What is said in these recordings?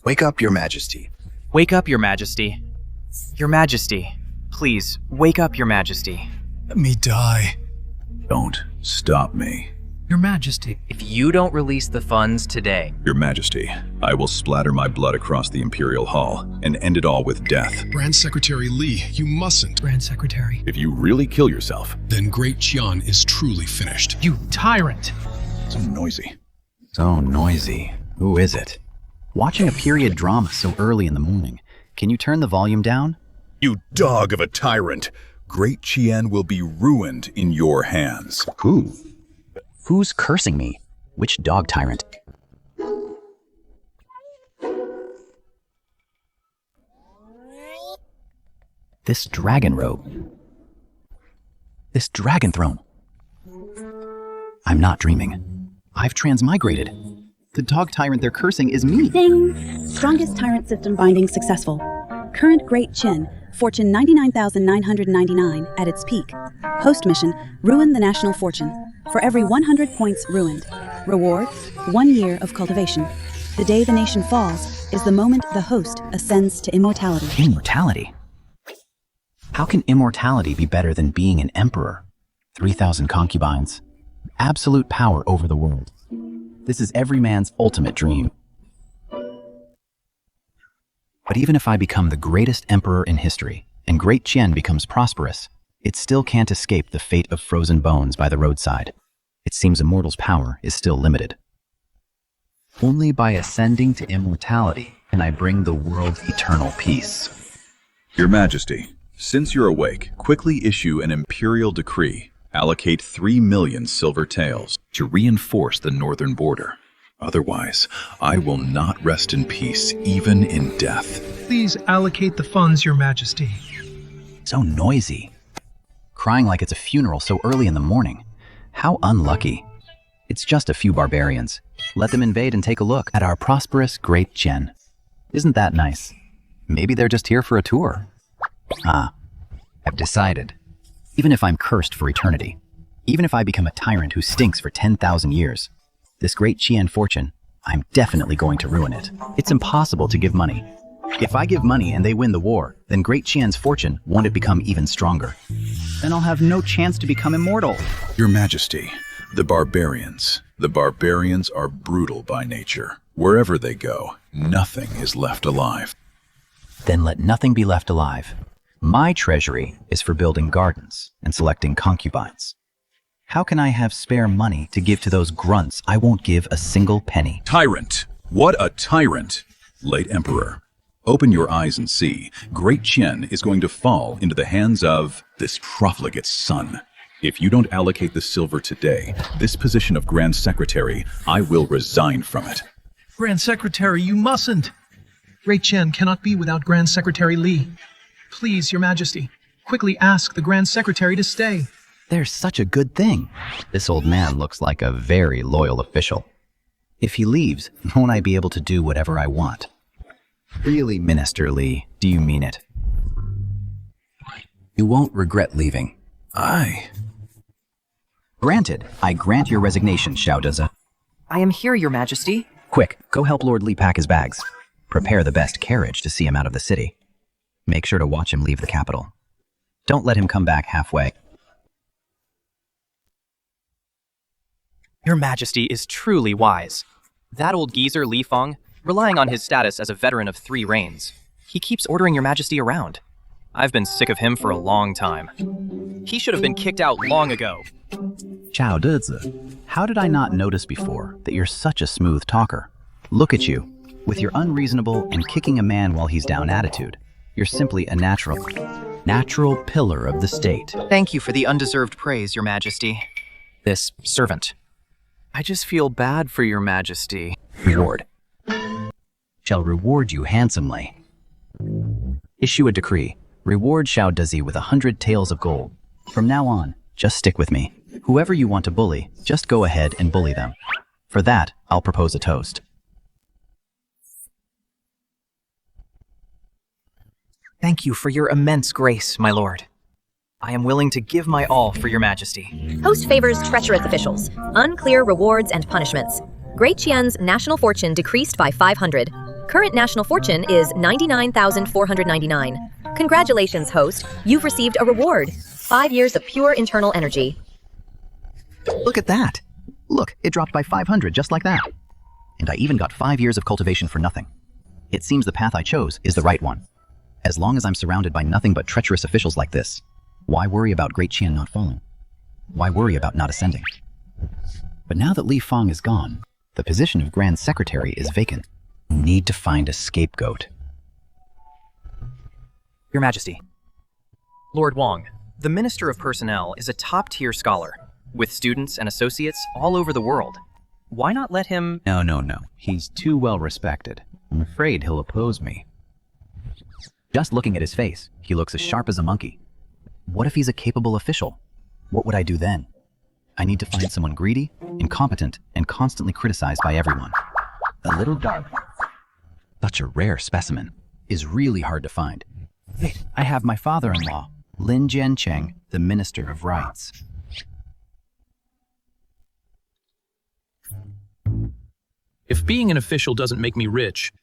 Wake up, Your Majesty. Wake up, Your Majesty. Your Majesty. Please, wake up, Your Majesty. Let me die. Don't stop me. Your Majesty. If you don't release the funds today, Your Majesty, I will splatter my blood across the Imperial Hall and end it all with death. Grand Secretary Li, you mustn't. Grand Secretary. If you really kill yourself, Then Great Qian is truly finished. You tyrant! so noisy. So noisy. Who is it? Watching a period drama so early in the morning. Can you turn the volume down? You dog of a tyrant! Great Qian will be ruined in your hands. Who? Who's cursing me? Which dog tyrant? This dragon robe. This dragon throne. I'm not dreaming. I've transmigrated. The dog tyrant they're cursing is me. Ding! Strongest Tyrant system binding successful. Current Great Qin, fortune 99,999 at its peak. Host mission, ruin the national fortune. For every 100 points ruined. Rewards, 1 year of cultivation. The day the nation falls is the moment the host ascends to immortality. Immortality? How can immortality be better than being an emperor? 3,000 concubines. Absolute power over the world. This is every man's ultimate dream. But even if I become the greatest emperor in history, and Great Qian becomes prosperous, it still can't escape the fate of frozen bones by the roadside. It seems a mortal's power is still limited. Only by ascending to immortality can I bring the world eternal peace. Your Majesty, since you're awake, quickly issue an imperial decree. Allocate 3 million silver taels to reinforce the northern border. Otherwise, I will not rest in peace, even in death. Please allocate the funds, Your Majesty. So noisy. Crying like it's a funeral so early in the morning. How unlucky. It's just a few barbarians. Let them invade and take a look at our prosperous Great Qian. Isn't that nice? Maybe they're just here for a tour. I've decided. Even if I'm cursed for eternity, even if I become a tyrant who stinks for 10,000 years, this Great Qian fortune, I'm definitely going to ruin it. It's impossible to give money. If I give money and they win the war, then Great Qian's fortune won't become even stronger. Then I'll have no chance to become immortal. Your Majesty, the barbarians are brutal by nature. Wherever they go, nothing is left alive. Then let nothing be left alive. My treasury is for building gardens and selecting concubines. How can I have spare money to give to those grunts I won't give a single penny? Tyrant! What a tyrant! Late Emperor, open your eyes and see. Great Qian is going to fall into the hands of this profligate son. If you don't allocate the silver today, this position of Grand Secretary, I will resign from it. Grand Secretary, you mustn't! Great Qian cannot be without Grand Secretary Li. Please, Your Majesty, quickly ask the Grand Secretary to stay. There's such a good thing. This old man looks like a very loyal official. If he leaves, won't I be able to do whatever I want? Really, Minister Li, do you mean it? You won't regret leaving. Granted, I grant your resignation, Shortdrama. I am here, Your Majesty. Quick, go help Lord Li pack his bags. Prepare the best carriage to see him out of the city. Make sure to watch him leave the capital. Don't let him come back halfway. Your Majesty is truly wise. That old geezer Li Feng, relying on his status as a veteran of 3 reigns, he keeps ordering Your Majesty around. I've been sick of him for a long time. He should have been kicked out long ago. Shortdrama, how did I not notice before that you're such a smooth talker? Look at you, with your unreasonable and kicking a man while he's down attitude. You're simply a natural pillar of the state. Thank you for the undeserved praise, Your Majesty. This servant. I just feel bad for Your Majesty. Reward. Shall reward you handsomely. Issue a decree. Reward Shortdrama with 100 taels of gold. From now on, just stick with me. Whoever you want to bully, just go ahead and bully them. For that, I'll propose a toast. Thank you for your immense grace, my lord. I am willing to give my all for Your Majesty. Host favors treacherous officials. Unclear rewards and punishments. Great Qian's national fortune decreased by 500. Current national fortune is 99,499. Congratulations, host. You've received a reward. 5 years of pure internal energy. Look at that. Look, it dropped by 500 just like that. And I even got 5 years of cultivation for nothing. It seems the path I chose is the right one. As long as I'm surrounded by nothing but treacherous officials like this, why worry about Great Qian not falling? Why worry about not ascending? But now that Li Fang is gone, the position of Grand Secretary is vacant. Need to find a scapegoat. Your Majesty. Lord Wang, the Minister of Personnel is a top-tier scholar, with students and associates all over the world. Why not let him— No. He's too well respected. I'm afraid he'll oppose me. Just looking at his face, he looks as sharp as a monkey. What if he's a capable official? What would I do then? I need to find someone greedy, incompetent, and constantly criticized by everyone. A little dark. Such a rare specimen is really hard to find. Wait, I have my father-in-law, Lin Jiancheng, the Minister of Rights. If being an official doesn't make me rich,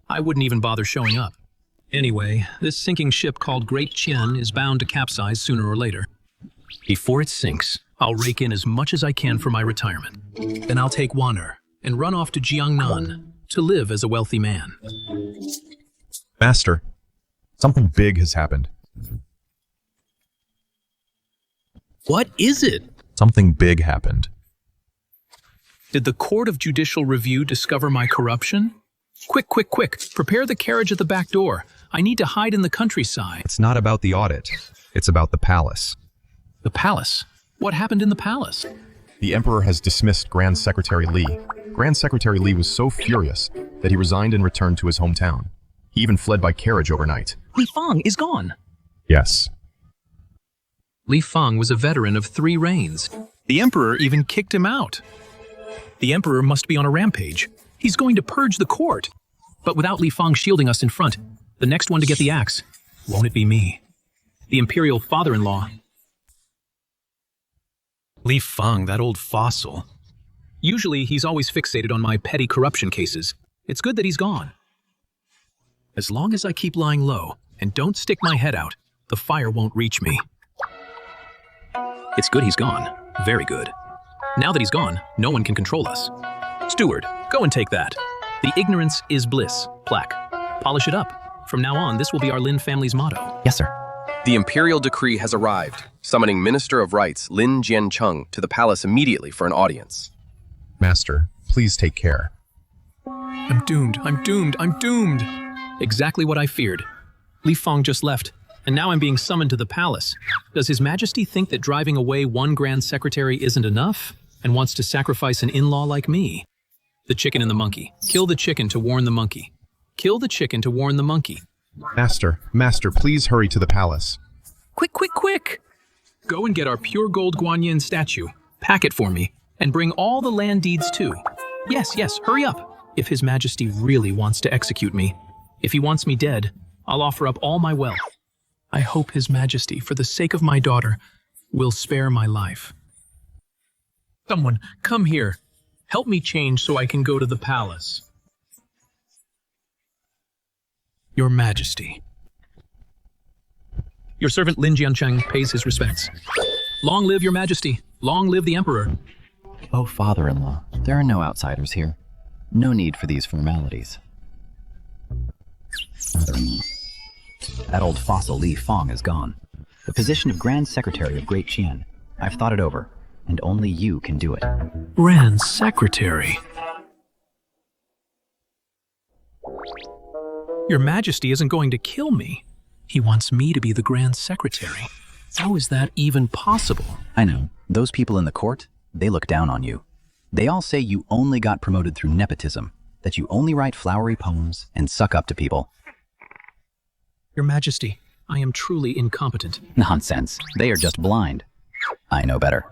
I wouldn't even bother showing up. Anyway, this sinking ship called Great Qian is bound to capsize sooner or later. Before it sinks, I'll rake in as much as I can for my retirement. Then I'll take Waner and run off to Jiangnan to live as a wealthy man. Master, something big has happened. What is it? Something big happened. Did the Court of Judicial Review discover my corruption? Quick, prepare the carriage at the back door. I need to hide in the countryside. It's not about the audit. It's about the palace. The palace? What happened in the palace? The Emperor has dismissed Grand Secretary Li. Grand Secretary Li was so furious that he resigned and returned to his hometown. He even fled by carriage overnight. Li Fang is gone. Yes. Li Fang was a veteran of 3 reigns. The Emperor even kicked him out. The Emperor must be on a rampage. He's going to purge the court. But without Li Fang shielding us in front, the next one to get the axe, won't it be me? The Imperial father-in-law. Li Fang, that old fossil. Usually, he's always fixated on my petty corruption cases. It's good that he's gone. As long as I keep lying low and don't stick my head out, the fire won't reach me. It's good he's gone. Very good. Now that he's gone, no one can control us. Steward, go and take that. The ignorance is bliss plaque. Polish it up. From now on, this will be our Lin family's motto. Yes, sir. The imperial decree has arrived, summoning Minister of Rights Lin Jiancheng to the palace immediately for an audience. Master, please take care. I'm doomed. Exactly what I feared. Li Fang just left, and now I'm being summoned to the palace. Does His Majesty think that driving away one Grand Secretary isn't enough, and wants to sacrifice an in-law like me? The chicken and the monkey. Kill the chicken to warn the monkey. Kill the chicken to warn the monkey. Master, please hurry to the palace. Quick! Go and get our pure gold Guanyin statue, pack it for me, and bring all the land deeds too. Yes, hurry up. If His Majesty really wants to execute me, if he wants me dead, I'll offer up all my wealth. I hope His Majesty, for the sake of my daughter, will spare my life. Someone, come here. Help me change so I can go to the palace. Your Majesty. Your servant Lin Jiancheng pays his respects. Long live Your Majesty. Long live the Emperor. Oh, father-in-law, there are no outsiders here. No need for these formalities. Father-in-law. That old fossil Li Fang is gone. The position of Grand Secretary of Great Qian. I've thought it over, and only you can do it. Grand Secretary? Your Majesty isn't going to kill me. He wants me to be the Grand Secretary. How is that even possible? I know. Those people in the court, they look down on you. They all say you only got promoted through nepotism, that you only write flowery poems and suck up to people. Your Majesty, I am truly incompetent. Nonsense. They are just blind. I know better.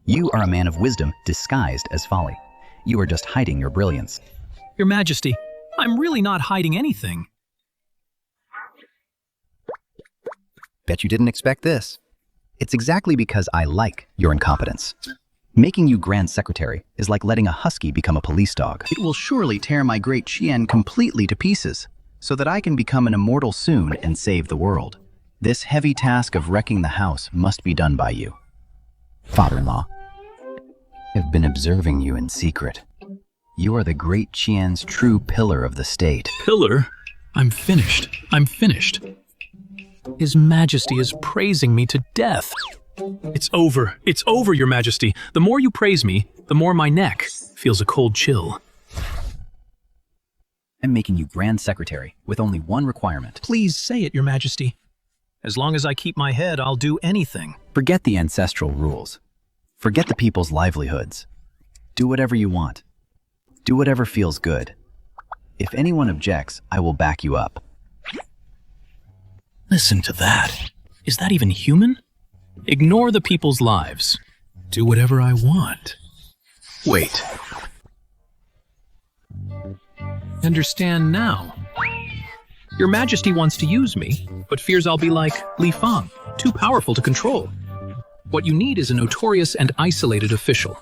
You are a man of wisdom disguised as folly. You are just hiding your brilliance. Your Majesty, I'm really not hiding anything. Bet you didn't expect this. It's exactly because I like your incompetence. Making you Grand Secretary is like letting a husky become a police dog. It will surely tear my great Qian completely to pieces, so that I can become an immortal soon and save the world. This heavy task of wrecking the house must be done by you. Father-in-law, I have been observing you in secret. You are the great Qian's true pillar of the state. Pillar? I'm finished. I'm finished. His Majesty is praising me to death. It's over. It's over, Your Majesty. The more you praise me, the more my neck feels a cold chill. I'm making you Grand Secretary with only one requirement. Please say it, Your Majesty. As long as I keep my head, I'll do anything. Forget the ancestral rules. Forget the people's livelihoods. Do whatever you want. Do whatever feels good. If anyone objects, I will back you up. Listen to that. Is that even human? Ignore the people's lives. Do whatever I want. Wait. Understand now. Your Majesty wants to use me, but fears I'll be like Lifeng, too powerful to control. What you need is a notorious and isolated official.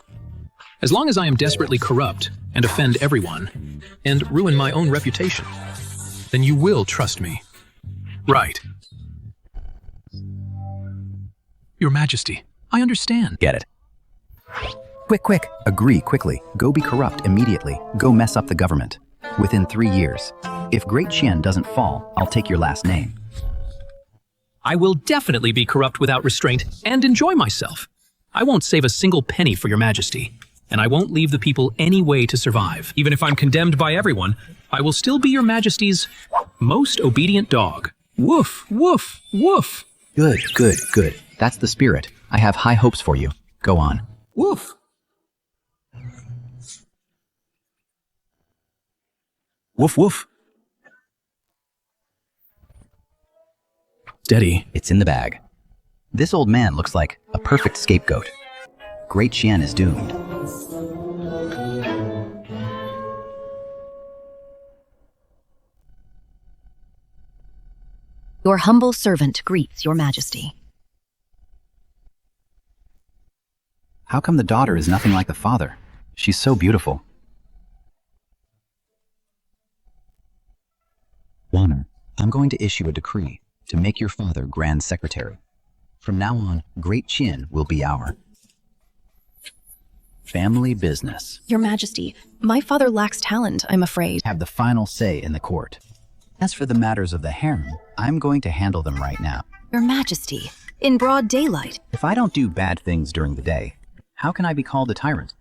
As long as I am desperately corrupt and offend everyone, and ruin my own reputation, then you will trust me. Right. Your Majesty, I understand. Get it. Quick, quick. Agree quickly. Go be corrupt immediately. Go mess up the government. Within 3 years. If Great Qian doesn't fall, I'll take your last name. I will definitely be corrupt without restraint and enjoy myself. I won't save a single penny for Your Majesty, and I won't leave the people any way to survive. Even if I'm condemned by everyone, I will still be Your Majesty's most obedient dog. Woof, woof, woof. Good, good, good. That's the spirit. I have high hopes for you. Go on. Woof. Woof, woof. Steady. It's in the bag. This old man looks like a perfect scapegoat. Great Qian is doomed. Your humble servant greets Your Majesty. How come the daughter is nothing like the father? She's so beautiful. Honor, I'm going to issue a decree to make your father Grand Secretary. From now on, Great Qian will be our family business. Your Majesty, my father lacks talent, I'm afraid. Have the final say in the court. As for the matters of the harem, I'm going to handle them right now. Your Majesty, in broad daylight. If I don't do bad things during the day, how can I be called a tyrant?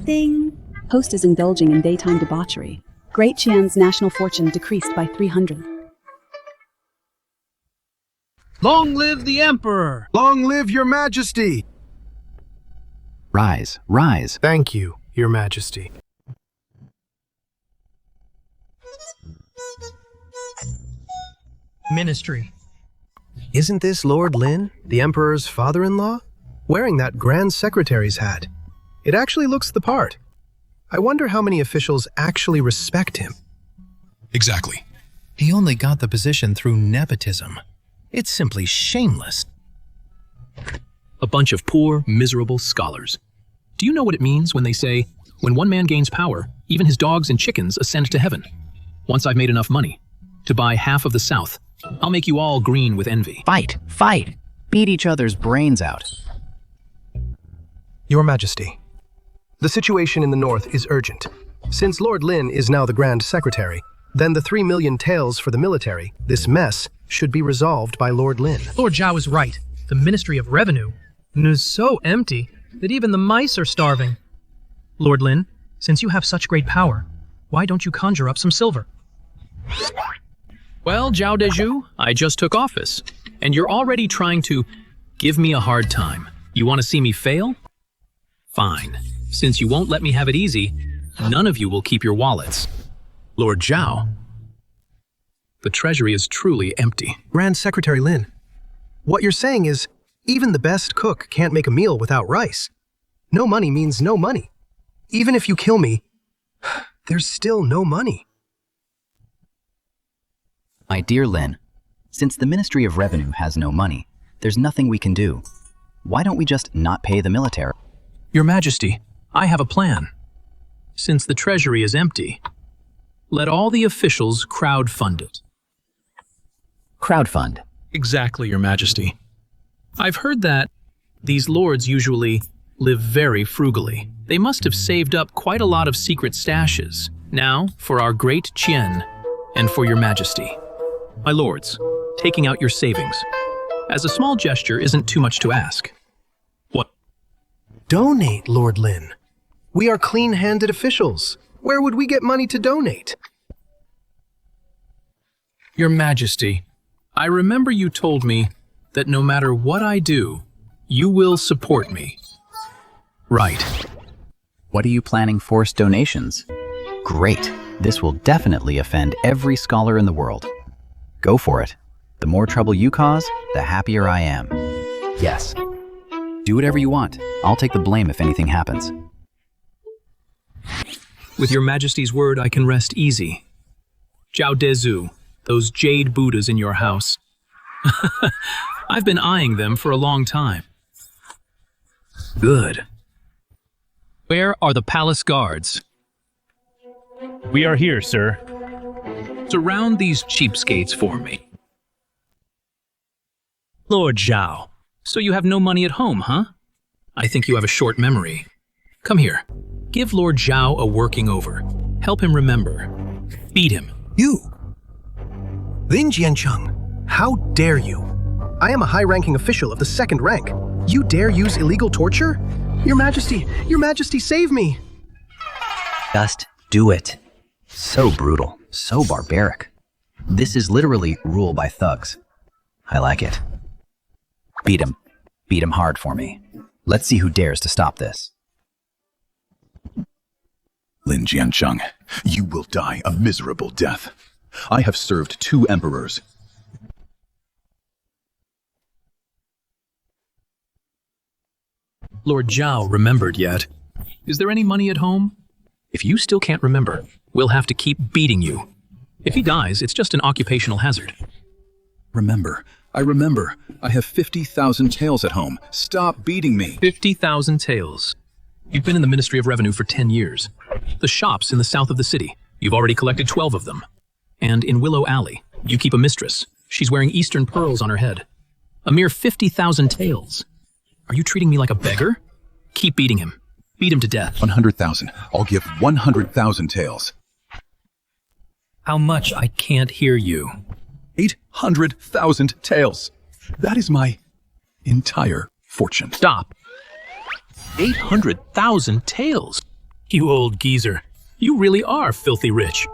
Ding! Host is indulging in daytime debauchery. Great Qian's national fortune decreased by 300. Long live the Emperor! Long live Your Majesty! Rise, rise. Thank you, Your Majesty. Ministry. Isn't this Lord Lin, the Emperor's father-in-law? Wearing that Grand Secretary's hat. It actually looks the part. I wonder how many officials actually respect him. Exactly. He only got the position through nepotism. It's simply shameless. A bunch of poor, miserable scholars. Do you know what it means when they say, when one man gains power, even his dogs and chickens ascend to heaven? Once I've made enough money to buy half of the South, I'll make you all green with envy. Fight, fight. Beat each other's brains out. Your Majesty, the situation in the north is urgent. Since Lord Lin is now the Grand Secretary, then the 3 million taels for the military, this mess, should be resolved by Lord Lin. Lord Zhao is right. The Ministry of Revenue is so empty that even the mice are starving. Lord Lin, since you have such great power, why don't you conjure up some silver? Well, Zhao Dezhu, I just took office, and you're already trying to give me a hard time. You want to see me fail? Fine. Since you won't let me have it easy, none of you will keep your wallets. Lord Zhao, the treasury is truly empty. Grand Secretary Lin, what you're saying is, even the best cook can't make a meal without rice. No money means no money. Even if you kill me, there's still no money. My dear Lin, since the Ministry of Revenue has no money, there's nothing we can do. Why don't we just not pay the military? Your Majesty, I have a plan. Since the treasury is empty, let all the officials crowdfund it. Crowdfund. Exactly, Your Majesty. I've heard that these lords usually live very frugally. They must have saved up quite a lot of secret stashes. Now, for our great Qian, and for Your Majesty. My lords, taking out your savings. As a small gesture isn't too much to ask. What? Donate, Lord Lin. We are clean-handed officials. Where would we get money to donate? Your Majesty, I remember you told me that no matter what I do, you will support me. Right. What are you planning? Forced donations? Great. This will definitely offend every scholar in the world. Go for it. The more trouble you cause, the happier I am. Yes. Do whatever you want. I'll take the blame if anything happens. With Your Majesty's word, I can rest easy. Zhao Dezu, those jade Buddhas in your house. I've been eyeing them for a long time. Good. Where are the palace guards? We are here, sir. Surround these cheapskates for me. Lord Zhao, so you have no money at home, huh? I think you have a short memory. Come here. Give Lord Zhao a working over. Help him remember. Beat him. You! Lin Jiancheng, how dare you? I am a high-ranking official of the second rank. You dare use illegal torture? Your Majesty, save me! Just do it. So brutal, so barbaric. This is literally rule by thugs. I like it. Beat him. Beat him hard for me. Let's see who dares to stop this. Lin Jiancheng, you will die a miserable death. I have served 2 emperors. Lord Zhao remembered yet. Is there any money at home? If you still can't remember, we'll have to keep beating you. If he dies, it's just an occupational hazard. I remember. I have 50,000 taels at home. Stop beating me. 50,000 taels. You've been in the Ministry of Revenue for 10 years. The shops in the south of the city, you've already collected 12 of them. And in Willow Alley, you keep a mistress. She's wearing Eastern pearls on her head. A mere 50,000 taels. Are you treating me like a beggar? Keep beating him. Beat him to death. 100,000. I'll give 100,000 taels. How much? I can't hear you. 800,000 taels. That is my entire fortune. Stop. 800,000 taels. You old geezer. You really are filthy rich.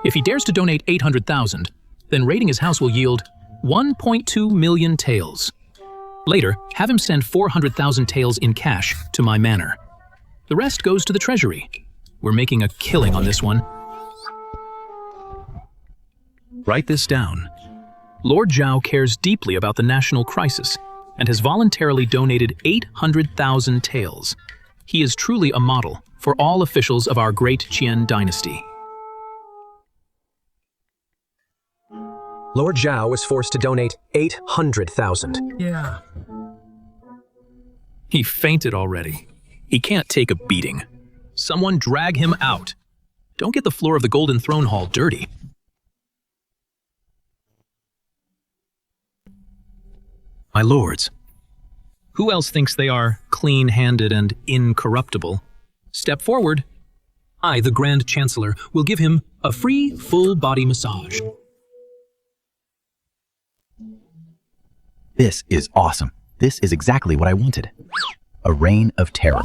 If he dares to donate 800,000, then raiding his house will yield 1.2 million taels. Later, have him send 400,000 taels in cash to my manor. The rest goes to the treasury. We're making a killing on this one. Write this down. Lord Zhao cares deeply about the national crisis and has voluntarily donated 800,000 taels. He is truly a model for all officials of our great Qian dynasty. Lord Zhao was forced to donate 800,000. Yeah. He fainted already. He can't take a beating. Someone drag him out. Don't get the floor of the Golden Throne Hall dirty. My lords, who else thinks they are clean-handed and incorruptible? Step forward. I, the Grand Chancellor, will give him a free, full-body massage. This is awesome. This is exactly what I wanted. A reign of terror.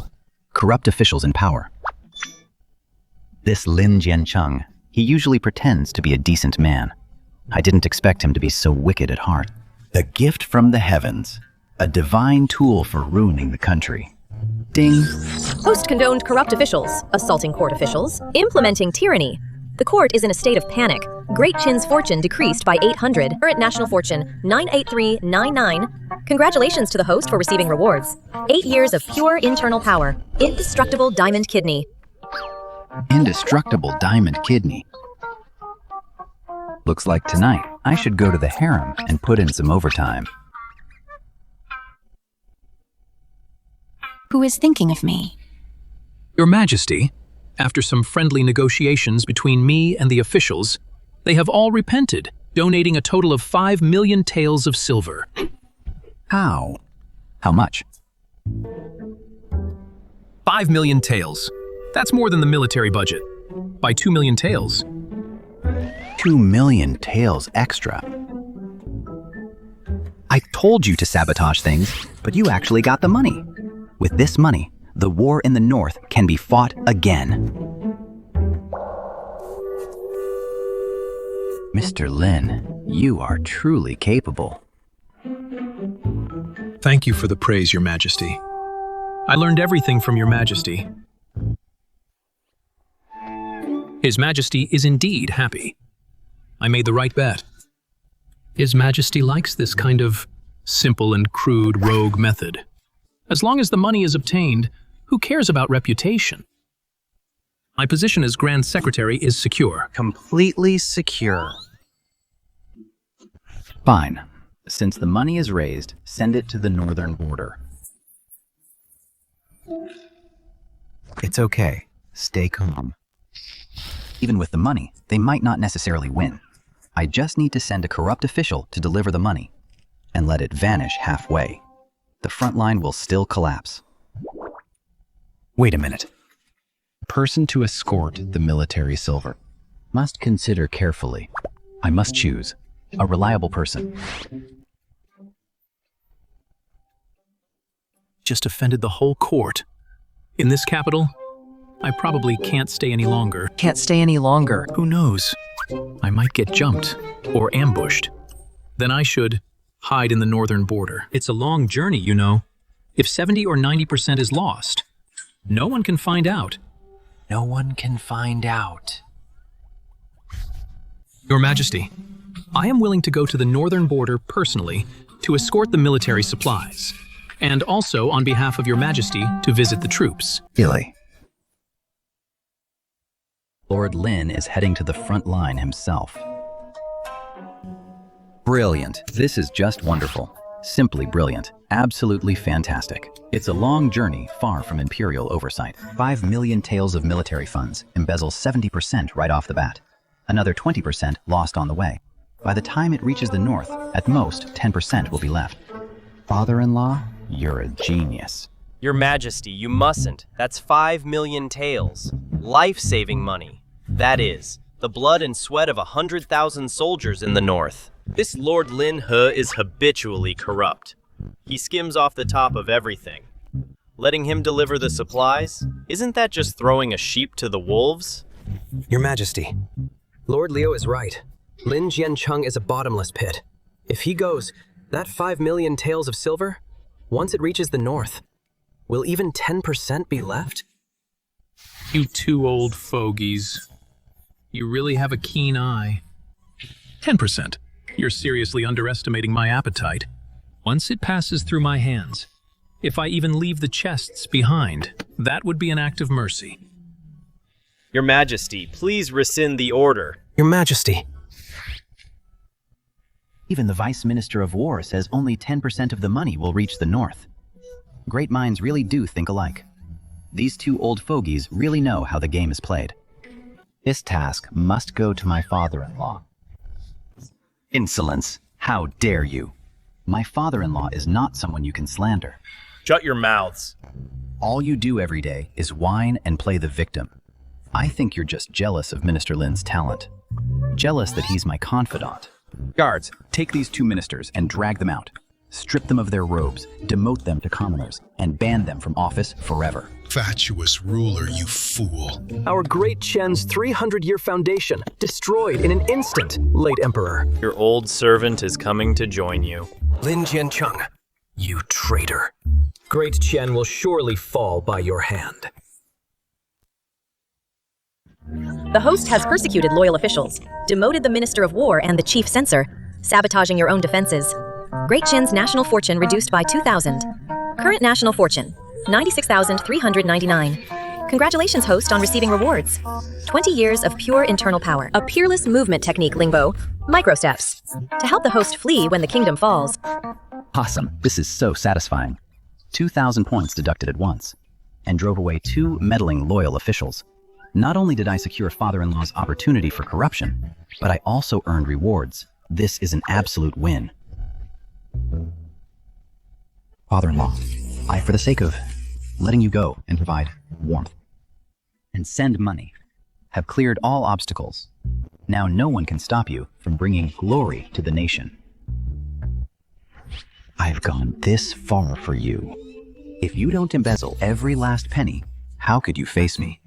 Corrupt officials in power. This Lin Jiancheng, he usually pretends to be a decent man. I didn't expect him to be so wicked at heart. The gift from the heavens. A divine tool for ruining the country. Ding. Host condoned corrupt officials, assaulting court officials, implementing tyranny. The court is in a state of panic. Great Qin's fortune decreased by 800. Current national fortune, 98399. Congratulations to the host for receiving rewards. 8 years of pure internal power. Indestructible diamond kidney. Indestructible diamond kidney. Looks like tonight I should go to the harem and put in some overtime. who is thinking of me. Your Majesty, after some friendly negotiations between me and the officials, they have all repented, donating a total of 5 million taels of silver. How? How much? 5 million taels. That's more than the military budget. By 2 million taels. 2 million taels extra. I told you to sabotage things, but you actually got the money. With this money, the war in the north can be fought again. Mr. Lin, you are truly capable. Thank you for the praise, Your Majesty. I learned everything from Your Majesty. His Majesty is indeed happy. I made the right bet. His Majesty likes this kind of simple and crude rogue method. As long as the money is obtained, who cares about reputation? My position as Grand Secretary is secure. Completely secure. Fine. Since the money is raised, send it to the northern border. It's okay. Stay calm. Even with the money, they might not necessarily win. I just need to send a corrupt official to deliver the money and let it vanish halfway. The front line will still collapse. Wait a minute. Person to escort the military silver. Must consider carefully. I must choose a reliable person. Just offended the whole court. In this capital, I probably can't stay any longer. Can't stay any longer. Who knows? I might get jumped or ambushed. Then I should hide in the northern border. It's a long journey, you know. If 70 or 90% is lost, no one can find out. No one can find out. Your Majesty, I am willing to go to the northern border personally to escort the military supplies, and also on behalf of Your Majesty to visit the troops. Really? Lord Lin is heading to the front line himself. Brilliant. This is just wonderful. Simply brilliant. Absolutely fantastic. It's a long journey, far from imperial oversight. 5 million taels of military funds, embezzle 70% right off the bat. Another 20% lost on the way. By the time it reaches the north, at most 10% will be left. Father-in-law, you're a genius. Your Majesty, you mustn't. That's 5 million taels. Life-saving money. That is, the blood and sweat of 100,000 soldiers in the north. This Lord Lin He is habitually corrupt. He skims off the top of everything. Letting him deliver the supplies? Isn't that just throwing a sheep to the wolves? Your Majesty, Lord Liu is right. Lin Jiancheng is a bottomless pit. If he goes, that 5 million taels of silver, once it reaches the north, will even 10% be left? You two old fogies. You really have a keen eye. 10%. You're seriously underestimating my appetite. Once it passes through my hands, if I even leave the chests behind, that would be an act of mercy. Your Majesty, please rescind the order. Your Majesty. Even the Vice Minister of War says only 10% of the money will reach the north. Great minds really do think alike. These two old fogies really know how the game is played. This task must go to my father-in-law. Insolence! How dare you! My father-in-law is not someone you can slander. Shut your mouths. All you do every day is whine and play the victim. I think you're just jealous of Minister Lin's talent. Jealous that he's my confidant. Guards, take these two ministers and drag them out. Strip them of their robes, demote them to commoners, and ban them from office forever. Fatuous ruler, you fool. Our great Qian's 300-year foundation, destroyed in an instant, late Emperor. Your old servant is coming to join you. Lin Jiancheng, you traitor. Great Qian will surely fall by your hand. The host has persecuted loyal officials, demoted the Minister of War and the Chief Censor, sabotaging your own defenses. Great Qian's national fortune reduced by 2,000. Current national fortune, 96,399. Congratulations, host, on receiving rewards. 20 years of pure internal power. A peerless movement technique, Lingbo. Microsteps. To help the host flee when the kingdom falls. Awesome. This is so satisfying. 2,000 points deducted at once, and drove away 2 meddling loyal officials. Not only did I secure father-in-law's opportunity for corruption, but I also earned rewards. This is an absolute win. Father-in-law, I, for the sake of letting you go and provide warmth and send money, have cleared all obstacles. Now no one can stop you from bringing glory to the nation. I've gone this far for you. If you don't embezzle every last penny, how could you face me?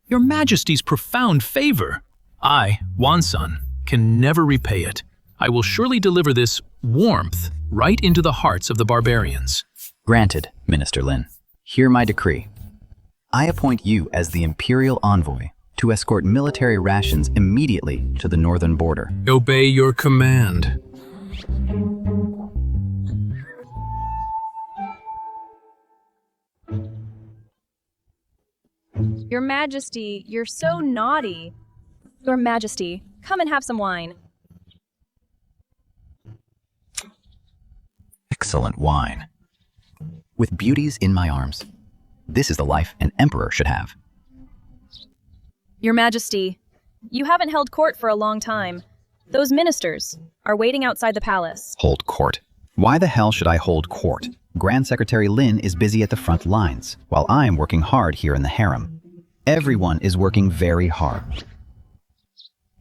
Your Majesty's profound favor. I, Wansun, can never repay it. I will surely deliver this warmth right into the hearts of the barbarians. Granted, Minister Lin. Hear my decree. I appoint you as the Imperial Envoy to escort military rations immediately to the northern border. Obey your command. Your Majesty, you're so naughty. Your Majesty, come and have some wine. Excellent wine. With beauties in my arms. This is the life an emperor should have. Your Majesty, you haven't held court for a long time. Those ministers are waiting outside the palace. Hold court. Why the hell should I hold court? Grand Secretary Lin is busy at the front lines, while I am working hard here in the harem. Everyone is working very hard.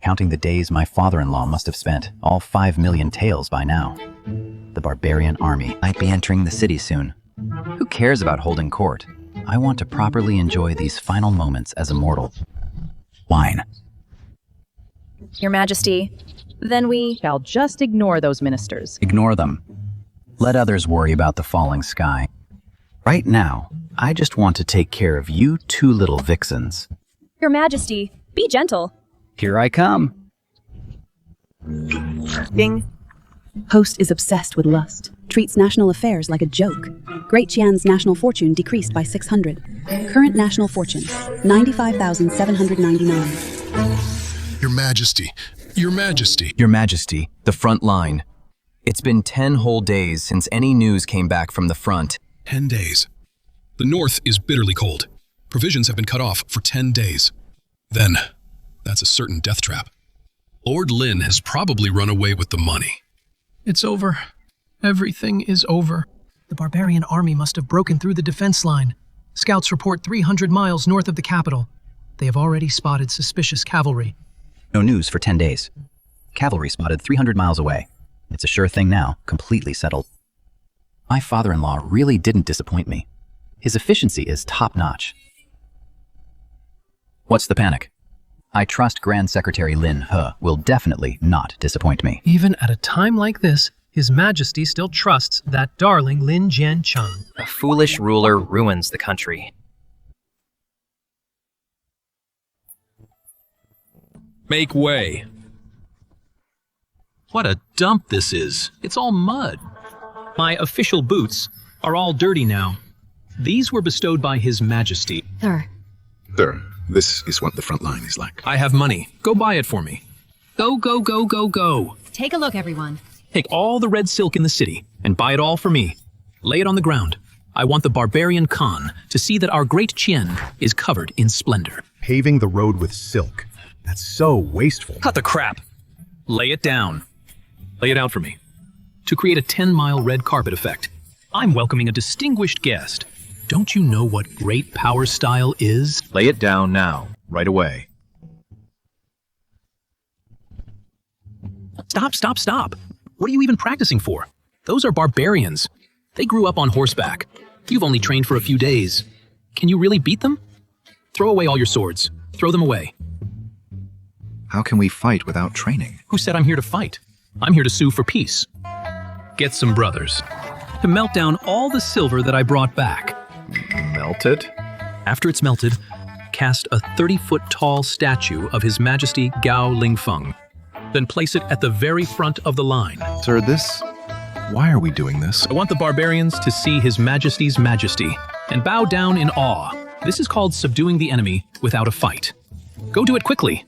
Counting the days my father-in-law must have spent, all 5 million taels by now. The barbarian army might be entering the city soon. Who cares about holding court? I want to properly enjoy these final moments as a mortal. Wine. Your Majesty, then we shall just ignore those ministers. Ignore them. Let others worry about the falling sky. Right now, I just want to take care of you 2 little vixens. Your Majesty, be gentle. Here I come. Ding. Host is obsessed with lust. Treats national affairs like a joke. Great Qian's national fortune decreased by 600. Current national fortune, 95,799. Your Majesty, Your Majesty. Your Majesty, the front line. It's been 10 whole days since any news came back from the front. 10 days. The north is bitterly cold. Provisions have been cut off for 10 days. Then, that's a certain death trap. Lord Lin has probably run away with the money. It's over. Everything is over. The barbarian army must have broken through the defense line. Scouts report 300 miles north of the capital. They have already spotted suspicious cavalry. No news for 10 days. Cavalry spotted 300 miles away. It's a sure thing now, completely settled. My father-in-law really didn't disappoint me. His efficiency is top-notch. What's the panic? I trust Grand Secretary Lin He will definitely not disappoint me. Even at a time like this, His Majesty still trusts that darling Lin Jiancheng. A foolish ruler ruins the country. Make way. What a dump this is. It's all mud. My official boots are all dirty now. These were bestowed by His Majesty. Sir. Sir, this is what the front line is like. I have money. Go buy it for me. Go, go, go, go, go. Take a look, everyone. Take all the red silk in the city and buy it all for me. Lay it on the ground. I want the barbarian Khan to see that our great Qian is covered in splendor. Paving the road with silk. That's so wasteful. Cut the crap. Lay it down. Lay it out for me. To create a 10-mile red carpet effect, I'm welcoming a distinguished guest. Don't you know what great power style is? Lay it down now, right away. Stop, stop, stop. What are you even practicing for? Those are barbarians. They grew up on horseback. You've only trained for a few days. Can you really beat them? Throw away all your swords. Throw them away. How can we fight without training? Who said I'm here to fight? I'm here to sue for peace. Get some brothers. To melt down all the silver that I brought back. Melt it? After it's melted, cast a 30-foot-tall statue of His Majesty Gao Lingfeng. Then place it at the very front of the line. Sir, why are we doing this? I want the barbarians to see His Majesty's majesty and bow down in awe. This is called subduing the enemy without a fight. Go do it quickly.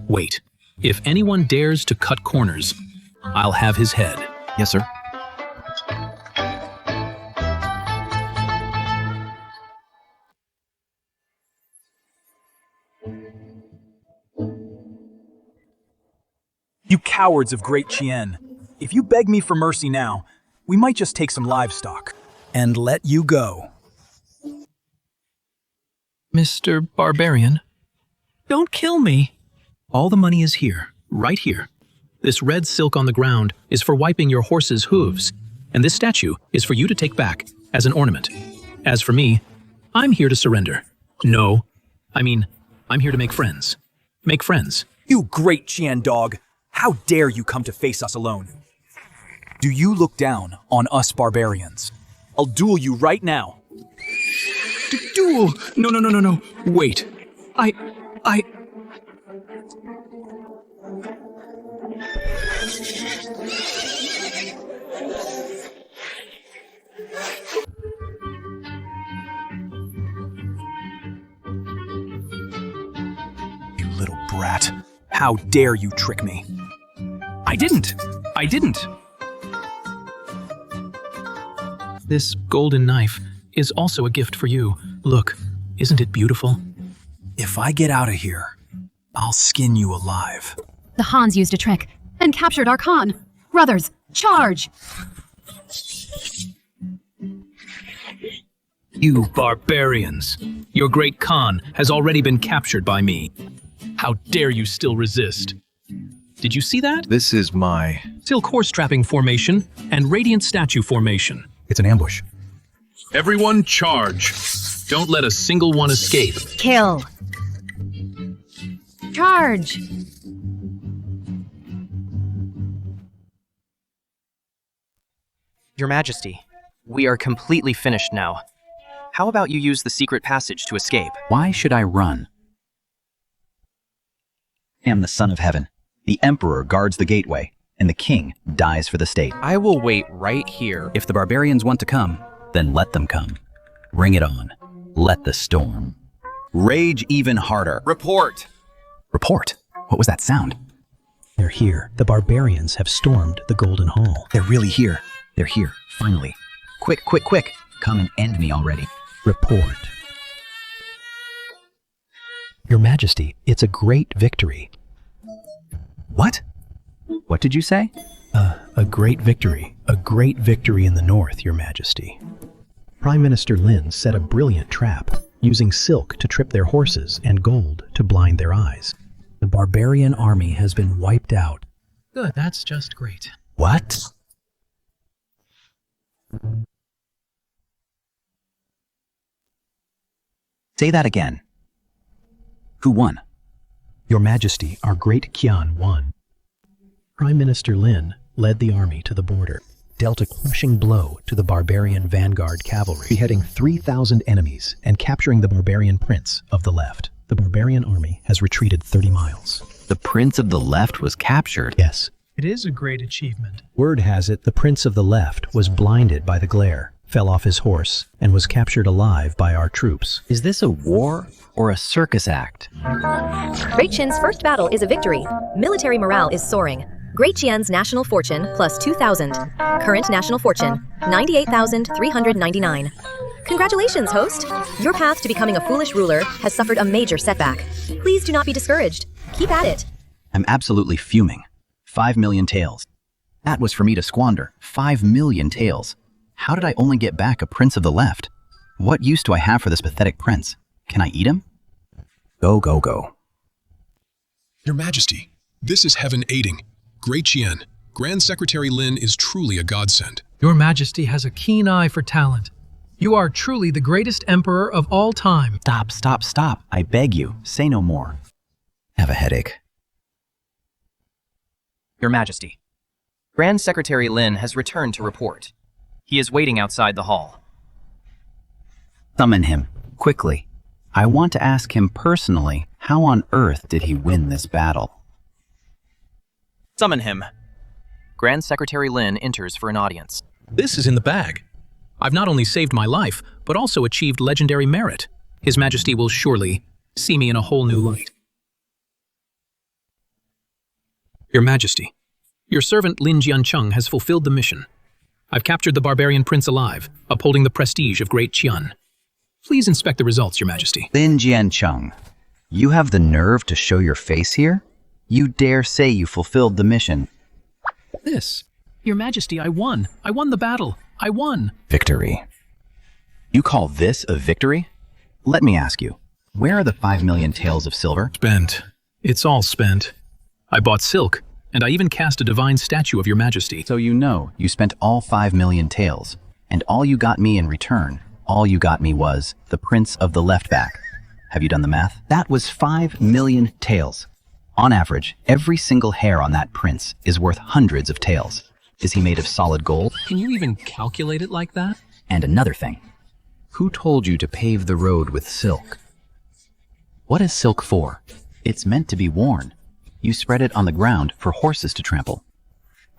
Wait. If anyone dares to cut corners, I'll have his head. Yes, sir. You cowards of Great Chien. If you beg me for mercy now, we might just take some livestock and let you go. Mr. Barbarian, don't kill me. All the money is here, right here. This red silk on the ground is for wiping your horse's hooves, and this statue is for you to take back as an ornament. As for me, I'm here to surrender. No, I'm here to make friends. Make friends. You Great Chien dog, how dare you come to face us alone? Do you look down on us barbarians? I'll duel you right now. Duel? No. Wait. You little brat. How dare you trick me? I didn't. This golden knife is also a gift for you. Look, isn't it beautiful? If I get out of here, I'll skin you alive. The Hans used a trick and captured our Khan. Brothers, charge! You barbarians! Your great Khan has already been captured by me. How dare you still resist? Did you see that? This is my... Silk horse trapping formation and radiant statue formation. It's an ambush. Everyone charge. Don't let a single one escape. Kill. Charge. Your Majesty, we are completely finished now. How about you use the secret passage to escape? Why should I run? I am the Son of Heaven. The Emperor guards the gateway, and the King dies for the state. I will wait right here. If the barbarians want to come, then let them come. Bring it on. Let the storm. Rage even harder. Report! Report? What was that sound? They're here. The barbarians have stormed the Golden Hall. They're really here. They're here, finally. Quick, quick, quick. Come and end me already. Report. Your Majesty, it's a great victory. What? What did you say? A great victory. A great victory in the north, Your Majesty. Prime Minister Lin set a brilliant trap, using silk to trip their horses and gold to blind their eyes. The barbarian army has been wiped out. Good, that's just great. What? Say that again. Who won? Your Majesty, our great Qian won. Prime Minister Lin led the army to the border, dealt a crushing blow to the barbarian vanguard cavalry, beheading 3,000 enemies and capturing the barbarian prince of the left. The barbarian army has retreated 30 miles. The prince of the left was captured? Yes. It is a great achievement. Word has it the prince of the left was blinded by the glare, fell off his horse, and was captured alive by our troops. Is this a war or a circus act? Great Qian's first battle is a victory. Military morale is soaring. Great Qian's national fortune plus 2,000. Current national fortune, 98,399. Congratulations, host! Your path to becoming a foolish ruler has suffered a major setback. Please do not be discouraged. Keep at it. I'm absolutely fuming. 5 million taels. That was for me to squander. 5 million taels. How did I only get back a prince of the left? What use do I have for this pathetic prince? Can I eat him? Go, go, go. Your Majesty, this is heaven aiding. Great Chien, Grand Secretary Lin is truly a godsend. Your Majesty has a keen eye for talent. You are truly the greatest emperor of all time. Stop, stop, stop. I beg you, say no more. Have a headache. Your Majesty, Grand Secretary Lin has returned to report. He is waiting outside the hall. Summon him, quickly. I want to ask him personally, how on earth did he win this battle? Summon him. Grand Secretary Lin enters for an audience. This is in the bag. I've not only saved my life, but also achieved legendary merit. His Majesty will surely see me in a whole new light. Your Majesty, your servant Lin Jiancheng has fulfilled the mission. I've captured the barbarian prince alive, upholding the prestige of Great Qian. Please inspect the results, Your Majesty. Lin Jiancheng, you have the nerve to show your face here? You dare say you fulfilled the mission? This. Your Majesty, I won. I won the battle. I won. Victory. You call this a victory? Let me ask you, where are the 5 million taels of silver? Spent. It's all spent. I bought silk, and I even cast a divine statue of your Majesty. So you know you spent all 5 million taels, and all you got me in return, all you got me was the Prince of the Left Back. Have you done the math? That was 5 million taels. On average, every single hair on that prince is worth hundreds of taels. Is he made of solid gold? Can you even calculate it like that? And another thing. Who told you to pave the road with silk? What is silk for? It's meant to be worn. You spread it on the ground for horses to trample.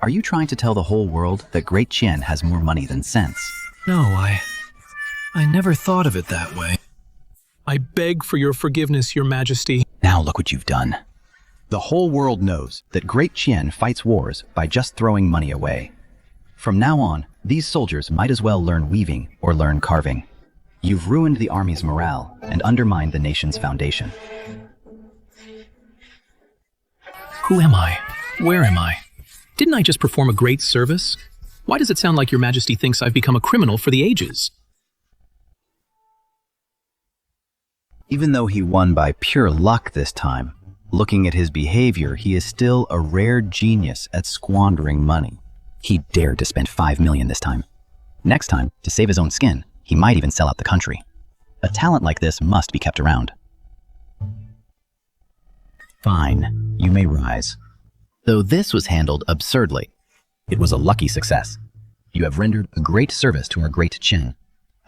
Are you trying to tell the whole world that Great Qian has more money than sense? No, I never thought of it that way. I beg for your forgiveness, your Majesty. Now look what you've done. The whole world knows that Great Qian fights wars by just throwing money away. From now on, these soldiers might as well learn weaving or learn carving. You've ruined the army's morale and undermined the nation's foundation. Who am I? Where am I? Didn't I just perform a great service? Why does it sound like your Majesty thinks I've become a criminal for the ages? Even though he won by pure luck this time, looking at his behavior, he is still a rare genius at squandering money. He dared to spend 5 million this time. Next time, to save his own skin, he might even sell out the country. A talent like this must be kept around. Fine, you may rise. Though this was handled absurdly, it was a lucky success. You have rendered a great service to our great Qian.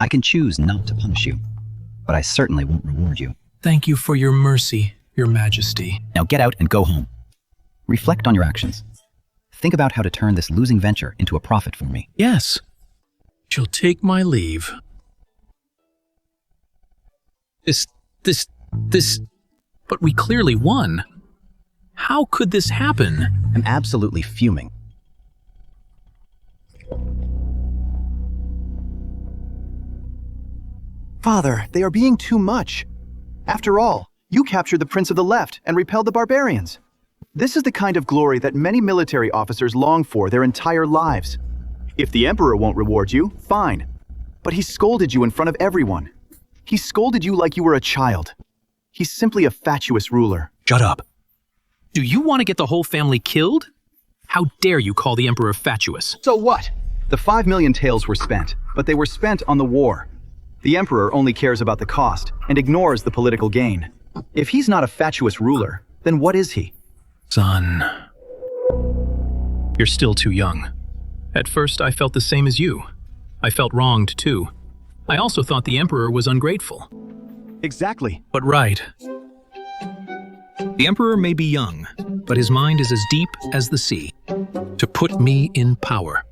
I can choose not to punish you, but I certainly won't reward you. Thank you for your mercy, your Majesty. Now get out and go home. Reflect on your actions. Think about how to turn this losing venture into a profit for me. Yes. Shall take my leave. But we clearly won. How could this happen? I'm absolutely fuming. Father, they are being too much. After all, you captured the Prince of the Left and repelled the barbarians. This is the kind of glory that many military officers long for their entire lives. If the Emperor won't reward you, fine. But he scolded you in front of everyone. He scolded you like you were a child. He's simply a fatuous ruler. Shut up. Do you want to get the whole family killed? How dare you call the Emperor fatuous? So what? The 5 million taels were spent, but they were spent on the war. The Emperor only cares about the cost and ignores the political gain. If he's not a fatuous ruler, then what is he? Son, you're still too young. At first, I felt the same as you. I felt wronged, too. I also thought the Emperor was ungrateful. Exactly. But right. The Emperor may be young, but his mind is as deep as the sea. To put me in power.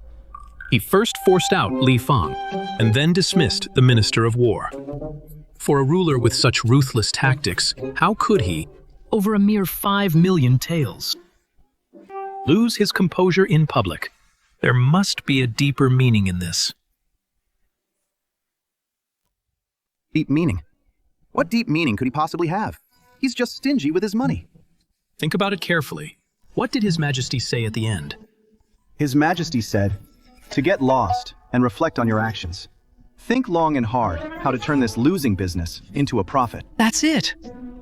He first forced out Li Fang, and then dismissed the Minister of War. For a ruler with such ruthless tactics, how could he, over a mere 5 million taels, lose his composure in public? There must be a deeper meaning in this. Deep meaning? What deep meaning could he possibly have? He's just stingy with his money. Think about it carefully. What did His Majesty say at the end? His Majesty said, to get lost and reflect on your actions. Think long and hard how to turn this losing business into a profit. That's it.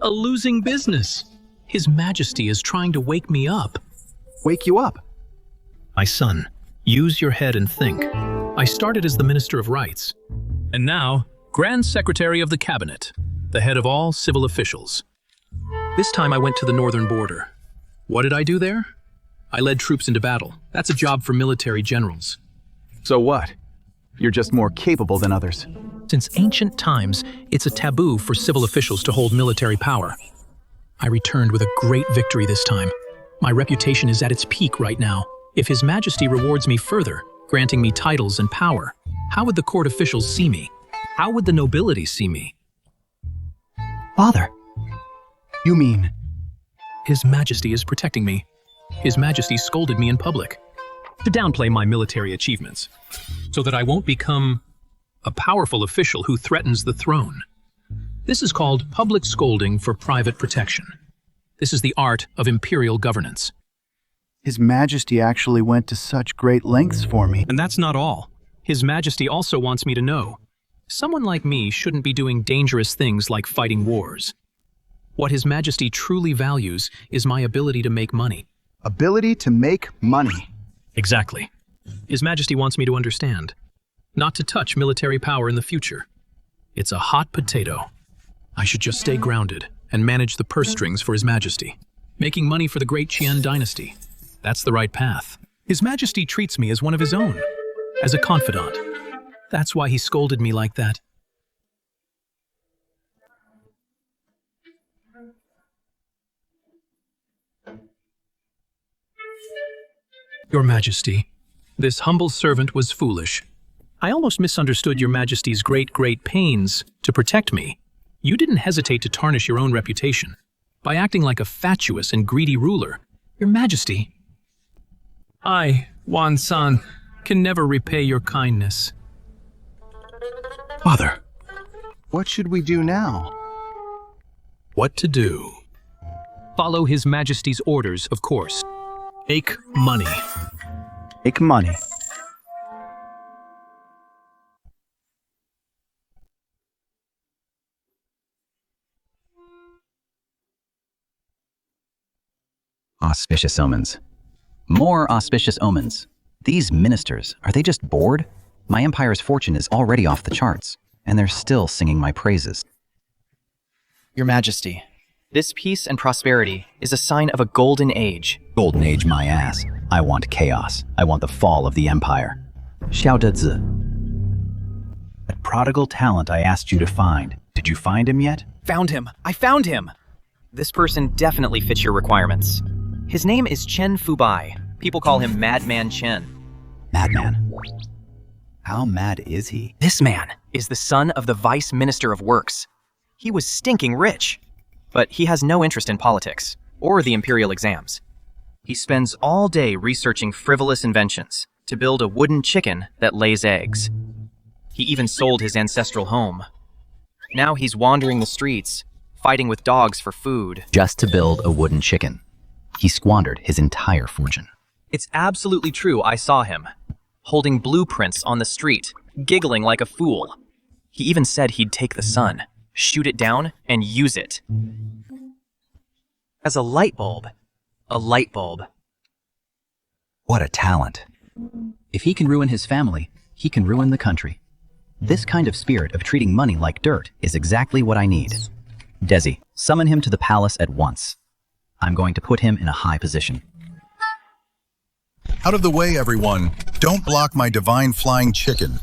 A losing business. His Majesty is trying to wake me up. Wake you up? My son, use your head and think. I started as the Minister of Rights, and now Grand Secretary of the Cabinet, the head of all civil officials. This time I went to the northern border. What did I do there? I led troops into battle. That's a job for military generals. So what? You're just more capable than others. Since ancient times, it's a taboo for civil officials to hold military power. I returned with a great victory this time. My reputation is at its peak right now. If His Majesty rewards me further, granting me titles and power, how would the court officials see me? How would the nobility see me? Father, you mean? His Majesty is protecting me. His Majesty scolded me in public to downplay my military achievements, so that I won't become a powerful official who threatens the throne. This is called public scolding for private protection. This is the art of imperial governance. His Majesty actually went to such great lengths for me. And that's not all. His Majesty also wants me to know. Someone like me shouldn't be doing dangerous things like fighting wars. What His Majesty truly values is my ability to make money. Ability to make money. Exactly. His Majesty wants me to understand. Not to touch military power in the future. It's a hot potato. I should just stay grounded and manage the purse strings for His Majesty. Making money for the great Qian dynasty. That's the right path. His Majesty treats me as one of his own. As a confidant. That's why he scolded me like that. Your Majesty, this humble servant was foolish. I almost misunderstood Your Majesty's great pains to protect me. You didn't hesitate to tarnish your own reputation by acting like a fatuous and greedy ruler. Your Majesty, I, Wan San, can never repay your kindness. Father, what should we do now? What to do? Follow His Majesty's orders, of course. Make money. Make money. Auspicious omens. More auspicious omens. These ministers, are they just bored? My empire's fortune is already off the charts, and they're still singing my praises. Your Majesty, this peace and prosperity is a sign of a golden age. Golden age my ass. I want chaos. I want the fall of the empire. Xiaodezi. That prodigal talent I asked you to find. Did you find him yet? Found him! I found him! This person definitely fits your requirements. His name is Chen Fubai. People call him Madman Chen. Madman? How mad is he? This man is the son of the Vice Minister of Works. He was stinking rich, but he has no interest in politics or the imperial exams. He spends all day researching frivolous inventions to build a wooden chicken that lays eggs. He even sold his ancestral home. Now he's wandering the streets, fighting with dogs for food. Just to build a wooden chicken. He squandered his entire fortune. It's absolutely true, I saw him, holding blueprints on the street, giggling like a fool. He even said he'd take the sun, shoot it down, and use it. As a light bulb. A light bulb. What a talent. If he can ruin his family, he can ruin the country. This kind of spirit of treating money like dirt is exactly what I need. Desi, summon him to the palace at once. I'm going to put him in a high position. Out of the way, everyone. Don't block my divine flying chicken.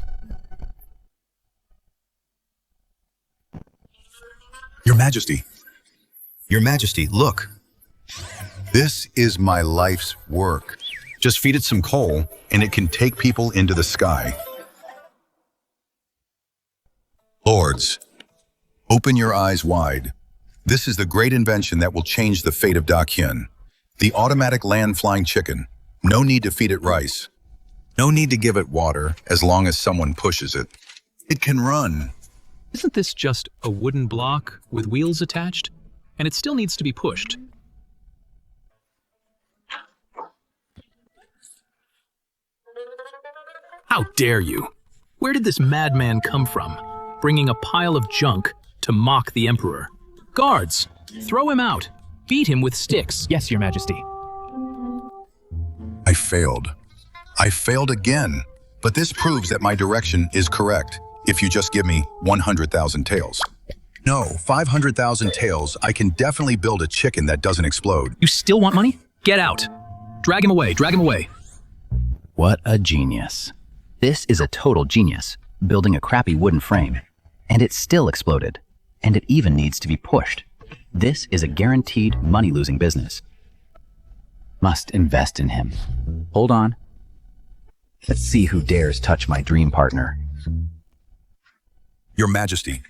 Your Majesty. Your Majesty, look. This is my life's work. Just feed it some coal, and it can take people into the sky. Lords, open your eyes wide. This is the great invention that will change the fate of Daqian. The automatic land-flying chicken. No need to feed it rice. No need to give it water as long as someone pushes it. It can run. Isn't this just a wooden block with wheels attached? And it still needs to be pushed. How dare you? Where did this madman come from? Bringing a pile of junk to mock the Emperor. Guards, throw him out. Beat him with sticks. Yes, Your Majesty. I failed. I failed again. But this proves that my direction is correct. If you just give me 100,000 taels. No, 500,000 taels, I can definitely build a chicken that doesn't explode. You still want money? Get out. Drag him away, drag him away. What a genius. This is a total genius, building a crappy wooden frame. And it still exploded. And it even needs to be pushed. This is a guaranteed money-losing business. Must invest in him. Hold on. Let's see who dares touch my dream partner. Your Majesty,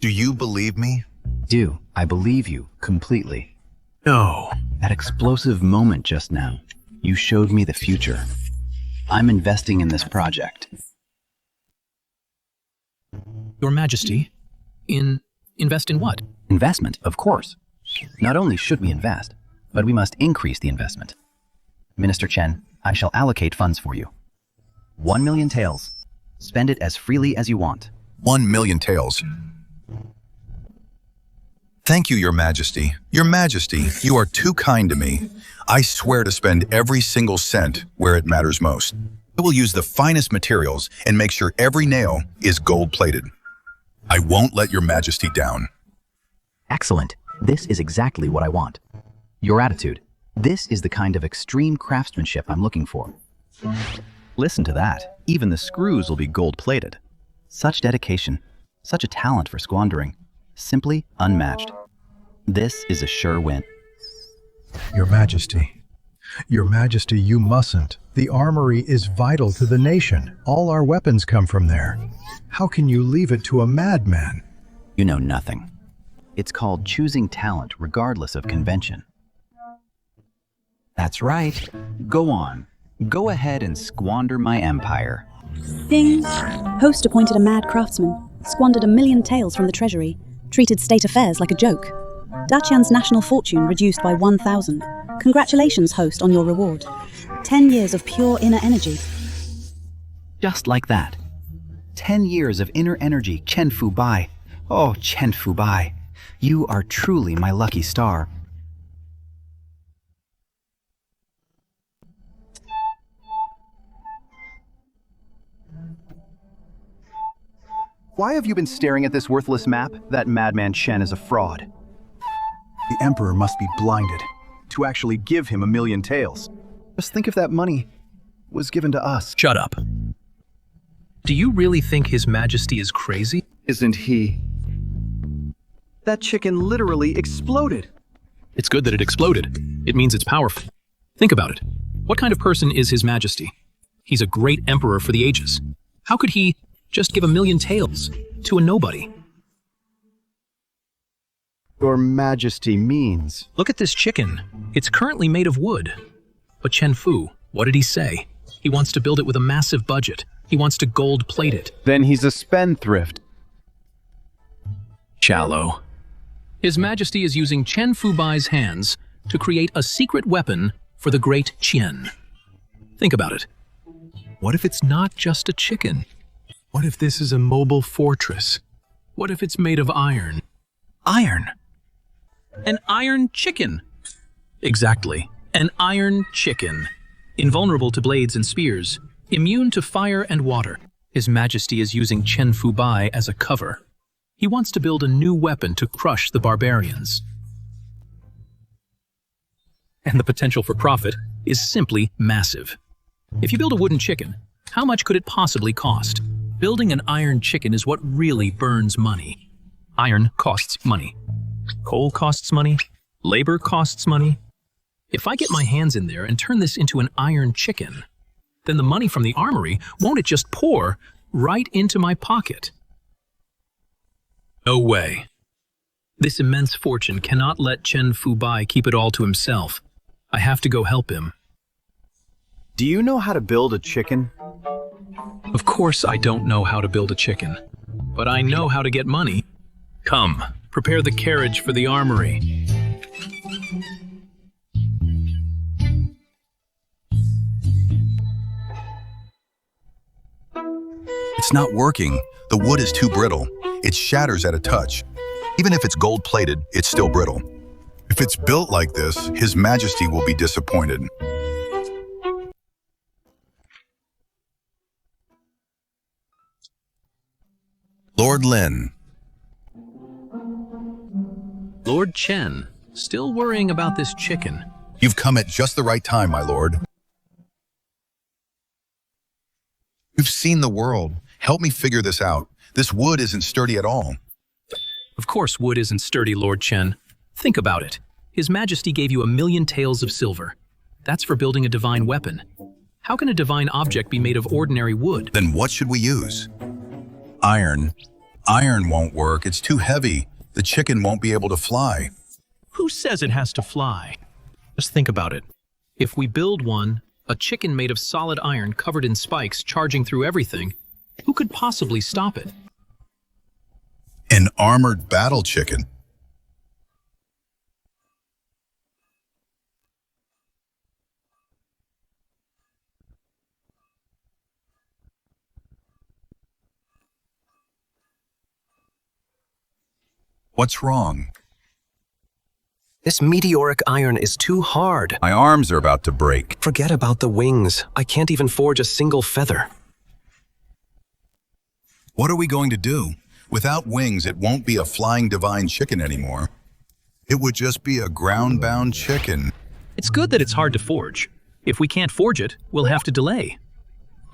do you believe me? I believe you completely. No. That explosive moment just now, you showed me the future. I'm investing in this project. Your Majesty, invest in what? Investment, of course. Not only should we invest, but we must increase the investment. Minister Chen, I shall allocate funds for you. 1 million taels. Spend it as freely as you want. 1 million taels. Thank you, Your Majesty. Your Majesty, you are too kind to me. I swear to spend every single cent where it matters most. I will use the finest materials and make sure every nail is gold-plated. I won't let Your Majesty down. Excellent. This is exactly what I want. Your attitude. This is the kind of extreme craftsmanship I'm looking for. Listen to that. Even the screws will be gold-plated. Such dedication, such a talent for squandering. Simply unmatched. This is a sure win. Your Majesty. Your Majesty, you mustn't. The armory is vital to the nation. All our weapons come from there. How can you leave it to a madman? You know nothing. It's called choosing talent regardless of convention. That's right. Go on. Go ahead and squander my empire. Ding! Host appointed a mad craftsman, squandered 1 million taels from the treasury, treated state affairs like a joke. Dacian's national fortune reduced by 1,000. Congratulations, host, on your reward. 10 years of pure inner energy. Just like that. 10 years of inner energy, Chen Fu Bai. Oh, Chen Fu Bai. You are truly my lucky star. Why have you been staring at this worthless map? That madman Chen is a fraud. The Emperor must be blinded to actually give him 1 million taels. Just think if that money was given to us. Shut up. Do you really think His Majesty is crazy? Isn't he? That chicken literally exploded. It's good that it exploded. It means it's powerful. Think about it. What kind of person is His Majesty? He's a great emperor for the ages. How could he just give 1 million taels to a nobody? Your Majesty means... Look at this chicken. It's currently made of wood. But Chen Fu, what did he say? He wants to build it with a massive budget. He wants to gold-plate it. Then he's a spendthrift. Shallow. His Majesty is using Chen Fu Bai's hands to create a secret weapon for the great Qian. Think about it. What if it's not just a chicken? What if this is a mobile fortress? What if it's made of iron? Iron! An iron chicken! Exactly. An iron chicken. Invulnerable to blades and spears. Immune to fire and water. His Majesty is using Chen Fu Bai as a cover. He wants to build a new weapon to crush the barbarians. And the potential for profit is simply massive. If you build a wooden chicken, how much could it possibly cost? Building an iron chicken is what really burns money. Iron costs money. Coal costs money. Labor costs money. If I get my hands in there and turn this into an iron chicken, then the money from the armory, won't it just pour right into my pocket? No way. This immense fortune cannot let Chen Fu Bai keep it all to himself. I have to go help him. Do you know how to build a chicken? Of course I don't know how to build a chicken, but I know how to get money. Come, prepare the carriage for the armory. It's not working. The wood is too brittle. It shatters at a touch. Even if it's gold-plated, it's still brittle. If it's built like this, His Majesty will be disappointed. Lord Lin. Lord Chen, still worrying about this chicken. You've come at just the right time, my lord. You've seen the world. Help me figure this out. This wood isn't sturdy at all. Of course wood isn't sturdy, Lord Chen. Think about it. His Majesty gave you 1 million taels of silver. That's for building a divine weapon. How can a divine object be made of ordinary wood? Then what should we use? Iron. Iron won't work. It's too heavy. The chicken won't be able to fly. Who says it has to fly? Just think about it. If we build one, a chicken made of solid iron covered in spikes charging through everything, who could possibly stop it? An armored battle chicken. What's wrong? This meteoric iron is too hard. My arms are about to break. Forget about the wings. I can't even forge a single feather. What are we going to do? Without wings, it won't be a flying divine chicken anymore. It would just be a ground-bound chicken. It's good that it's hard to forge. If we can't forge it, we'll have to delay.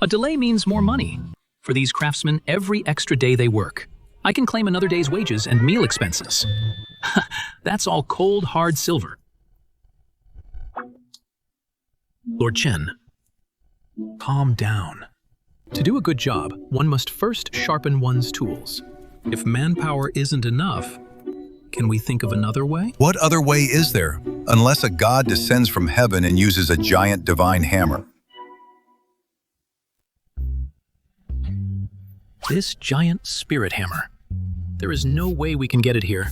A delay means more money. For these craftsmen, every extra day they work, I can claim another day's wages and meal expenses. That's all cold, hard silver. Lord Chen, calm down. To do a good job, one must first sharpen one's tools. If manpower isn't enough, can we think of another way? What other way is there, unless a god descends from heaven and uses a giant divine hammer? This giant spirit hammer. There is no way we can get it here.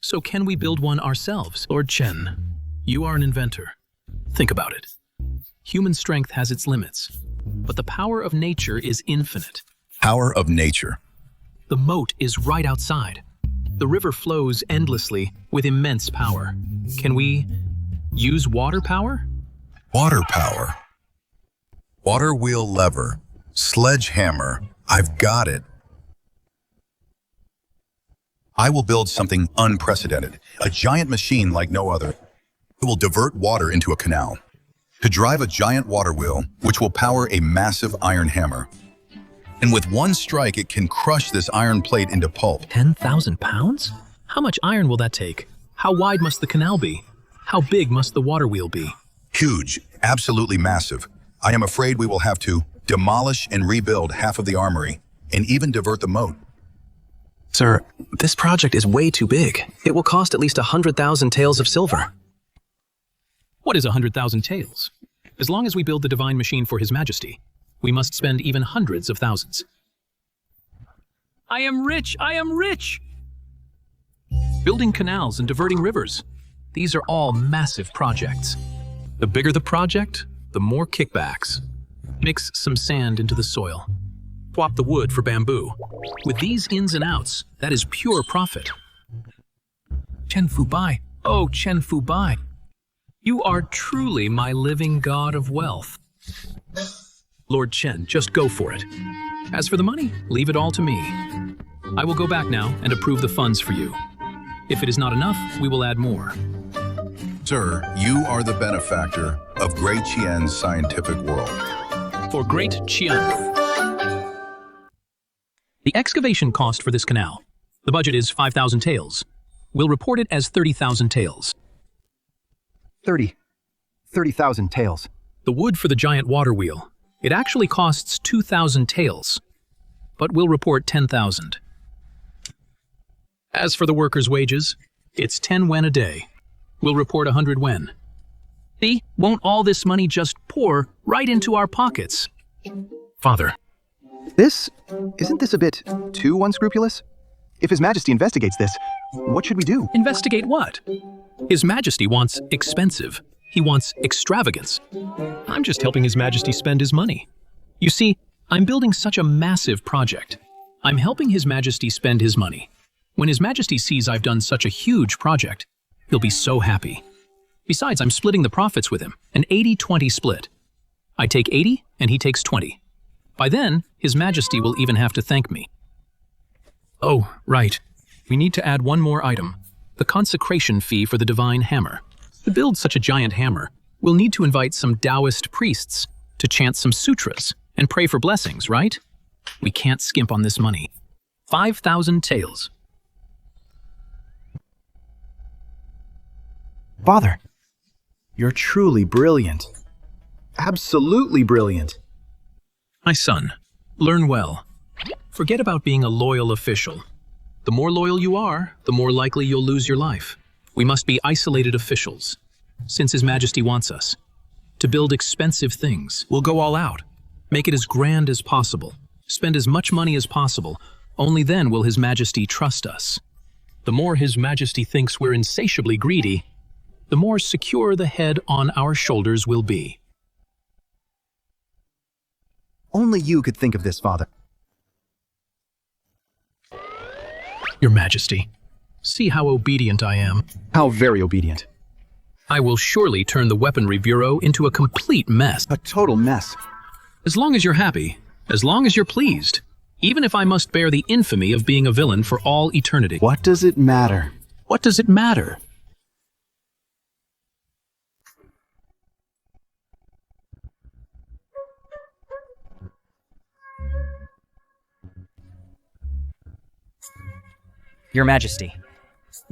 So can we build one ourselves? Lord Chen, you are an inventor. Think about it. Human strength has its limits, but the power of nature is infinite. Power of nature. The moat is right outside. The river flows endlessly with immense power. Can we use water power? Water power. Water wheel lever. Sledgehammer. I've got it. I will build something unprecedented, a giant machine like no other. It will divert water into a canal. To drive a giant water wheel, which will power a massive iron hammer. And with one strike, it can crush this iron plate into pulp. 10,000 pounds? How much iron will that take? How wide must the canal be? How big must the water wheel be? Huge, absolutely massive. I am afraid we will have to demolish and rebuild half of the armory, and even divert the moat. Sir, this project is way too big. It will cost at least 100,000 taels of silver. What is 100,000 taels? As long as we build the divine machine for His Majesty, we must spend even hundreds of thousands. I am rich! I am rich! Building canals and diverting rivers. These are all massive projects. The bigger the project, the more kickbacks. Mix some sand into the soil. Swap the wood for bamboo. With these ins and outs, that is pure profit. Chen Fubai, oh Chen Fubai, you are truly my living god of wealth. Lord Chen, just go for it. As for the money, leave it all to me. I will go back now and approve the funds for you. If it is not enough, we will add more. Sir, you are the benefactor of Great Qian's scientific world. For Great Qian. The excavation cost for this canal, the budget is 5,000 taels. We'll report it as 30,000 taels. 30,000 taels. The wood for the giant water wheel, it actually costs 2,000 taels, but we'll report 10,000. As for the workers' wages, it's 10 wen a day. We'll report 100 wen. See, won't all this money just pour right into our pockets? Father. Isn't this a bit too unscrupulous? If His Majesty investigates this, what should we do? Investigate what? His Majesty wants expensive. He wants extravagance. I'm just helping His Majesty spend his money. You see, I'm building such a massive project. I'm helping His Majesty spend his money. When His Majesty sees I've done such a huge project, he'll be so happy. Besides, I'm splitting the profits with him, an 80-20 split. I take 80 and he takes 20. By then, His Majesty will even have to thank me. Oh, right. We need to add one more item, the consecration fee for the divine hammer. To build such a giant hammer, we'll need to invite some Taoist priests to chant some sutras and pray for blessings, right? We can't skimp on this money. 5,000 taels. Father, you're truly brilliant. Absolutely brilliant. My son, learn well. Forget about being a loyal official. The more loyal you are, the more likely you'll lose your life. We must be isolated officials, since His Majesty wants us. To build expensive things, we'll go all out. Make it as grand as possible. Spend as much money as possible. Only then will His Majesty trust us. The more His Majesty thinks we're insatiably greedy, the more secure the head on our shoulders will be. Only you could think of this, Father. Your Majesty, See how obedient I am. How very obedient. I will surely turn the weaponry bureau into a complete mess. A total mess. As long as you're happy, as long as you're pleased, even if I must bear the infamy of being a villain for all eternity. What does it matter? What does it matter? Your Majesty,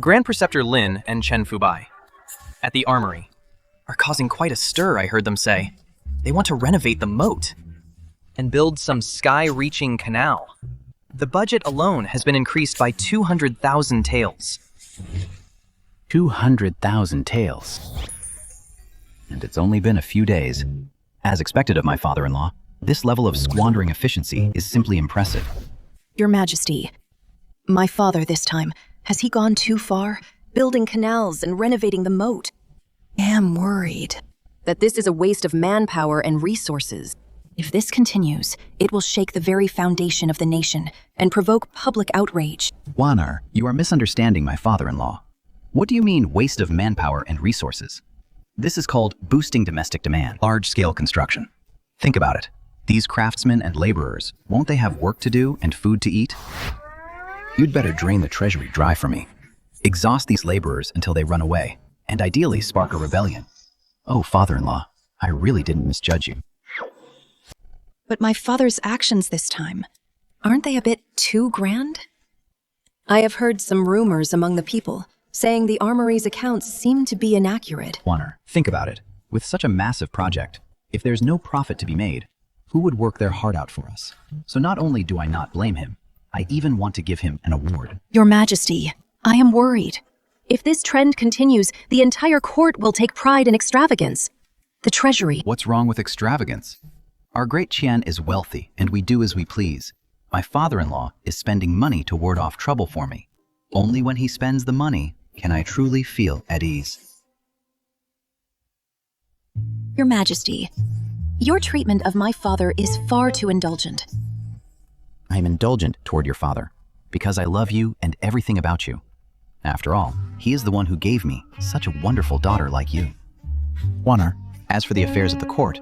Grand Preceptor Lin and Chen Fubai, at the armory, are causing quite a stir, I heard them say. They want to renovate the moat and build some sky-reaching canal. The budget alone has been increased by 200,000 taels. 200,000 taels. And it's only been a few days. As expected of my father-in-law, this level of squandering efficiency is simply impressive. Your Majesty, my father this time, has he gone too far? Building canals and renovating the moat? I am worried that this is a waste of manpower and resources. If this continues, it will shake the very foundation of the nation and provoke public outrage. Wanar, you are misunderstanding my father-in-law. What do you mean waste of manpower and resources? This is called boosting domestic demand, large-scale construction. Think about it. These craftsmen and laborers, won't they have work to do and food to eat? You'd better drain the treasury dry for me. Exhaust these laborers until they run away, and ideally spark a rebellion. Oh, father-in-law, I really didn't misjudge you. But my father's actions this time, aren't they a bit too grand? I have heard some rumors among the people, saying the armory's accounts seem to be inaccurate. Wanar, think about it. With such a massive project, if there's no profit to be made, who would work their heart out for us? So not only do I not blame him, I even want to give him an award. Your Majesty, I am worried. If this trend continues, the entire court will take pride in extravagance. The treasury... What's wrong with extravagance? Our great Qian is wealthy, and we do as we please. My father-in-law is spending money to ward off trouble for me. Only when he spends the money can I truly feel at ease. Your Majesty, your treatment of my father is far too indulgent. I am indulgent toward your father, because I love you and everything about you. After all, he is the one who gave me such a wonderful daughter like you. Wanar, as for the affairs of the court,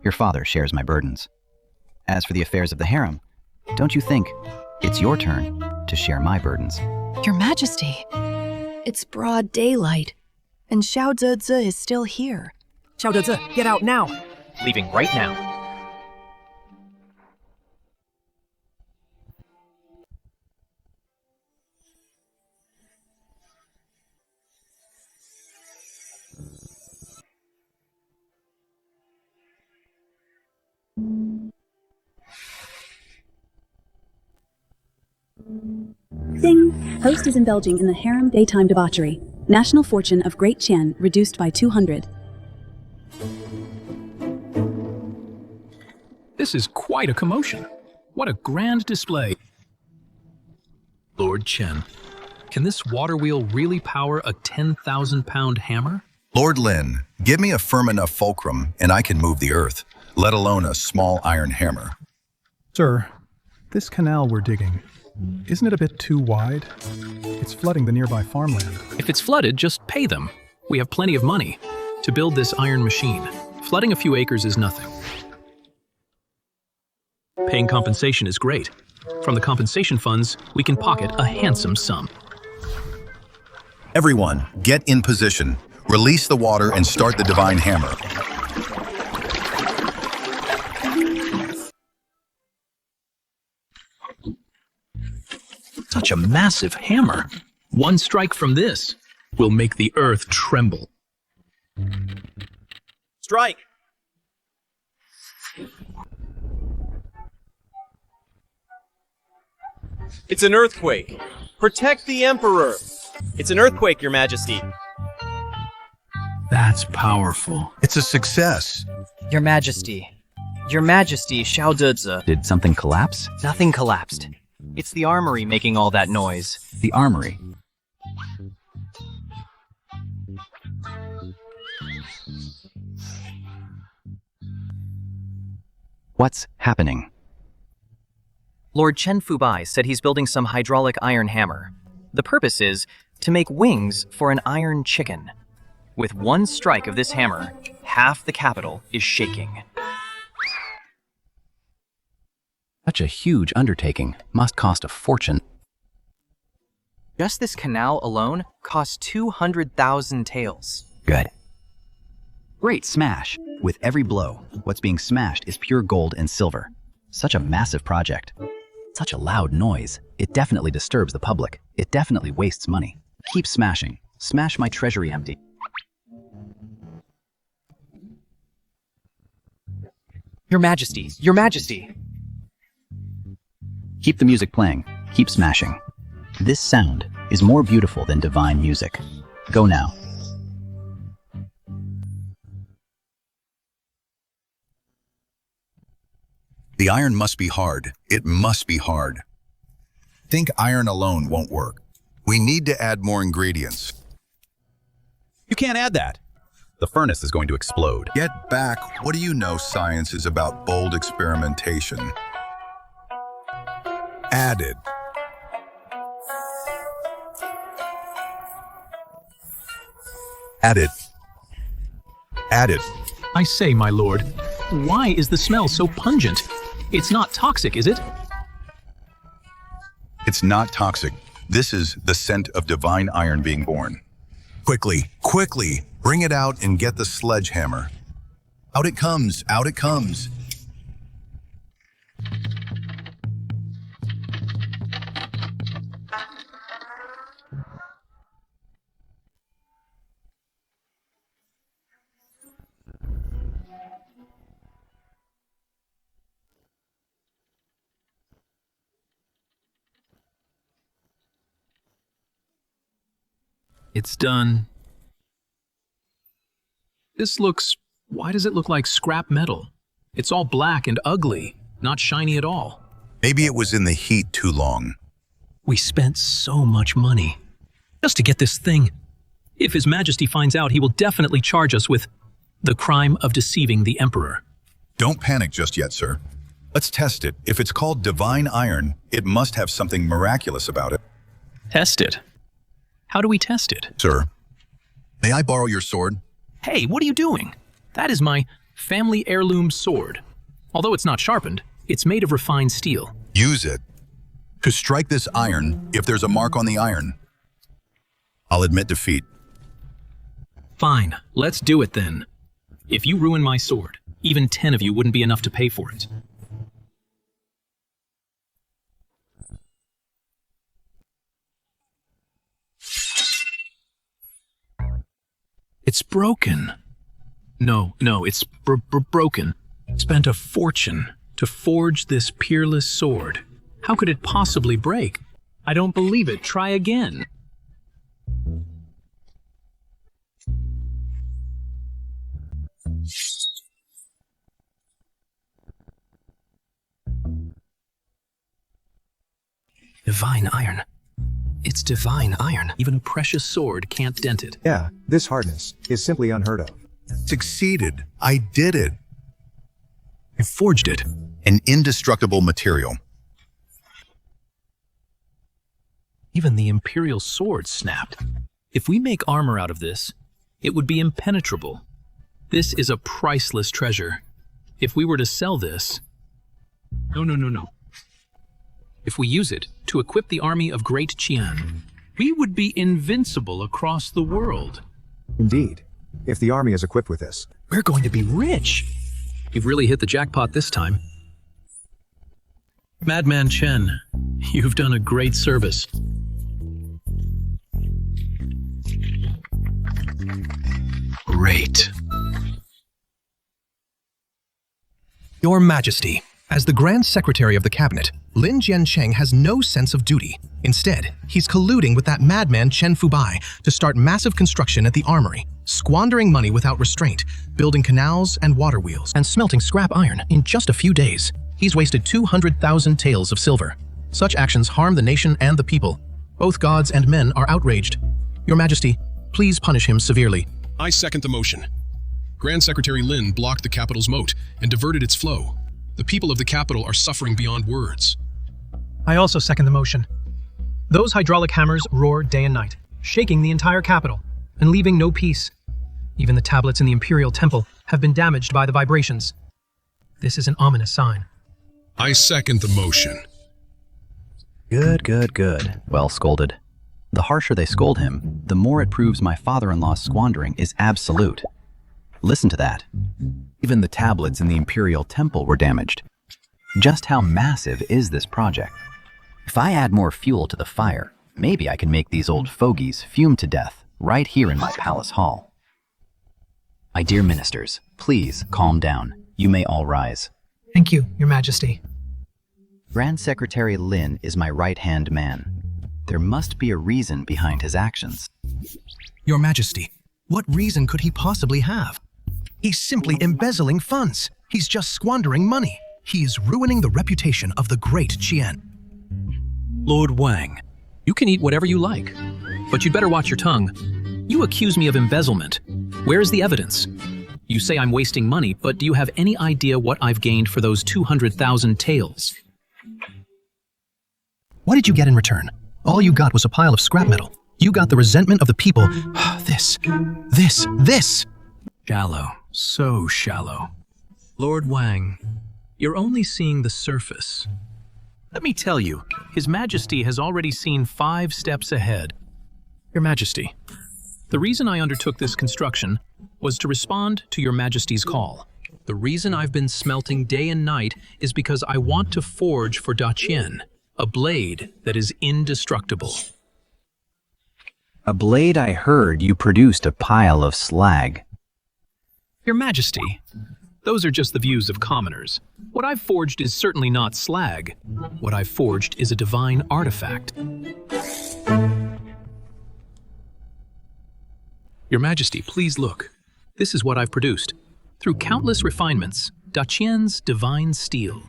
your father shares my burdens. As for the affairs of the harem, don't you think it's your turn to share my burdens? Your Majesty, it's broad daylight, and Xiao Zeze is still here. Xiao Zeze, get out now! Leaving right now. Ding! Host is indulging in the harem daytime debauchery. National fortune of Great Qian reduced by 200. This is quite a commotion. What a grand display. Lord Chen, can this water wheel really power a 10,000-pound hammer? Lord Lin, give me a firm enough fulcrum and I can move the earth, let alone a small iron hammer. Sir, this canal we're digging, isn't it a bit too wide? It's flooding the nearby farmland. If it's flooded, just pay them. We have plenty of money to build this iron machine. Flooding a few acres is nothing. Paying compensation is great. From the compensation funds, we can pocket a handsome sum. Everyone, get in position. Release the water and start the divine hammer. Such a massive hammer. One strike from this will make the earth tremble. Strike! It's an earthquake. Protect the Emperor. It's an earthquake, Your Majesty. That's powerful. It's a success. Your Majesty. Your Majesty, Xiao Zeze. Did something collapse? Nothing collapsed. It's the armory making all that noise. The armory. What's happening? Lord Chen Fubai said he's building some hydraulic iron hammer. The purpose is to make wings for an iron chicken. With one strike of this hammer, half the capital is shaking. Such a huge undertaking must cost a fortune. Just this canal alone costs 200,000 taels. Good. Great smash. With every blow, what's being smashed is pure gold and silver. Such a massive project. Such a loud noise. It definitely disturbs the public. It definitely wastes money. Keep smashing. Smash my treasury empty. Your Majesty, Your Majesty! Keep the music playing. Keep smashing. This sound is more beautiful than divine music. Go now. The iron must be hard. It must be hard. Think iron alone won't work. We need to add more ingredients. You can't add that. The furnace is going to explode. Get back. What do you know science is about bold experimentation? Added. Added. Added. I say, my lord, why is the smell so pungent? It's not toxic, is it? It's not toxic. This is the scent of divine iron being born. Quickly, quickly, bring it out and get the sledgehammer. Out it comes, out it comes. It's done. Why does it look like scrap metal? It's all black and ugly, not shiny at all. Maybe it was in the heat too long. We spent so much money just to get this thing. If His Majesty finds out, he will definitely charge us with the crime of deceiving the Emperor. Don't panic just yet, sir. Let's test it. If it's called divine iron, it must have something miraculous about it. Test it? How do we test it? Sir, may I borrow your sword? Hey, what are you doing? That is my family heirloom sword. Although it's not sharpened, it's made of refined steel. Use it. To strike this iron, if there's a mark on the iron, I'll admit defeat. Fine, let's do it then. If you ruin my sword, even 10 of you wouldn't be enough to pay for it. It's broken. No, it's broken. Spent a fortune to forge this peerless sword. How could it possibly break? I don't believe it. Try again. Divine iron. It's divine iron. Even a precious sword can't dent it. Yeah, this hardness is simply unheard of. Succeeded. I did it. I forged it. An indestructible material. Even the Imperial sword snapped. If we make armor out of this, it would be impenetrable. This is a priceless treasure. If we were to sell this... No. If we use it to equip the army of Great Qian, we would be invincible across the world. Indeed. If the army is equipped with this, we're going to be rich. You've really hit the jackpot this time. Madman Chen, you've done a great service. Great. Your Majesty, as the Grand Secretary of the Cabinet, Lin Jiancheng has no sense of duty. Instead, he's colluding with that madman Chen Fubai to start massive construction at the armory, squandering money without restraint, building canals and water wheels, and smelting scrap iron in just a few days. He's wasted 200,000 taels of silver. Such actions harm the nation and the people. Both gods and men are outraged. Your Majesty, please punish him severely. I second the motion. Grand Secretary Lin blocked the capital's moat and diverted its flow. The people of the capital are suffering beyond words. I also second the motion. Those hydraulic hammers roar day and night. shaking the entire capital and leaving no peace. Even the tablets in the Imperial Temple have been damaged by the vibrations. This is an ominous sign. I second the motion. Good, good, good. Well scolded. The harsher they scold him, the more it proves my father-in-law's squandering is absolute. Listen to that. Even the tablets in the Imperial Temple were damaged. Just how massive is this project? If I add more fuel to the fire, maybe I can make these old fogies fume to death right here in my palace hall. My dear ministers, please calm down. You may all rise. Thank you, Your Majesty. Grand Secretary Lin is my right-hand man. There must be a reason behind his actions. Your Majesty, what reason could he possibly have? He's simply embezzling funds. He's just squandering money. He's ruining the reputation of the great Qian. Lord Wang, you can eat whatever you like, but you'd better watch your tongue. You accuse me of embezzlement. Where is the evidence? You say I'm wasting money, but do you have any idea what I've gained for those 200,000 taels? What did you get in return? All you got was a pile of scrap metal. You got the resentment of the people. This. Shallow, so shallow. Lord Wang, you're only seeing the surface. Let me tell you, His Majesty has already seen 5 steps ahead. Your Majesty, the reason I undertook this construction was to respond to Your Majesty's call. The reason I've been smelting day and night is because I want to forge for Daqin a blade that is indestructible. A blade I heard you produced a pile of slag. Your Majesty, those are just the views of commoners. What I've forged is certainly not slag. What I've forged is a divine artifact. Your Majesty, please look. This is what I've produced. Through countless refinements, Daqian's divine steel.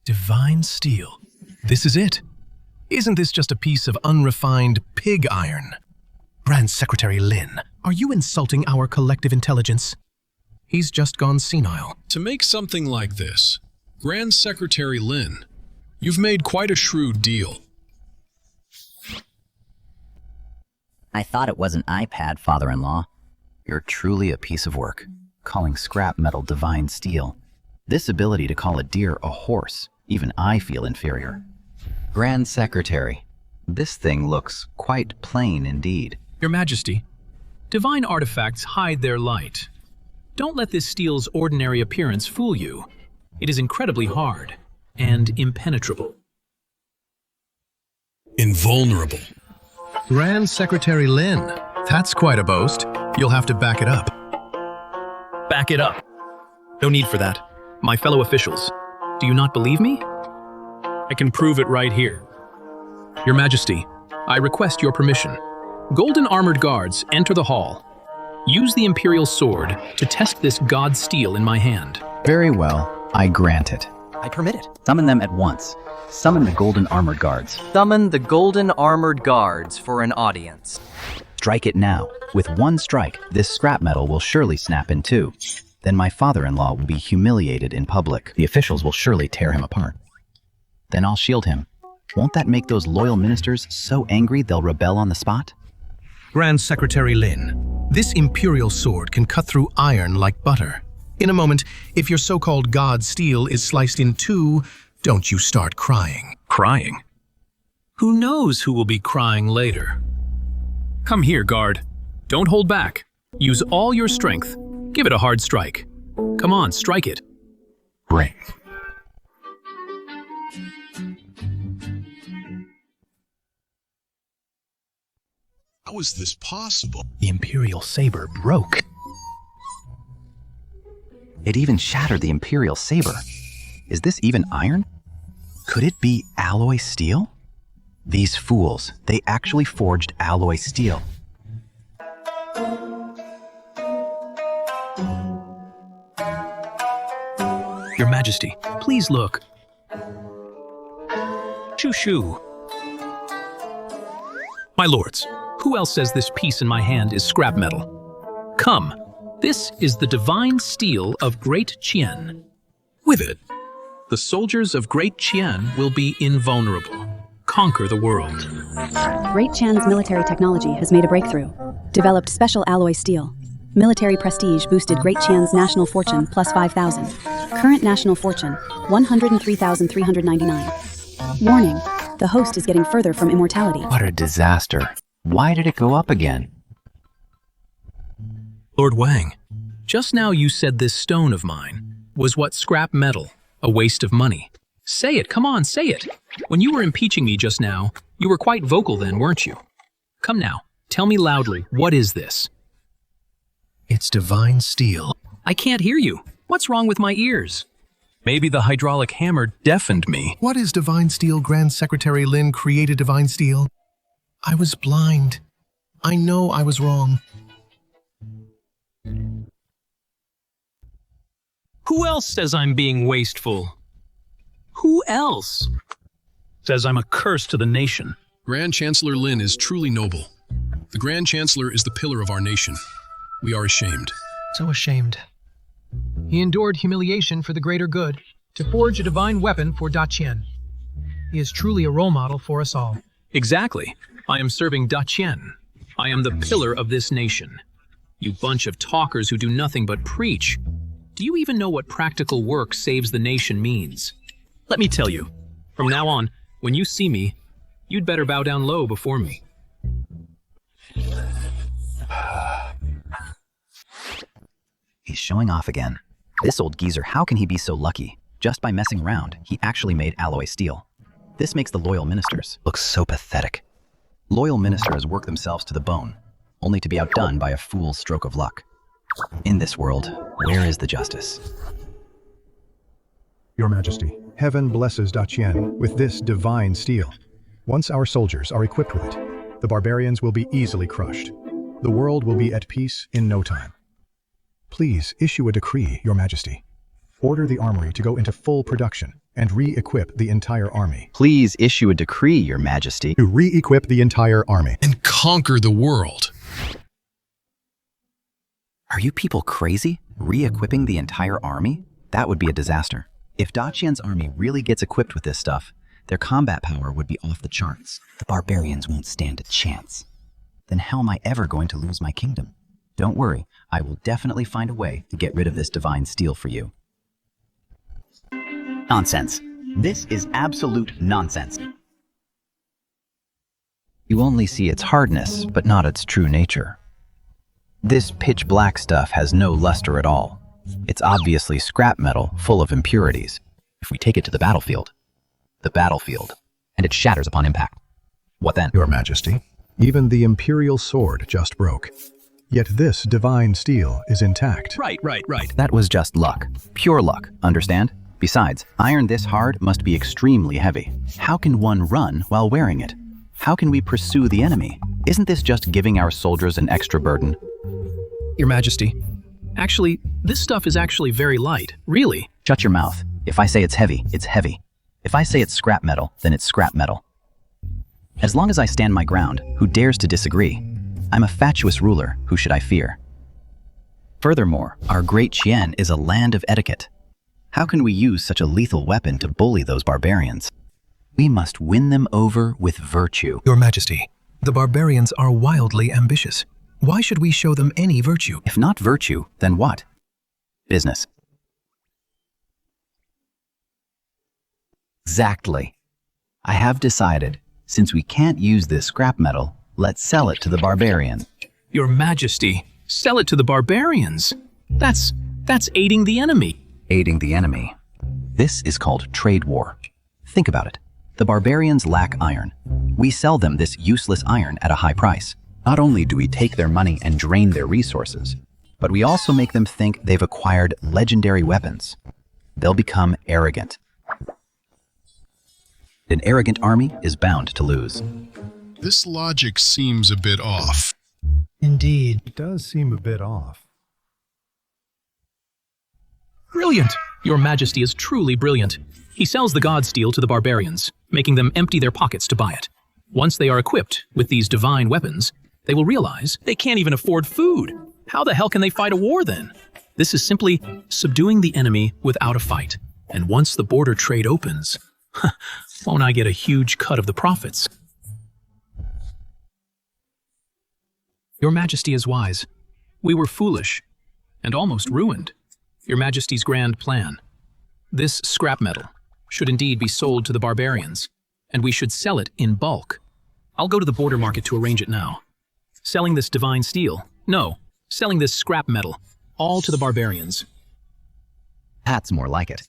Divine steel. This is it. Isn't this just a piece of unrefined pig iron? Grand Secretary Lin, are you insulting our collective intelligence? He's just gone senile. To make something like this, Grand Secretary Lin, you've made quite a shrewd deal. I thought it was an iPad, father-in-law. You're truly a piece of work, calling scrap metal divine steel. This ability to call a deer a horse, even I feel inferior. Grand Secretary, this thing looks quite plain indeed. Your Majesty, divine artifacts hide their light. Don't let this steel's ordinary appearance fool you. It is incredibly hard and impenetrable. Invulnerable. Grand Secretary Lin, that's quite a boast. You'll have to back it up. Back it up. No need for that. My fellow officials, do you not believe me? I can prove it right here. Your Majesty, I request your permission. Golden armored guards, enter the hall. Use the Imperial sword to test this god steel in my hand. Very well, I grant it. I permit it. Summon them at once. Summon the golden armored guards. Summon the golden armored guards for an audience. Strike it now. With one strike, this scrap metal will surely snap in two. Then my father-in-law will be humiliated in public. The officials will surely tear him apart. Then I'll shield him. Won't that make those loyal ministers so angry they'll rebel on the spot? Grand Secretary Lin, this Imperial sword can cut through iron like butter. In a moment, if your so-called god steel is sliced in two, don't you start crying. Crying? Who knows who will be crying later? Come here, guard. Don't hold back. Use all your strength. Give it a hard strike. Come on, strike it. Bring. How is this possible? The Imperial saber broke. It even shattered the Imperial saber. Is this even iron? Could it be alloy steel? These fools, they actually forged alloy steel. Your Majesty, please look. Shoo shoo. My lords, who else says this piece in my hand is scrap metal? Come, this is the divine steel of Great Qian. With it, the soldiers of Great Qian will be invulnerable. conquer the world. Great Chan's military technology has made a breakthrough. Developed special alloy steel. Military prestige boosted Great Chan's national fortune plus 5,000. Current national fortune, 103,399. Warning, the host is getting further from immortality. What a disaster. Why did it go up again? Lord Wang, just now you said this stone of mine was what scrap metal, a waste of money. Say it, come on, say it. When you were impeaching me just now, you were quite vocal then, weren't you? Come now, tell me loudly, what is this? It's divine steel. I can't hear you. What's wrong with my ears? Maybe the hydraulic hammer deafened me. What is divine steel? Grand Secretary Lin created divine steel. I was blind. I know I was wrong. Who else says I'm being wasteful? Who else says I'm a curse to the nation? Grand Chancellor Lin is truly noble. The Grand Chancellor is the pillar of our nation. We are ashamed. So ashamed. He endured humiliation for the greater good, to forge a divine weapon for Da Qian. He is truly a role model for us all. Exactly. I am serving Da Qian. I am the pillar of this nation. You bunch of talkers who do nothing but preach. Do you even know what practical work saves the nation means? Let me tell you, from now on, when you see me, you'd better bow down low before me. He's showing off again. This old geezer, how can he be so lucky? Just by messing around, he actually made alloy steel. This makes the loyal ministers look so pathetic. Loyal ministers work themselves to the bone, only to be outdone by a fool's stroke of luck. In this world, where is the justice? Your Majesty, heaven blesses Da Qian with this divine steel. Once our soldiers are equipped with it, the barbarians will be easily crushed. The world will be at peace in no time. Please issue a decree, Your Majesty. Order the armory to go into full production and re-equip the entire army. Please issue a decree, Your Majesty. To re-equip the entire army. And conquer the world. Are you people crazy? Re-equipping the entire army? That would be a disaster. If Da Qian's army really gets equipped with this stuff, their combat power would be off the charts. The barbarians won't stand a chance. Then how am I ever going to lose my kingdom? Don't worry, I will definitely find a way to get rid of this divine steel for you. Nonsense. This is absolute nonsense. You only see its hardness, but not its true nature. This pitch black stuff has no luster at all. It's obviously scrap metal full of impurities. If we take it to the battlefield, and it shatters upon impact. What then? Your Majesty, even the Imperial sword just broke. Yet this divine steel is intact. Right. That was just luck. Pure luck, understand? Besides, iron this hard must be extremely heavy. How can one run while wearing it? How can we pursue the enemy? Isn't this just giving our soldiers an extra burden? Your Majesty, actually, this stuff is actually very light, really. Shut your mouth. If I say it's heavy, it's heavy. If I say it's scrap metal, then it's scrap metal. As long as I stand my ground, who dares to disagree? I'm a fatuous ruler, who should I fear? Furthermore, our great Qian is a land of etiquette. How can we use such a lethal weapon to bully those barbarians? We must win them over with virtue. Your Majesty, the barbarians are wildly ambitious. Why should we show them any virtue? If not virtue, then what? Business. Exactly. I have decided, since we can't use this scrap metal, let's sell it to the barbarian. Your Majesty, sell it to the barbarians. That's aiding the enemy. Aiding the enemy. This is called trade war. Think about it. The barbarians lack iron. We sell them this useless iron at a high price. Not only do we take their money and drain their resources, but we also make them think they've acquired legendary weapons. They'll become arrogant. An arrogant army is bound to lose. This logic seems a bit off. Indeed. It does seem a bit off. Brilliant! Your Majesty is truly brilliant. He sells the god steel to the barbarians, making them empty their pockets to buy it. Once they are equipped with these divine weapons, they will realize they can't even afford food. How the hell can they fight a war then? This is simply subduing the enemy without a fight. And once the border trade opens, Won't I get a huge cut of the profits? Your Majesty is wise. We were foolish and almost ruined. Your Majesty's grand plan. This scrap metal should indeed be sold to the barbarians, and we should sell it in bulk. I'll go to the border market to arrange it now. Selling this divine steel. No, selling this scrap metal. All to the barbarians. That's more like it.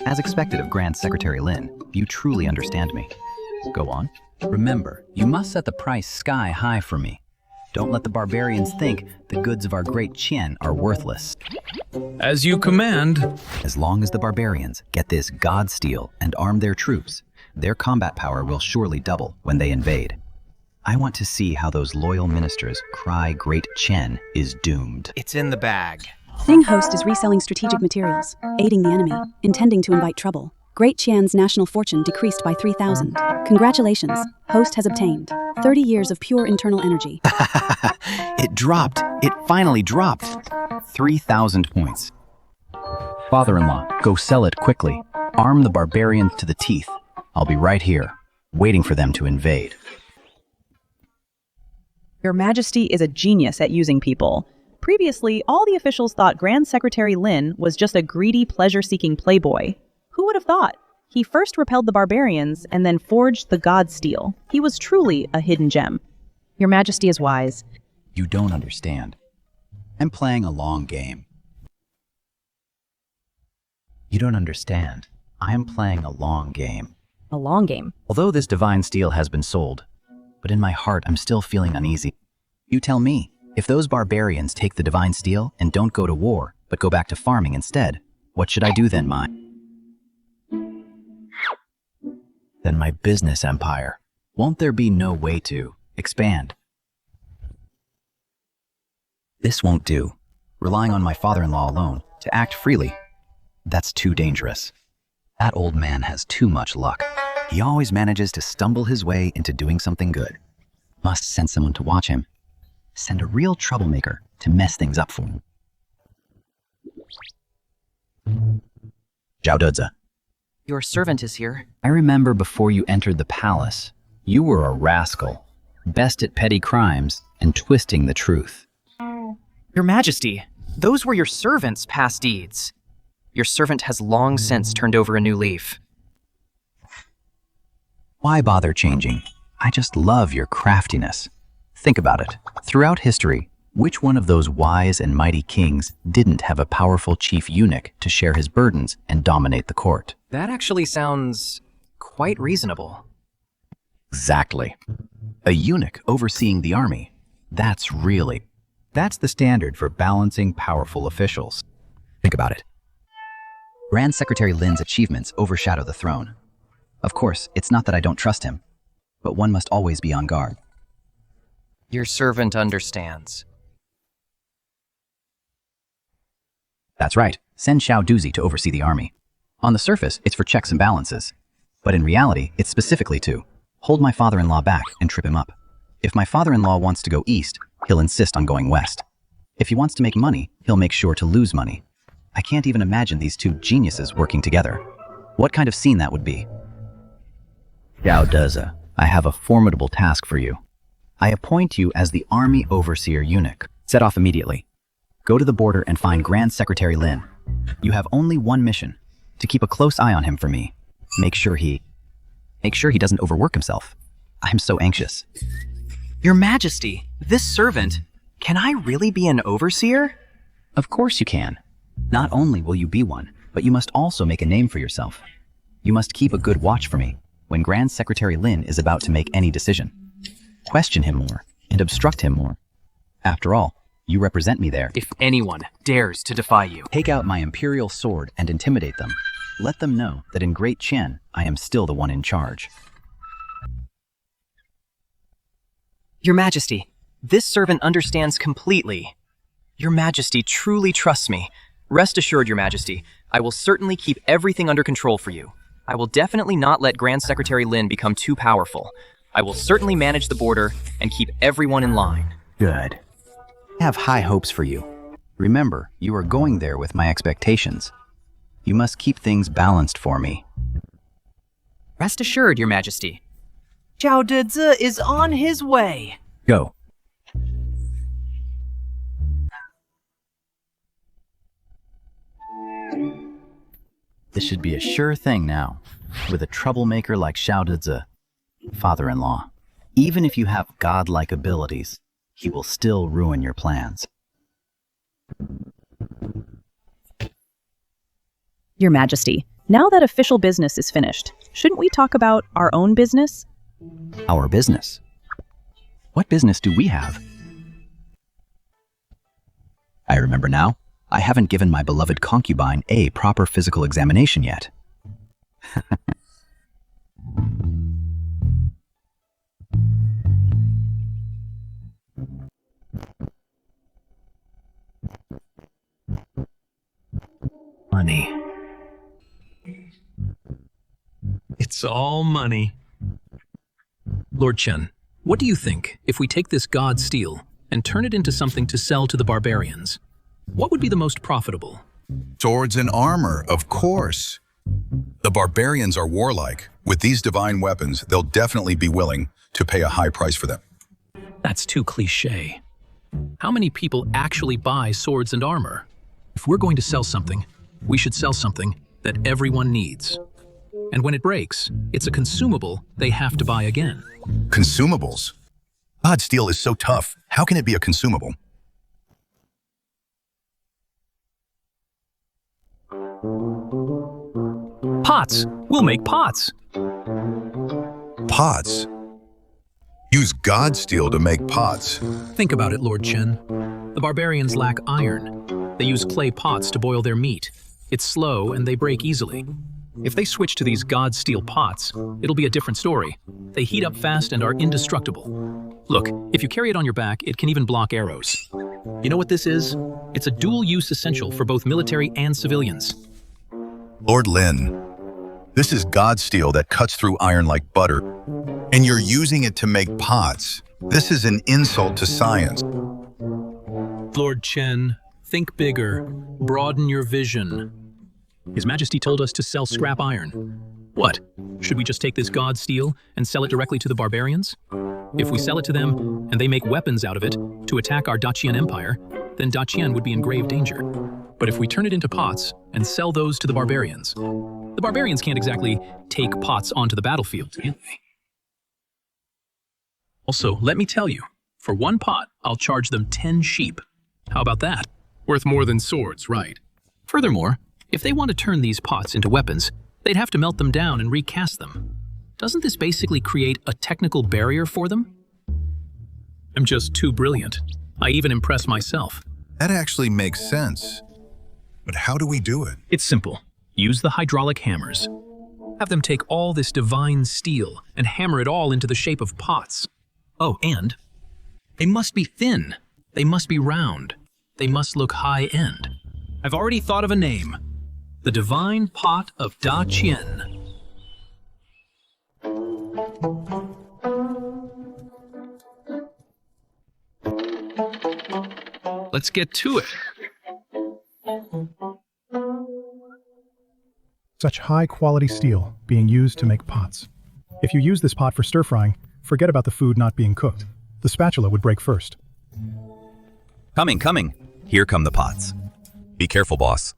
As expected of Grand Secretary Lin, you truly understand me. Go on. Remember, you must set the price sky high for me. Don't let the barbarians think the goods of our great Qian are worthless. As you command. As long as the barbarians get this god steel and arm their troops, their combat power will surely double when they invade. I want to see how those loyal ministers cry Great Qian is doomed. It's in the bag. Thing Host is reselling strategic materials, aiding the enemy, intending to invite trouble. Great Qian's national fortune decreased by 3,000. Congratulations, Host has obtained 30 years of pure internal energy. It dropped. It finally dropped. 3,000 points. Father-in-law, go sell it quickly. Arm the barbarians to the teeth. I'll be right here, waiting for them to invade. Your Majesty is a genius at using people. Previously, all the officials thought Grand Secretary Lin was just a greedy, pleasure-seeking playboy. Who would have thought? He first repelled the barbarians and then forged the god steel. He was truly a hidden gem. Your Majesty is wise. You don't understand. I'm playing a long game. You don't understand. I am playing a long game. A long game? Although this divine steel has been sold, but in my heart I'm still feeling uneasy. You tell me, if those barbarians take the divine steel and don't go to war, but go back to farming instead, what should I do then, my business empire? Won't there be no way to expand? This won't do. Relying on my father-in-law alone to act freely, that's too dangerous. That old man has too much luck. He always manages to stumble his way into doing something good. Must send someone to watch him. Send a real troublemaker to mess things up for him. Zhao Dezhe. Your servant is here. I remember before you entered the palace, you were a rascal, best at petty crimes and twisting the truth. Your Majesty, those were your servant's past deeds. Your servant has long since turned over a new leaf. Why bother changing? I just love your craftiness. Think about it. Throughout history, which one of those wise and mighty kings didn't have a powerful chief eunuch to share his burdens and dominate the court? That actually sounds quite reasonable. Exactly. A eunuch overseeing the army. That's the standard for balancing powerful officials. Think about it. Grand Secretary Lin's achievements overshadow the throne. Of course, it's not that I don't trust him, but one must always be on guard. Your servant understands. That's right. Send Xiao Duzi to oversee the army. On the surface, it's for checks and balances. But in reality, it's specifically to hold my father-in-law back and trip him up. If my father-in-law wants to go east, he'll insist on going west. If he wants to make money, he'll make sure to lose money. I can't even imagine these two geniuses working together. What kind of scene that would be? Zhao Dezhe, I have a formidable task for you. I appoint you as the army overseer eunuch. Set off immediately. Go to the border and find Grand Secretary Lin. You have only one mission, to keep a close eye on him for me. Make sure he doesn't overwork himself. I'm so anxious. Your Majesty, this servant, can I really be an overseer? Of course you can. Not only will you be one, but you must also make a name for yourself. You must keep a good watch for me when Grand Secretary Lin is about to make any decision. Question him more and obstruct him more. After all, you represent me there. If anyone dares to defy you, take out my imperial sword and intimidate them. Let them know that in Great Qian, I am still the one in charge. Your Majesty, this servant understands completely. Your Majesty truly trusts me. Rest assured, Your Majesty, I will certainly keep everything under control for you. I will definitely not let Grand Secretary Lin become too powerful. I will certainly manage the border and keep everyone in line. Good. I have high hopes for you. Remember, you are going there with my expectations. You must keep things balanced for me. Rest assured, Your Majesty. Zhao Deze is on his way. Go. This should be a sure thing now, with a troublemaker like Xiao Deze, father-in-law. Even if you have godlike abilities, he will still ruin your plans. Your Majesty, now that official business is finished, shouldn't we talk about our own business? Our business? What business do we have? I remember now. I haven't given my beloved concubine a proper physical examination yet. Money. It's all money. Lord Chen, what do you think if we take this god steel and turn it into something to sell to the barbarians? What would be the most profitable? Swords and armor, of course. The barbarians are warlike. With these divine weapons, they'll definitely be willing to pay a high price for them. That's too cliché. How many people actually buy swords and armor? If we're going to sell something, we should sell something that everyone needs. And when it breaks, it's a consumable they have to buy again. Consumables? God steel is so tough. How can it be a consumable? Pots! We'll make pots! Pots? Use god steel to make pots. Think about it, Lord Chen. The barbarians lack iron. They use clay pots to boil their meat. It's slow and they break easily. If they switch to these god steel pots, it'll be a different story. They heat up fast and are indestructible. Look, if you carry it on your back, it can even block arrows. You know what this is? It's a dual-use essential for both military and civilians. Lord Lin, this is god steel that cuts through iron like butter, and you're using it to make pots. This is an insult to science. Lord Chen, think bigger. Broaden your vision. His Majesty told us to sell scrap iron. What? Should we just take this god steel and sell it directly to the barbarians? If we sell it to them, and they make weapons out of it to attack our Daqian Empire, then Daqian would be in grave danger. But if we turn it into pots and sell those to the barbarians can't exactly take pots onto the battlefield, can they? Also, let me tell you, for one pot, I'll charge them 10 sheep. How about that? Worth more than swords, right? Furthermore, if they want to turn these pots into weapons, they'd have to melt them down and recast them. Doesn't this basically create a technical barrier for them? I'm just too brilliant. I even impress myself. That actually makes sense. But how do we do it? It's simple. Use the hydraulic hammers. Have them take all this divine steel and hammer it all into the shape of pots. Oh, and they must be thin. They must be round. They must look high-end. I've already thought of a name. The Divine Pot of Daqian. Let's get to it. Such high-quality steel being used to make pots. If you use this pot for stir-frying, forget about the food not being cooked. The spatula would break first. Coming. Here come the pots. Be careful, boss.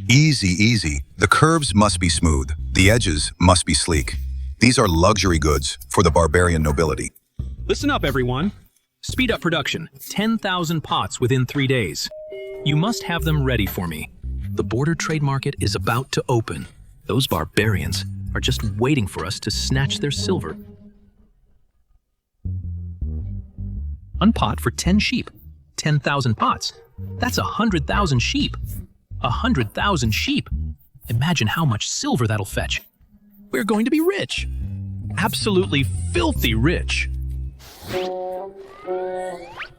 Easy. The curves must be smooth. The edges must be sleek. These are luxury goods for the barbarian nobility. Listen up, everyone. Speed up production. 10,000 pots within 3 days. You must have them ready for me. The border trade market is about to open. Those barbarians are just waiting for us to snatch their silver. One pot for 10 sheep. 10,000 pots. That's 100,000 sheep. 100,000 sheep. Imagine how much silver that'll fetch. We're going to be rich. Absolutely filthy rich.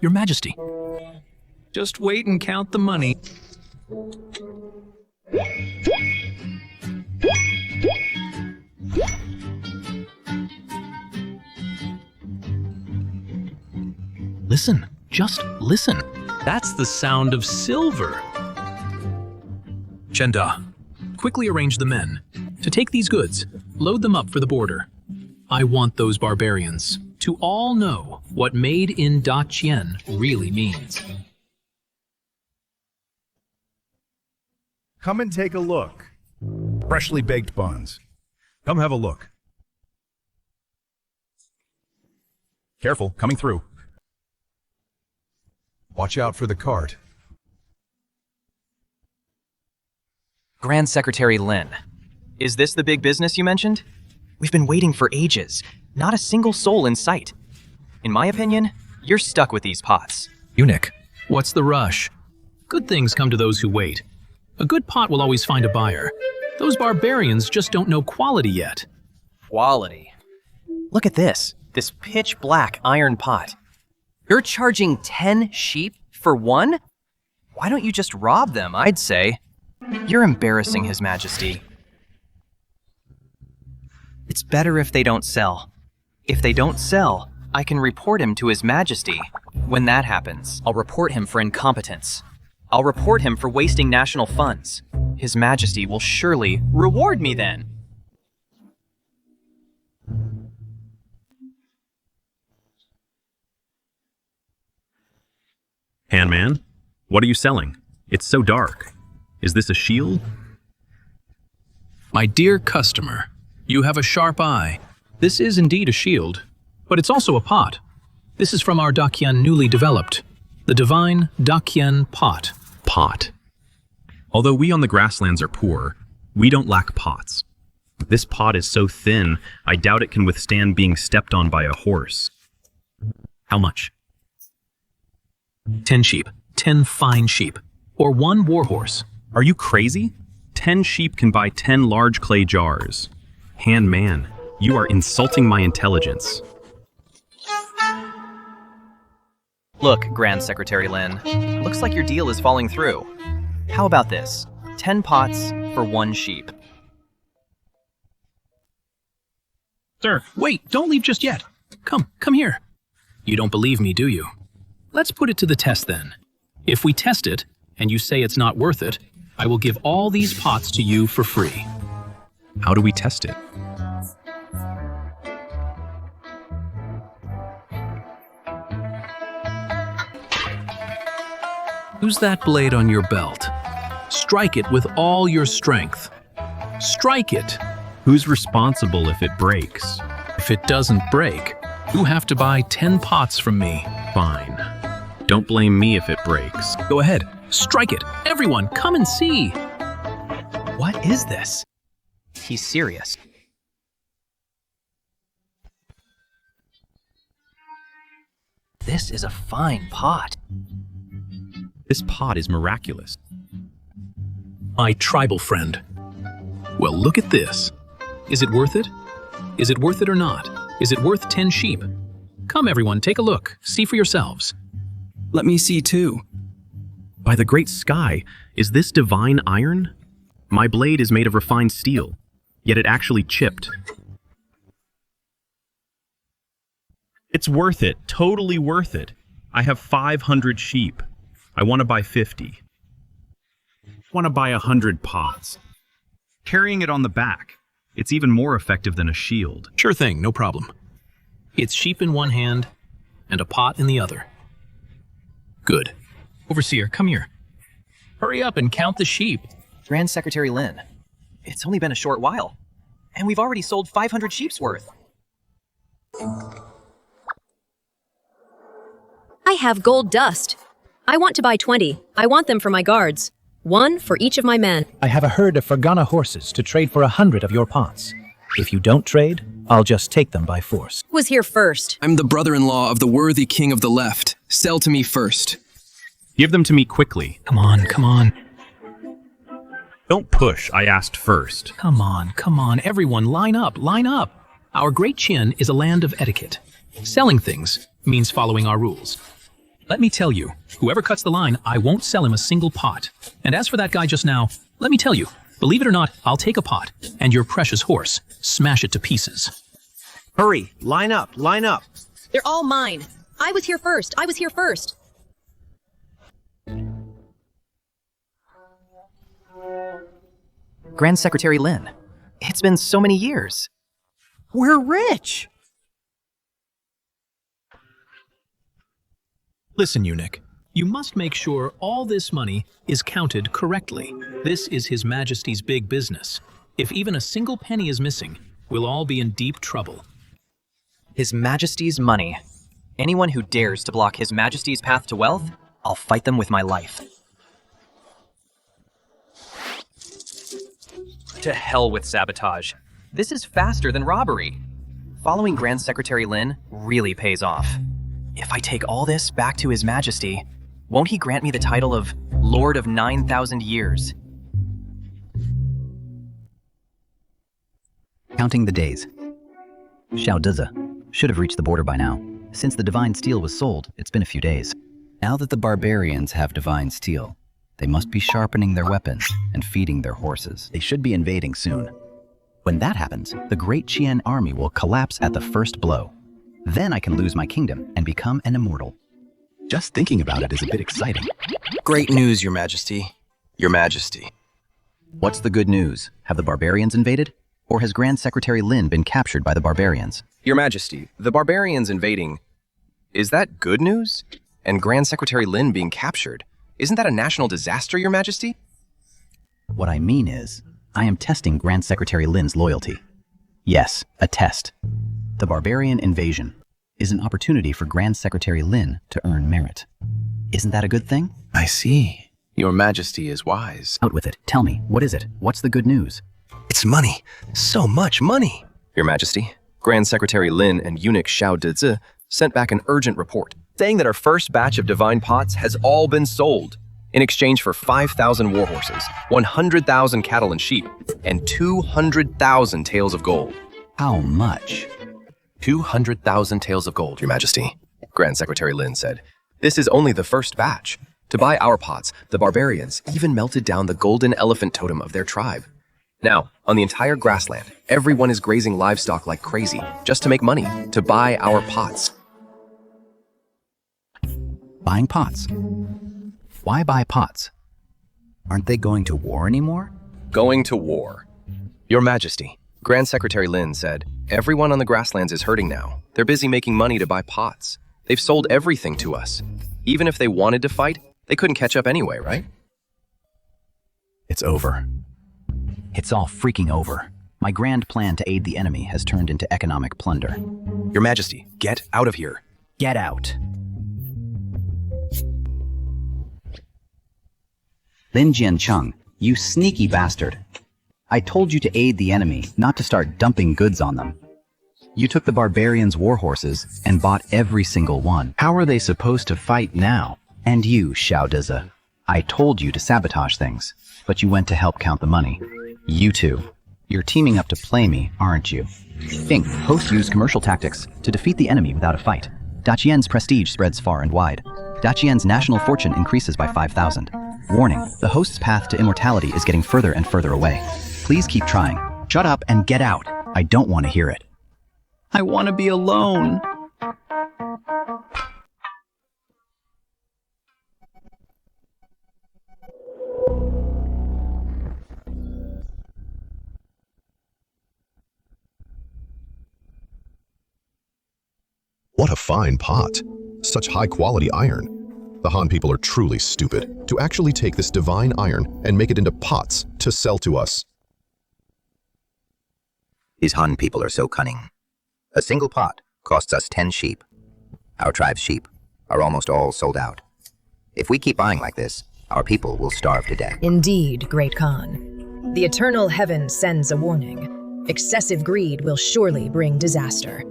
Your Majesty, just wait and count the money. Listen, just listen. That's the sound of silver. Chenda, Quickly arrange the men. To take these goods, load them up for the border. I want those barbarians to all know what made in Daqin really means. Come and take a look. Freshly baked buns. Come have a look. Careful, coming through. Watch out for the cart. Grand Secretary Lin, is this the big business you mentioned? We've been waiting for ages. Not a single soul in sight. In my opinion, you're stuck with these pots. Eunuch, what's the rush? Good things come to those who wait. A good pot will always find a buyer. Those barbarians just don't know quality yet. Quality? Look at this pitch black iron pot. You're charging 10 sheep for one? Why don't you just rob them, I'd say. You're embarrassing His Majesty. It's better if they don't sell. If they don't sell, I can report him to His Majesty. When that happens, I'll report him for incompetence. I'll report him for wasting national funds. His Majesty will surely reward me then. Handman, what are you selling? It's so dark. Is this a shield? My dear customer, you have a sharp eye. This is indeed a shield, but it's also a pot. This is from our Daqin newly developed, the divine Daqin pot. Pot. Although we on the grasslands are poor, we don't lack pots. This pot is so thin, I doubt it can withstand being stepped on by a horse. How much? 10 sheep, 10 fine sheep, or 1 warhorse. Are you crazy? 10 sheep can buy 10 large clay jars. Handman, you are insulting my intelligence. Look, Grand Secretary Lin, looks like your deal is falling through. How about this? 10 pots for 1 sheep. Sir, wait, don't leave just yet. Come here. You don't believe me, do you? Let's put it to the test then. If we test it, and you say it's not worth it, I will give all these pots to you for free. How do we test it? Use that blade on your belt. Strike it with all your strength. Strike it. Who's responsible if it breaks? If it doesn't break, you have to buy 10 pots from me. Fine. Don't blame me if it breaks. Go ahead. Strike it. Everyone, come and see. What is this? He's serious. This is a fine pot. This pot is miraculous. My tribal friend. Well, look at this. Is it worth it? Is it worth it or not? Is it worth 10 sheep? Come everyone, take a look. See for yourselves. Let me see too. By the great sky, is this divine iron? My blade is made of refined steel, yet it actually chipped. It's worth it, totally worth it. I have 500 sheep. I want to buy 50. Want to buy 100 pots. Carrying it on the back, it's even more effective than a shield. Sure thing, no problem. It's sheep in one hand and a pot in the other. Good. Overseer, come here. Hurry up and count the sheep. Grand Secretary Lin, it's only been a short while, and we've already sold 500 sheep's worth. I have gold dust. I want to buy 20. I want them for my guards. 1 for each of my men. I have a herd of Fergana horses to trade for 100 of your pots. If you don't trade, I'll just take them by force. Who was here first? I'm the brother-in-law of the worthy king of the left. Sell to me first. Give them to me quickly. Come on. Don't push, I asked first. Come on, everyone, line up. Our great Qin is a land of etiquette. Selling things means following our rules. Let me tell you, whoever cuts the line, I won't sell him a single pot. And as for that guy just now, let me tell you, believe it or not, I'll take a pot and your precious horse, smash it to pieces. Hurry, line up. They're all mine. I was here first. Grand Secretary Lin. It's been so many years. We're rich! Listen, eunuch. You must make sure all this money is counted correctly. This is His Majesty's big business. If even a single penny is missing, we'll all be in deep trouble. His Majesty's money. Anyone who dares to block His Majesty's path to wealth, I'll fight them with my life. To hell with sabotage. This is faster than robbery. Following Grand Secretary Lin really pays off. If I take all this back to His Majesty, won't he grant me the title of Lord of 9,000 Years? Counting the days. Shortdrama should have reached the border by now. Since the divine steel was sold, it's been a few days. Now that the barbarians have divine steel, they must be sharpening their weapons and feeding their horses. They should be invading soon. When that happens, the Great Qian army will collapse at the first blow. Then I can lose my kingdom and become an immortal. Just thinking about it is a bit exciting. Great news, Your Majesty. Your Majesty. What's the good news? Have the barbarians invaded? Or has Grand Secretary Lin been captured by the barbarians? Your Majesty, the barbarians invading. Is that good news? And Grand Secretary Lin being captured? Isn't that a national disaster, Your Majesty? What I mean is, I am testing Grand Secretary Lin's loyalty. Yes, a test. The barbarian invasion is an opportunity for Grand Secretary Lin to earn merit. Isn't that a good thing? I see. Your Majesty is wise. Out with it. Tell me, what is it? What's the good news? It's money. So much money. Your Majesty, Grand Secretary Lin and eunuch Shortdrama sent back an urgent report saying that our first batch of divine pots has all been sold in exchange for 5,000 war horses, 100,000 cattle and sheep, and 200,000 taels of gold. How much? 200,000 taels of gold, Your Majesty. Grand Secretary Lin said, "This is only the first batch. To buy our pots, the barbarians even melted down the golden elephant totem of their tribe. Now, on the entire grassland, everyone is grazing livestock like crazy just to make money, to buy our pots." Buying pots? Why buy pots? Aren't they going to war anymore? Going to war. Your Majesty, Grand Secretary Lin said, "Everyone on the grasslands is hurting now. They're busy making money to buy pots. They've sold everything to us. Even if they wanted to fight, they couldn't catch up anyway, right?" It's over. It's all freaking over. My grand plan to aid the enemy has turned into economic plunder. Your Majesty, get out of here. Get out. Lin Jiancheng, you sneaky bastard. I told you to aid the enemy, not to start dumping goods on them. You took the barbarians' war horses and bought every single one. How are they supposed to fight now? And you, Shortdrama, I told you to sabotage things, but you went to help count the money. You two, you're teaming up to play me, aren't you? Think, host used commercial tactics to defeat the enemy without a fight. Daqian's prestige spreads far and wide. Daqian's national fortune increases by 5,000. Warning, the host's path to immortality is getting further and further away. Please keep trying. Shut up and get out. I don't want to hear it. I want to be alone. What a fine pot. Such high-quality iron. The Han people are truly stupid to actually take this divine iron and make it into pots to sell to us. These Han people are so cunning. A single pot costs us 10 sheep. Our tribe's sheep are almost all sold out. If we keep buying like this, our people will starve to death. Indeed, Great Khan. The eternal heaven sends a warning. Excessive greed will surely bring disaster.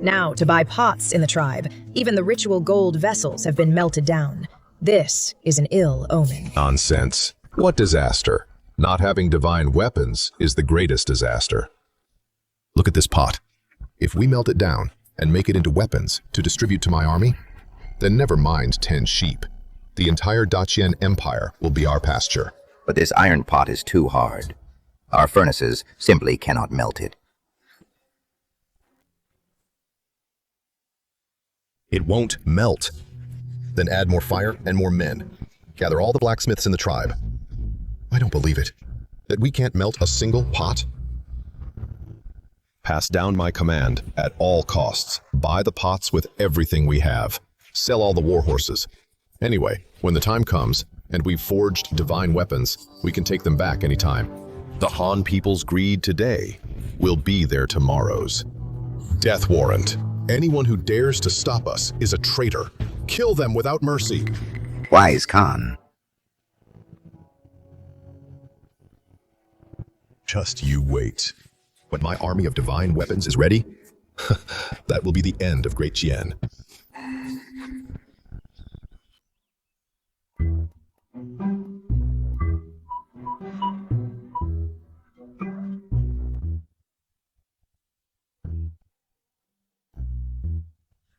Now, to buy pots in the tribe, even the ritual gold vessels have been melted down. This is an ill omen. Nonsense. What disaster? Not having divine weapons is the greatest disaster. Look at this pot. If we melt it down and make it into weapons to distribute to my army, then never mind 10 sheep. The entire Daqian Empire will be our pasture. But this iron pot is too hard. Our furnaces simply cannot melt it. It won't melt. Then add more fire and more men. Gather all the blacksmiths in the tribe. I don't believe it. That we can't melt a single pot? Pass down my command at all costs. Buy the pots with everything we have. Sell all the war horses. Anyway, when the time comes, and we've forged divine weapons, we can take them back anytime. The Han people's greed today will be their tomorrows. Death warrant. Anyone who dares to stop us is a traitor. Kill them without mercy. Wise Khan. Just you wait. When my army of divine weapons is ready, that will be the end of Great Chien.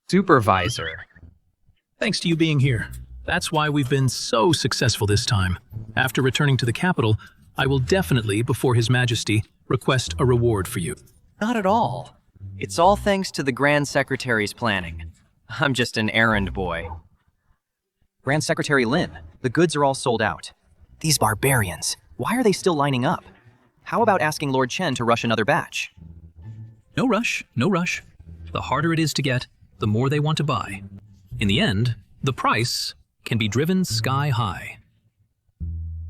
Supervisor. Thanks to you being here. That's why we've been so successful this time. After returning to the capital, I will definitely, before His Majesty, request a reward for you. Not at all. It's all thanks to the Grand Secretary's planning. I'm just an errand boy. Grand Secretary Lin, the goods are all sold out. These barbarians, why are they still lining up? How about asking Lord Chen to rush another batch? No rush, no rush. The harder it is to get, the more they want to buy. In the end, the price can be driven sky high.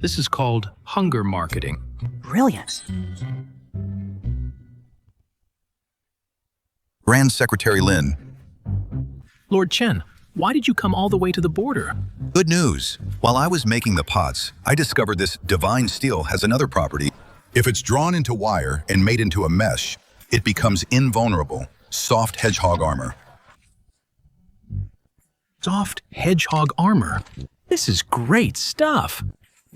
This is called hunger marketing. Brilliant. Grand Secretary Lin. Lord Chen, why did you come all the way to the border? Good news. While I was making the pots, I discovered this divine steel has another property. If it's drawn into wire and made into a mesh, it becomes invulnerable. Soft hedgehog armor. Soft hedgehog armor. This is great stuff.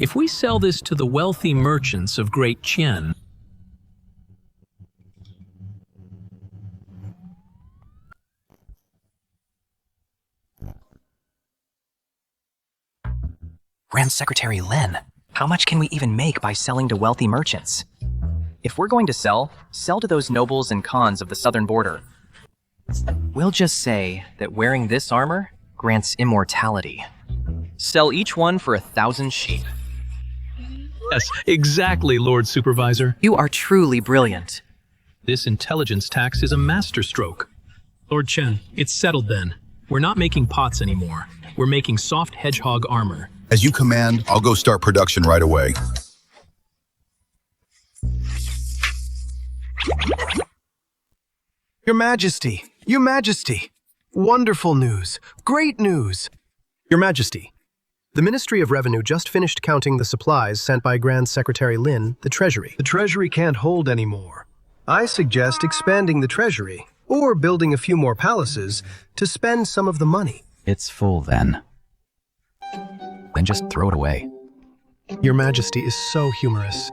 If we sell this to the wealthy merchants of Great Chien, Grand Secretary Lin, how much can we even make by selling to wealthy merchants? If we're going to sell to those nobles and khans of the southern border. We'll just say that wearing this armor grants immortality. Sell each one for 1,000 sheep. Yes, exactly, Lord Supervisor. You are truly brilliant. This intelligence tax is a masterstroke. Lord Chen, it's settled then. We're not making pots anymore. We're making soft hedgehog armor. As you command, I'll go start production right away. Your Majesty, Your Majesty! Wonderful news! Great news! Your Majesty, the Ministry of Revenue just finished counting the supplies sent by Grand Secretary Lin, the Treasury. The Treasury can't hold anymore. I suggest expanding the Treasury, or building a few more palaces, to spend some of the money. It's full then. Then just throw it away. Your Majesty is so humorous.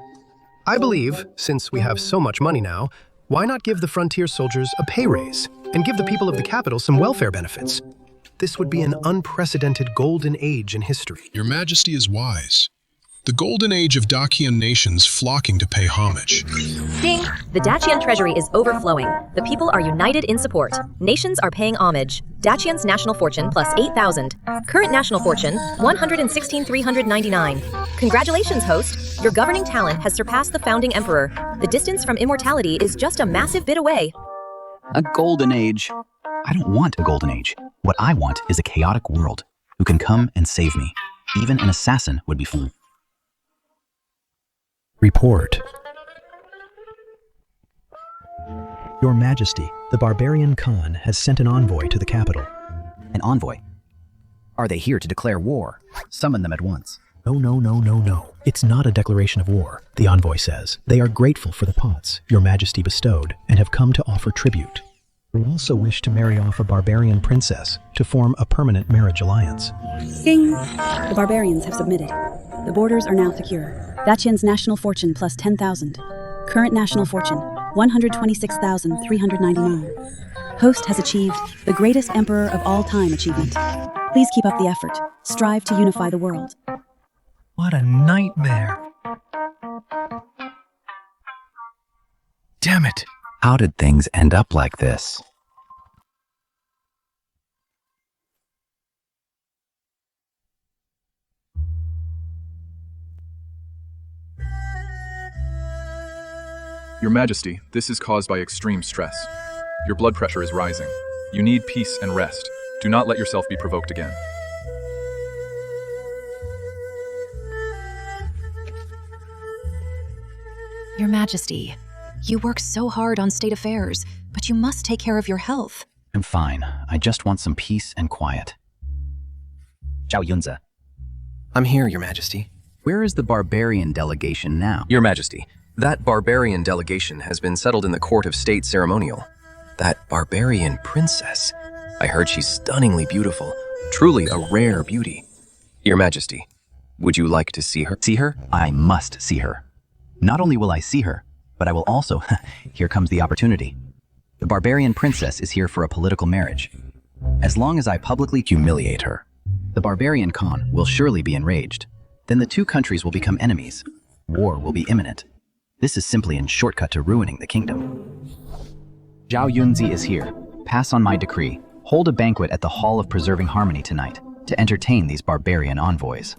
I believe, since we have so much money now, why not give the frontier soldiers a pay raise and give the people of the capital some welfare benefits? This would be an unprecedented golden age in history. Your Majesty is wise. The golden age of Dacian nations flocking to pay homage. Ding! The Dacian treasury is overflowing. The people are united in support. Nations are paying homage. Dacian's national fortune plus 8,000. Current national fortune, 116,399. Congratulations, host. Your governing talent has surpassed the founding emperor. The distance from immortality is just a massive bit away. A golden age. I don't want a golden age. What I want is a chaotic world who can come and save me. Even an assassin would be fun. Report. Your Majesty, the barbarian Khan has sent an envoy to the capital. An envoy? Are they here to declare war? Summon them at once. No. It's not a declaration of war, the envoy says. They are grateful for the pots Your Majesty bestowed and have come to offer tribute. They also wish to marry off a barbarian princess to form a permanent marriage alliance. Ding! The barbarians have submitted. The borders are now secure. Dacian's national fortune plus 10,000. Current national fortune, 126,399. Host has achieved the greatest emperor of all time achievement. Please keep up the effort. Strive to unify the world. What a nightmare. Damn it. How did things end up like this? Your Majesty, this is caused by extreme stress. Your blood pressure is rising. You need peace and rest. Do not let yourself be provoked again. Your Majesty, you work so hard on state affairs, but you must take care of your health. I'm fine. I just want some peace and quiet. Zhao Yunze. I'm here, Your Majesty. Where is the barbarian delegation now? Your Majesty, that barbarian delegation has been settled in the Court of State Ceremonial. That barbarian princess. I heard she's stunningly beautiful. Truly a rare beauty. Your Majesty, would you like to see her? See her? I must see her. Not only will I see her, but I will also... Here comes the opportunity. The barbarian princess is here for a political marriage. As long as I publicly humiliate her, the barbarian Khan will surely be enraged. Then the two countries will become enemies. War will be imminent. This is simply a shortcut to ruining the kingdom. Zhao Yunzi is here. Pass on my decree. Hold a banquet at the Hall of Preserving Harmony tonight to entertain these barbarian envoys.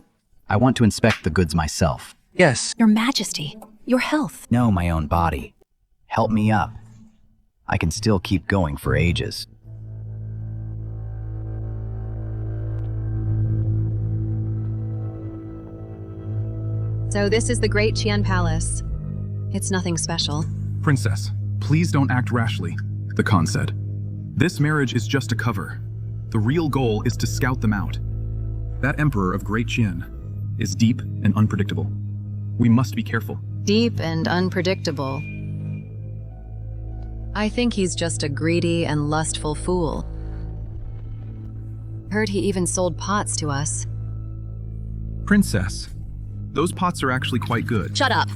I want to inspect the goods myself. Yes. Your Majesty, your health. No, my own body. Help me up. I can still keep going for ages. So this is the Great Qian Palace. It's nothing special. Princess, please don't act rashly, the Khan said. This marriage is just a cover. The real goal is to scout them out. That emperor of Great Qian is deep and unpredictable. We must be careful. Deep and unpredictable. I think he's just a greedy and lustful fool. Heard he even sold pots to us. Princess, those pots are actually quite good. Shut up!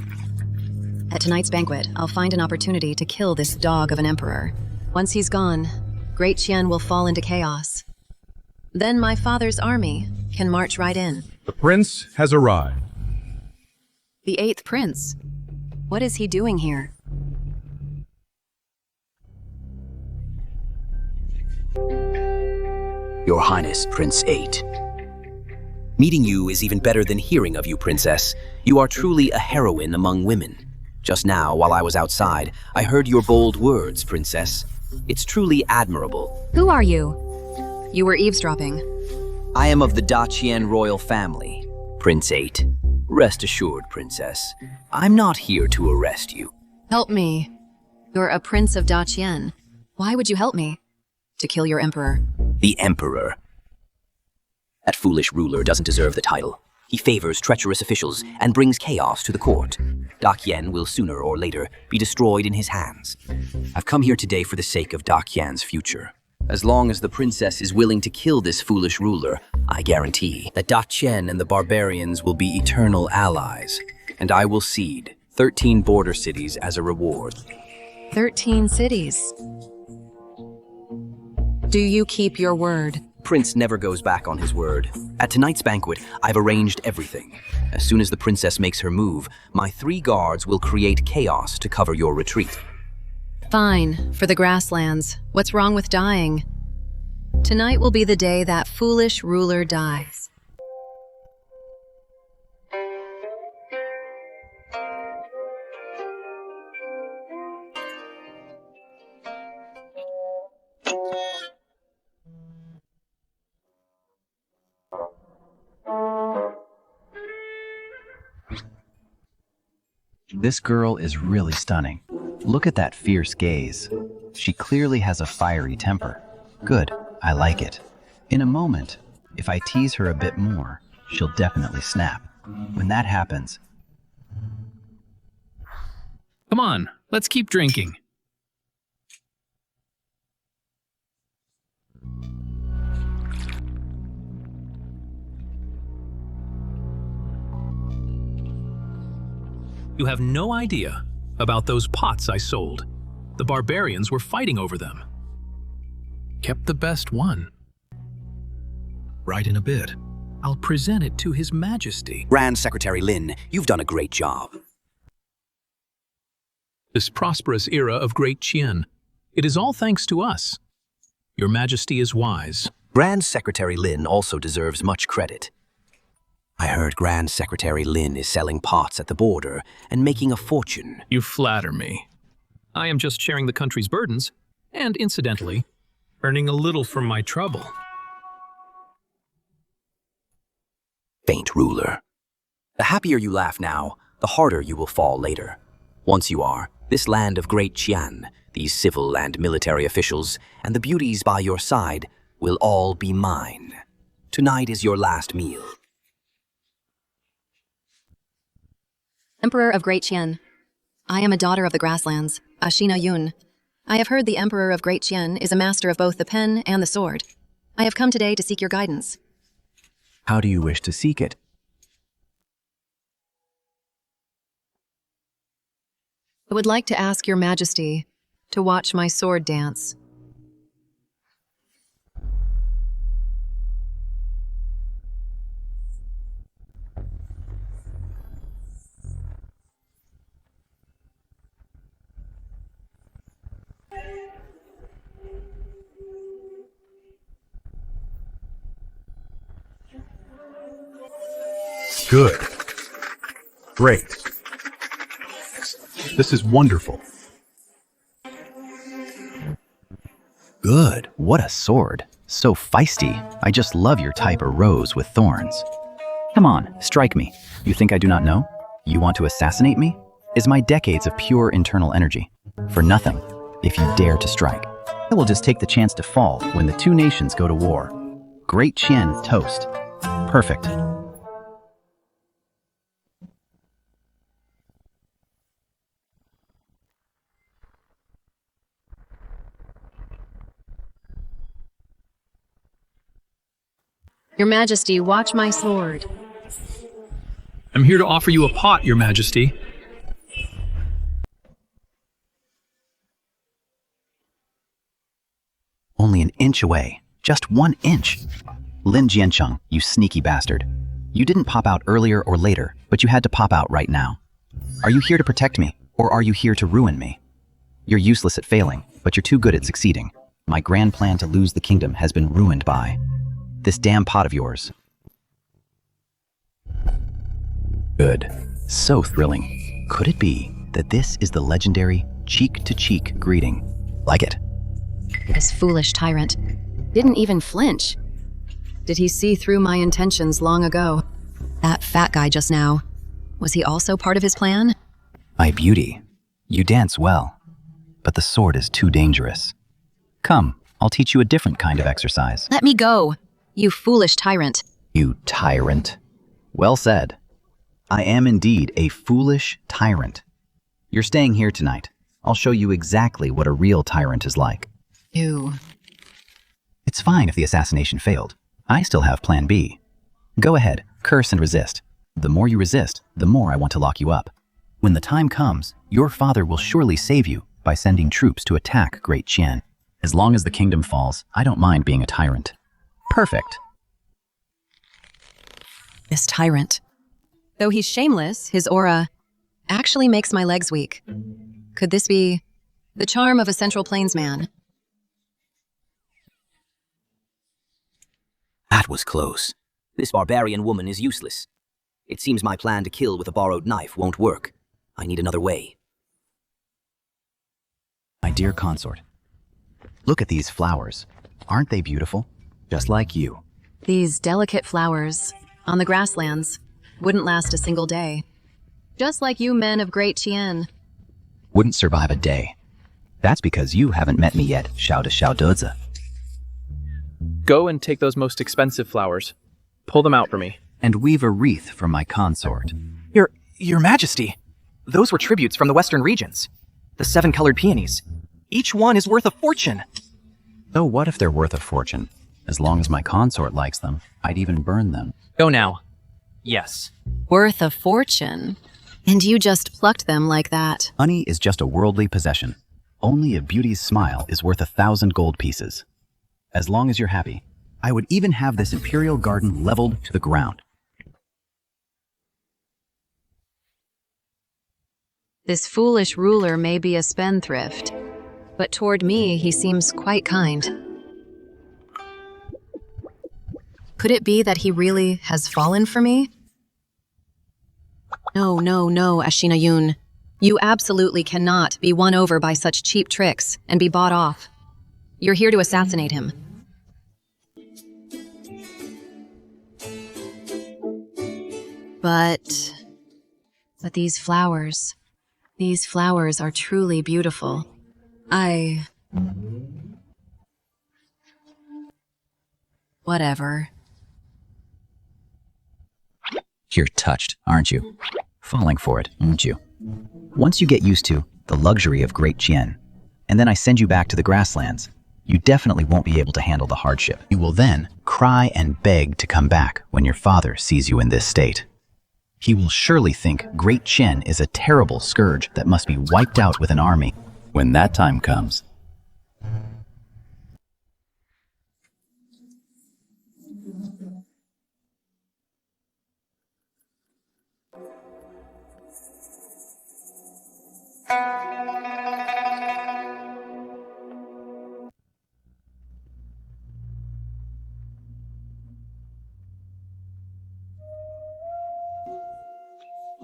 At tonight's banquet, I'll find an opportunity to kill this dog of an emperor. Once he's gone, Great Qian will fall into chaos. Then my father's army can march right in. The prince has arrived. The 8th prince. What is he doing here? Your Highness, Prince 8. Meeting you is even better than hearing of you, Princess. You are truly a heroine among women. Just now, while I was outside, I heard your bold words, Princess. It's truly admirable. Who are you? You were eavesdropping. I am of the Da Qian royal family, Prince 8. Rest assured, Princess, I'm not here to arrest you. Help me. You're a prince of Da Qian. Why would you help me? To kill your emperor. The Emperor. That foolish ruler doesn't deserve the title. He favors treacherous officials and brings chaos to the court. Da Qian will sooner or later be destroyed in his hands. I've come here today for the sake of Da Qian's future. As long as the princess is willing to kill this foolish ruler, I guarantee that Da Qian and the barbarians will be eternal allies, and I will cede 13 border cities as a reward. 13 cities. Do you keep your word? Prince never goes back on his word. At tonight's banquet, I've arranged everything. As soon as the princess makes her move, my 3 guards will create chaos to cover your retreat. Fine, for the grasslands. What's wrong with dying? Tonight will be the day that foolish ruler dies. This girl is really stunning. Look at that fierce gaze. She clearly has a fiery temper. Good, I like it. In a moment, if I tease her a bit more, she'll definitely snap. When that happens... Come on, let's keep drinking. You have no idea about those pots I sold. The barbarians were fighting over them. Kept the best one. Right in a bit. I'll present it to His Majesty. Grand Secretary Lin, you've done a great job. This prosperous era of Great Qian. It is all thanks to us. Your Majesty is wise. Grand Secretary Lin also deserves much credit. I heard Grand Secretary Lin is selling pots at the border and making a fortune. You flatter me. I am just sharing the country's burdens, and incidentally, earning a little from my trouble. Faint ruler. The happier you laugh now, the harder you will fall later. Once you are, this land of Great Qian, these civil and military officials, and the beauties by your side will all be mine. Tonight is your last meal. Emperor of Great Qian. I am a daughter of the grasslands, Ashina Yun. I have heard the Emperor of Great Qian is a master of both the pen and the sword. I have come today to seek your guidance. How do you wish to seek it? I would like to ask your majesty to watch my sword dance. Good. Great. This is wonderful. Good. What a sword. So feisty. I just love your type of rose with thorns. Come on, strike me. You think I do not know? You want to assassinate me? Is my decades of pure internal energy. For nothing, if you dare to strike. I will just take the chance to fall when the two nations go to war. Great Qian toast. Perfect. Your Majesty, watch my sword. I'm here to offer you a pot, Your Majesty. Only an inch away. Just 1 inch. Lin Jiancheng, you sneaky bastard. You didn't pop out earlier or later, but you had to pop out right now. Are you here to protect me, or are you here to ruin me? You're useless at failing, but you're too good at succeeding. My grand plan to lose the kingdom has been ruined by this damn pot of yours. Good. So thrilling. Could it be that this is the legendary cheek-to-cheek greeting? Like it. This foolish tyrant didn't even flinch. Did he see through my intentions long ago? That fat guy just now, was he also part of his plan? My beauty, you dance well, but the sword is too dangerous. Come, I'll teach you a different kind of exercise. Let me go, you foolish tyrant. You tyrant. Well said. I am indeed a foolish tyrant. You're staying here tonight. I'll show you exactly what a real tyrant is like. You. It's fine if the assassination failed. I still have plan B. Go ahead, curse and resist. The more you resist, the more I want to lock you up. When the time comes, your father will surely save you by sending troops to attack Great Qian. As long as the kingdom falls, I don't mind being a tyrant. Perfect. This tyrant. Though he's shameless, his aura actually makes my legs weak. Could this be the charm of a Central Plains man? That was close. This barbarian woman is useless. It seems my plan to kill with a borrowed knife won't work. I need another way. My dear consort, look at these flowers. Aren't they beautiful? Just like you. These delicate flowers on the grasslands wouldn't last a single day. Just like you men of Great Qian. Wouldn't survive a day. That's because you haven't met me yet, Xiao de Xiao Deze. Go and take those most expensive flowers. Pull them out for me. And weave a wreath for my consort. Your Majesty, those were tributes from the western regions. The 7 colored peonies. Each one is worth a fortune. So what if they're worth a fortune? As long as my consort likes them, I'd even burn them. Go now. Yes. Worth a fortune. And you just plucked them like that. Honey is just a worldly possession. Only a beauty's smile is worth 1,000 gold pieces. As long as you're happy, I would even have this imperial garden leveled to the ground. This foolish ruler may be a spendthrift, but toward me he seems quite kind. Could it be that he really has fallen for me? No, Ashina Yun. You absolutely cannot be won over by such cheap tricks and be bought off. You're here to assassinate him. But these flowers are truly beautiful. Whatever. You're touched, aren't you? Falling for it, aren't you? Once you get used to the luxury of Great Chien, and then I send you back to the grasslands, you definitely won't be able to handle the hardship. You will then cry and beg to come back when your father sees you in this state. He will surely think Great Chien is a terrible scourge that must be wiped out with an army when that time comes.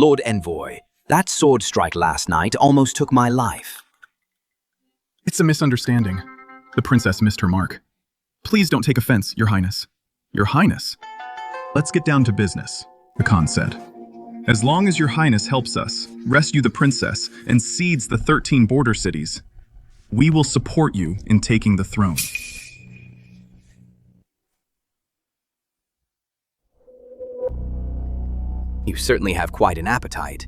Lord Envoy, that sword strike last night almost took my life. It's a misunderstanding. The princess missed her mark. Please don't take offense, Your Highness. Your Highness? Let's get down to business, the Khan said. As long as Your Highness helps us rescue the princess and cedes the 13 border cities, we will support you in taking the throne. You certainly have quite an appetite.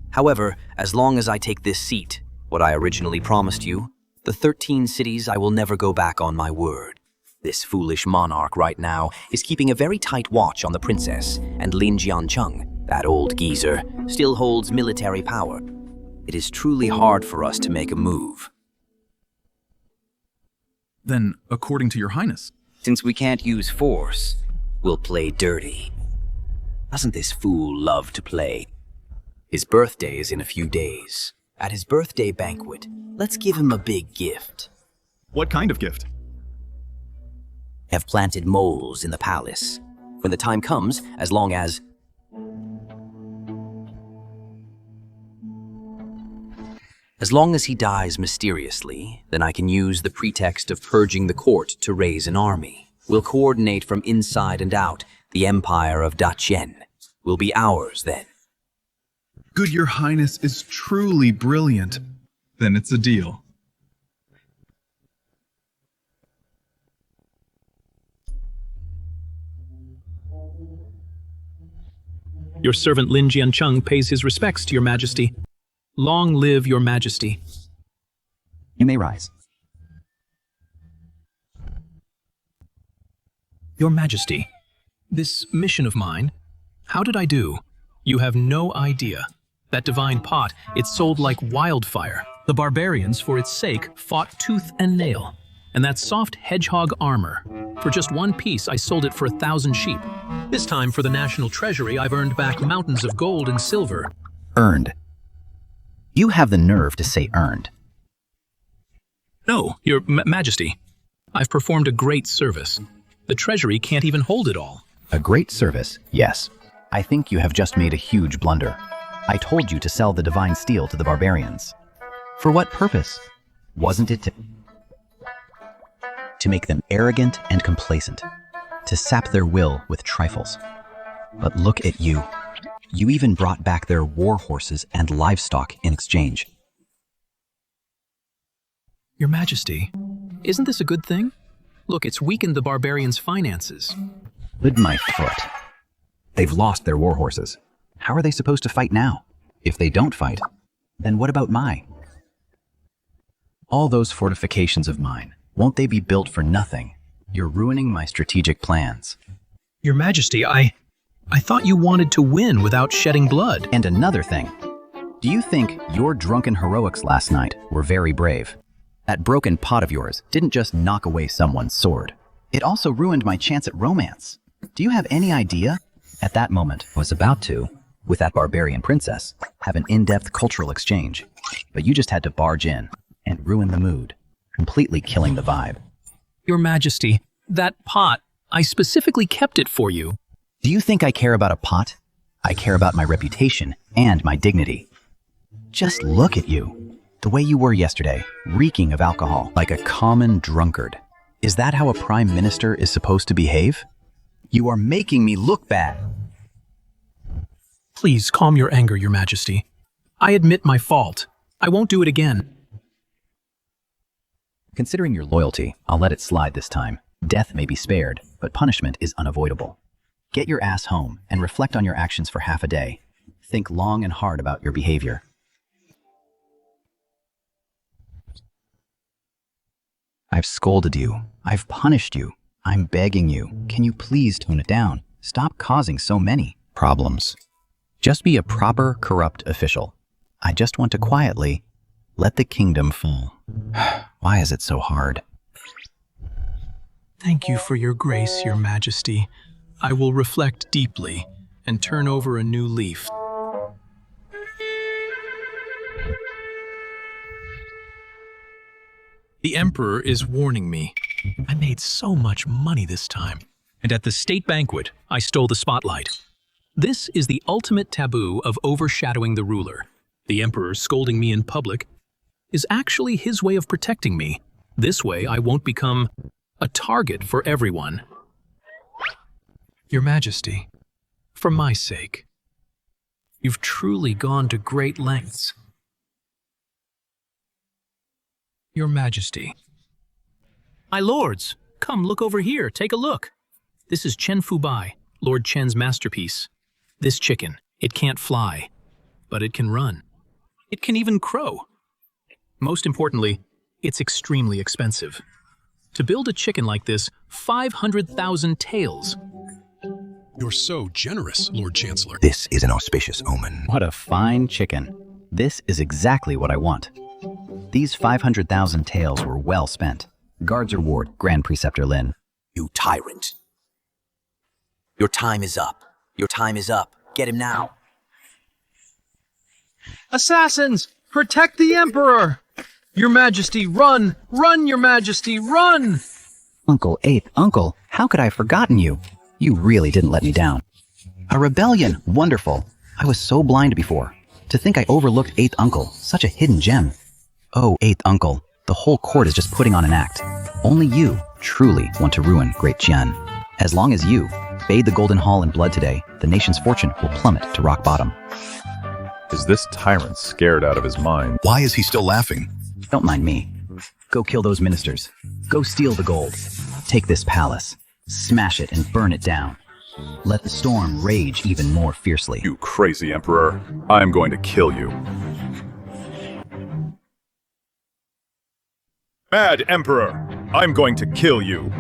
However, as long as I take this seat, what I originally promised you, the 13 cities, I will never go back on my word. This foolish monarch right now is keeping a very tight watch on the princess, and Lin Jiancheng, that old geezer, still holds military power. It is truly hard for us to make a move. Then, according to Your Highness, since we can't use force, we'll play dirty. Doesn't this fool love to play? His birthday is in a few days. At his birthday banquet, let's give him a big gift. What kind of gift? Have planted moles in the palace. When the time comes, as long as he dies mysteriously, then I can use the pretext of purging the court to raise an army. We'll coordinate from inside and out. The empire of Dachien will be ours then. Good Your Highness is truly brilliant. Then it's a deal. Your servant Lin Jiancheng pays his respects to Your Majesty. Long live Your Majesty. You may rise. Your Majesty, this mission of mine, how did I do? You have no idea. That divine pot, it sold like wildfire. The barbarians, for its sake, fought tooth and nail. And that soft hedgehog armor. For just one piece, I sold it for 1,000 sheep. This time, for the national treasury, I've earned back mountains of gold and silver. Earned. You have the nerve to say earned. No, Your Majesty. I've performed a great service. The treasury can't even hold it all. A great service, yes. I think you have just made a huge blunder. I told you to sell the divine steel to the barbarians. For what purpose? Wasn't it to make them arrogant and complacent, to sap their will with trifles? But look at you. You even brought back their war horses and livestock in exchange. Your Majesty, isn't this a good thing? Look, it's weakened the barbarians' finances. Lid my foot. They've lost their war horses. How are they supposed to fight now? If they don't fight, then what about mine? All those fortifications of mine, won't they be built for nothing? You're ruining my strategic plans. Your Majesty, I thought you wanted to win without shedding blood. And another thing. Do you think your drunken heroics last night were very brave? That broken pot of yours didn't just knock away someone's sword. It also ruined my chance at romance. Do you have any idea? At that moment, I was about to, with that barbarian princess, have an in-depth cultural exchange. But you just had to barge in and ruin the mood, completely killing the vibe. Your Majesty, that pot, I specifically kept it for you. Do you think I care about a pot? I care about my reputation and my dignity. Just look at you. The way you were yesterday, reeking of alcohol, like a common drunkard. Is that how a prime minister is supposed to behave? You are making me look bad. Please calm your anger, Your Majesty. I admit my fault. I won't do it again. Considering your loyalty, I'll let it slide this time. Death may be spared, but punishment is unavoidable. Get your ass home and reflect on your actions for half a day. Think long and hard about your behavior. I've scolded you. I've punished you. I'm begging you. Can you please tone it down? Stop causing so many problems. Just be a proper, corrupt official. I just want to quietly let the kingdom fall. Why is it so hard? Thank you for your grace, Your Majesty. I will reflect deeply and turn over a new leaf. The Emperor is warning me. I made so much money this time. And at the state banquet, I stole the spotlight. This is the ultimate taboo of overshadowing the ruler. The Emperor scolding me in public is actually his way of protecting me. This way, I won't become a target for everyone. Your Majesty, for my sake, you've truly gone to great lengths. Your Majesty. My lords, come look over here, take a look. This is Chen Fubai, Lord Chen's masterpiece. This chicken, it can't fly, but it can run. It can even crow. Most importantly, it's extremely expensive. To build a chicken like this, 500,000 taels. You're so generous, Lord Chancellor. This is an auspicious omen. What a fine chicken. This is exactly what I want. These 500,000 taels were well spent. Guards reward, Grand Preceptor Lin. You tyrant. Your time is up. Your time is up. Get him now. Assassins! Protect the Emperor! Your Majesty, run! Run, Your Majesty, run! Uncle Eighth, Uncle, how could I have forgotten you? You really didn't let me down. A rebellion, wonderful. I was so blind before. To think I overlooked Eighth Uncle, such a hidden gem. Oh, Eighth Uncle, the whole court is just putting on an act. Only you truly want to ruin Great Qian. As long as you bathe the Golden Hall in blood today, the nation's fortune will plummet to rock bottom. Is this tyrant scared out of his mind? Why is he still laughing? Don't mind me. Go kill those ministers. Go steal the gold. Take this palace. Smash it and burn it down. Let the storm rage even more fiercely. You crazy emperor. I am going to kill you. Mad emperor. I'm going to kill you.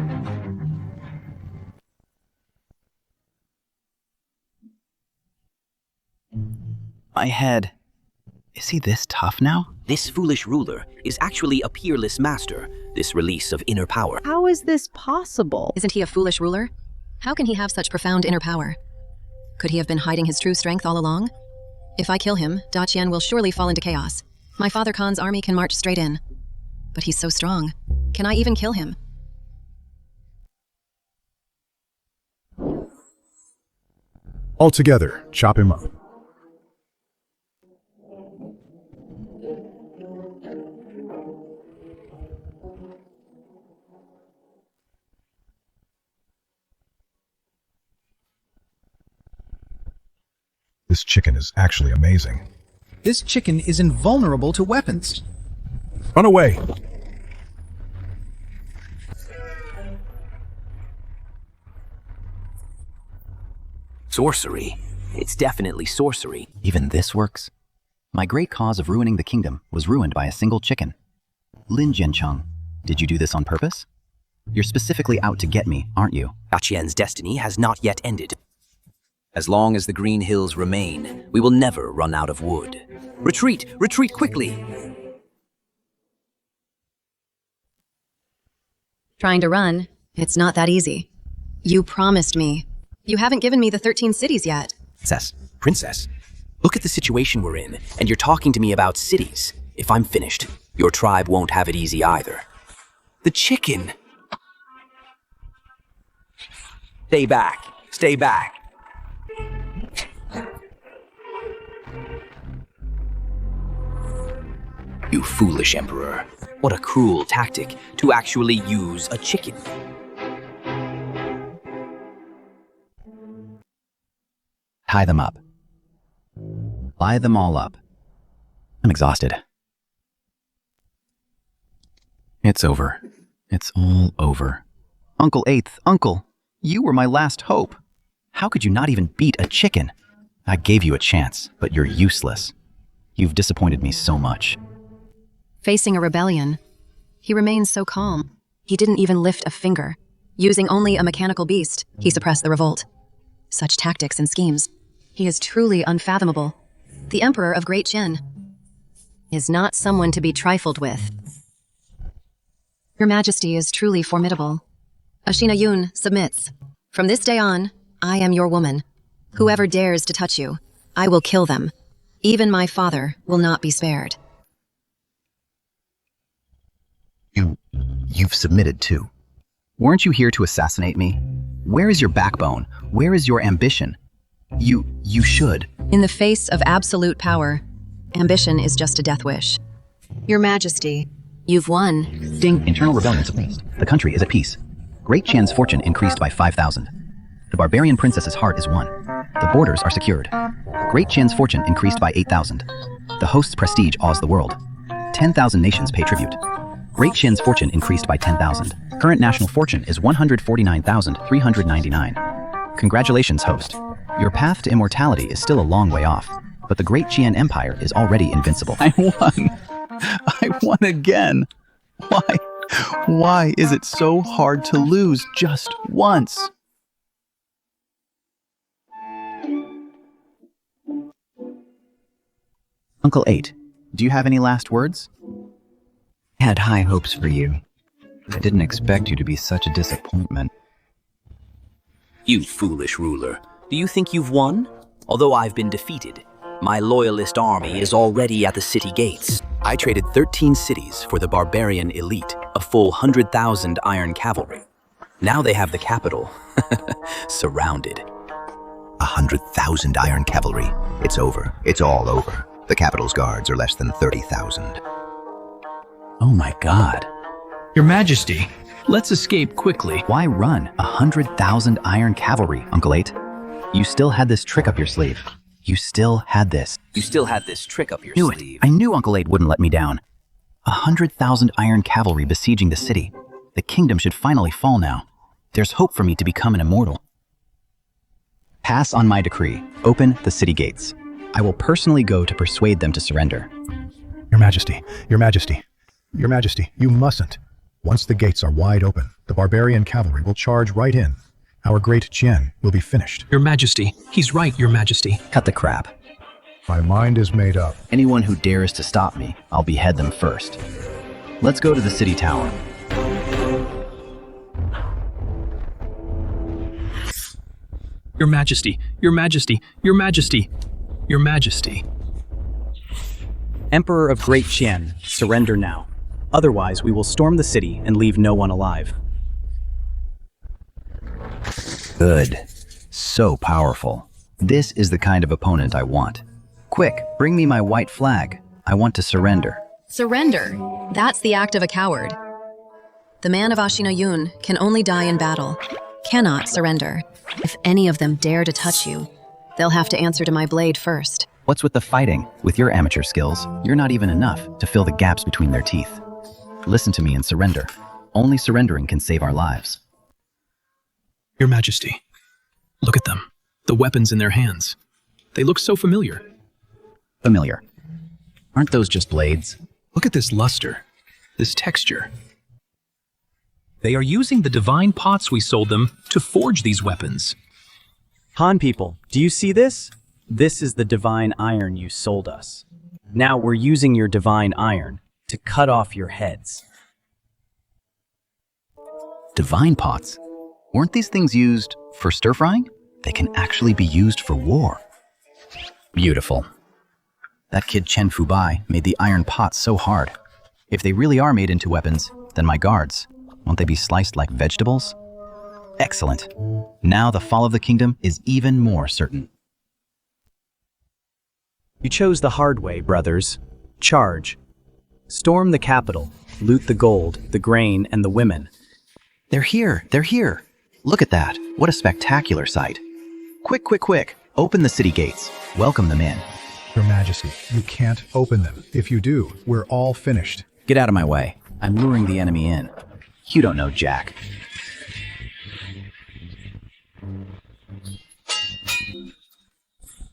My head. Is he this tough now? This foolish ruler is actually a peerless master, this release of inner power. How is this possible? Isn't he a foolish ruler? How can he have such profound inner power? Could he have been hiding his true strength all along? If I kill him, Da Qian will surely fall into chaos. My father Khan's army can march straight in. But he's so strong. Can I even kill him? All together, chop him up. This chicken is actually amazing. This chicken is invulnerable to weapons. Run away! Sorcery. It's definitely sorcery. Even this works? My great cause of ruining the kingdom was ruined by a single chicken. Lin Jiancheng, did you do this on purpose? You're specifically out to get me, aren't you? Da Qian's destiny has not yet ended. As long as the Green Hills remain, we will never run out of wood. Retreat! Retreat quickly! Trying to run? It's not that easy. You promised me. You haven't given me the 13 cities yet. Princess, look at the situation we're in, and you're talking to me about cities. If I'm finished, your tribe won't have it easy either. The chicken! Stay back! Stay back! You foolish emperor. What a cruel tactic to actually use a chicken. Tie them up. Lie them all up. I'm exhausted. It's over. It's all over. Uncle Eighth, Uncle, you were my last hope. How could you not even beat a chicken? I gave you a chance, but you're useless. You've disappointed me so much. Facing a rebellion, he remains so calm. He didn't even lift a finger. Using only a mechanical beast, he suppressed the revolt. Such tactics and schemes. He is truly unfathomable. The Emperor of Great Qin is not someone to be trifled with. Your Majesty is truly formidable. Ashina Yun submits. From this day on, I am your woman. Whoever dares to touch you, I will kill them. Even my father will not be spared. You've submitted too. Weren't you here to assassinate me? Where is your backbone? Where is your ambition? You should. In the face of absolute power, ambition is just a death wish. Your Majesty, you've won. Ding. Internal rebellion suppressed. The country is at peace. Great Qian's fortune increased by 5,000. The barbarian princess's heart is won. The borders are secured. Great Qian's fortune increased by 8,000. The host's prestige awes the world. 10,000 nations pay tribute. Great Qian's fortune increased by 10,000. Current national fortune is 149,399. Congratulations, host. Your path to immortality is still a long way off, but the Great Qian Empire is already invincible. I won. I won again. Why is it so hard to lose just once? Uncle Eight, do you have any last words? I had high hopes for you. I didn't expect you to be such a disappointment. You foolish ruler. Do you think you've won? Although I've been defeated, my loyalist army is already at the city gates. I traded 13 cities for the barbarian elite, a full 100,000 iron cavalry. Now they have the capital surrounded. 100,000 iron cavalry. It's over. It's all over. The capital's guards are less than 30,000. Oh my god. Your Majesty, let's escape quickly. Why run? 100,000 iron cavalry, Uncle Eight. You still had this trick up your sleeve. You still had this. You still had this trick up your Knew sleeve. it. I knew Uncle Eight wouldn't let me down. 100,000 iron cavalry besieging the city. The kingdom should finally fall now. There's hope for me to become an immortal. Pass on my decree. Open the city gates. I will personally go to persuade them to surrender. Your Majesty, Your Majesty, Your Majesty, you mustn't. Once the gates are wide open, the barbarian cavalry will charge right in. Our great Qian will be finished. Your Majesty, he's right, Your Majesty. Cut the crap. My mind is made up. Anyone who dares to stop me, I'll behead them first. Let's go to the city tower. Your Majesty, Your Majesty, Your Majesty, Your Majesty. Emperor of Great Qian, surrender now. Otherwise, we will storm the city and leave no one alive. Good. So powerful. This is the kind of opponent I want. Quick, bring me my white flag. I want to surrender. Surrender. That's the act of a coward. The man of Ashina Yun can only die in battle, cannot surrender. If any of them dare to touch you, they'll have to answer to my blade first. What's with the fighting? With your amateur skills, you're not even enough to fill the gaps between their teeth. Listen to me and surrender. Only surrendering can save our lives. Your Majesty, look at them. The weapons in their hands. They look so familiar. Familiar. Aren't those just blades? Look at this luster, this texture. They are using the divine pots we sold them to forge these weapons. Han people, do you see this? This is the divine iron you sold us. Now we're using your divine iron to cut off your heads. Divine pots? Weren't these things used for stir-frying? They can actually be used for war. Beautiful. That kid Chen Fubai made the iron pots so hard. If they really are made into weapons, then my guards, won't they be sliced like vegetables? Excellent. Now the fall of the kingdom is even more certain. You chose the hard way, brothers. Charge. Storm the capital, loot the gold, the grain, and the women. They're here, they're here. Look at that, what a spectacular sight. Quick, quick, quick, open the city gates. Welcome them in. Your Majesty, you can't open them. If you do, we're all finished. Get out of my way. I'm luring the enemy in. You don't know Jack.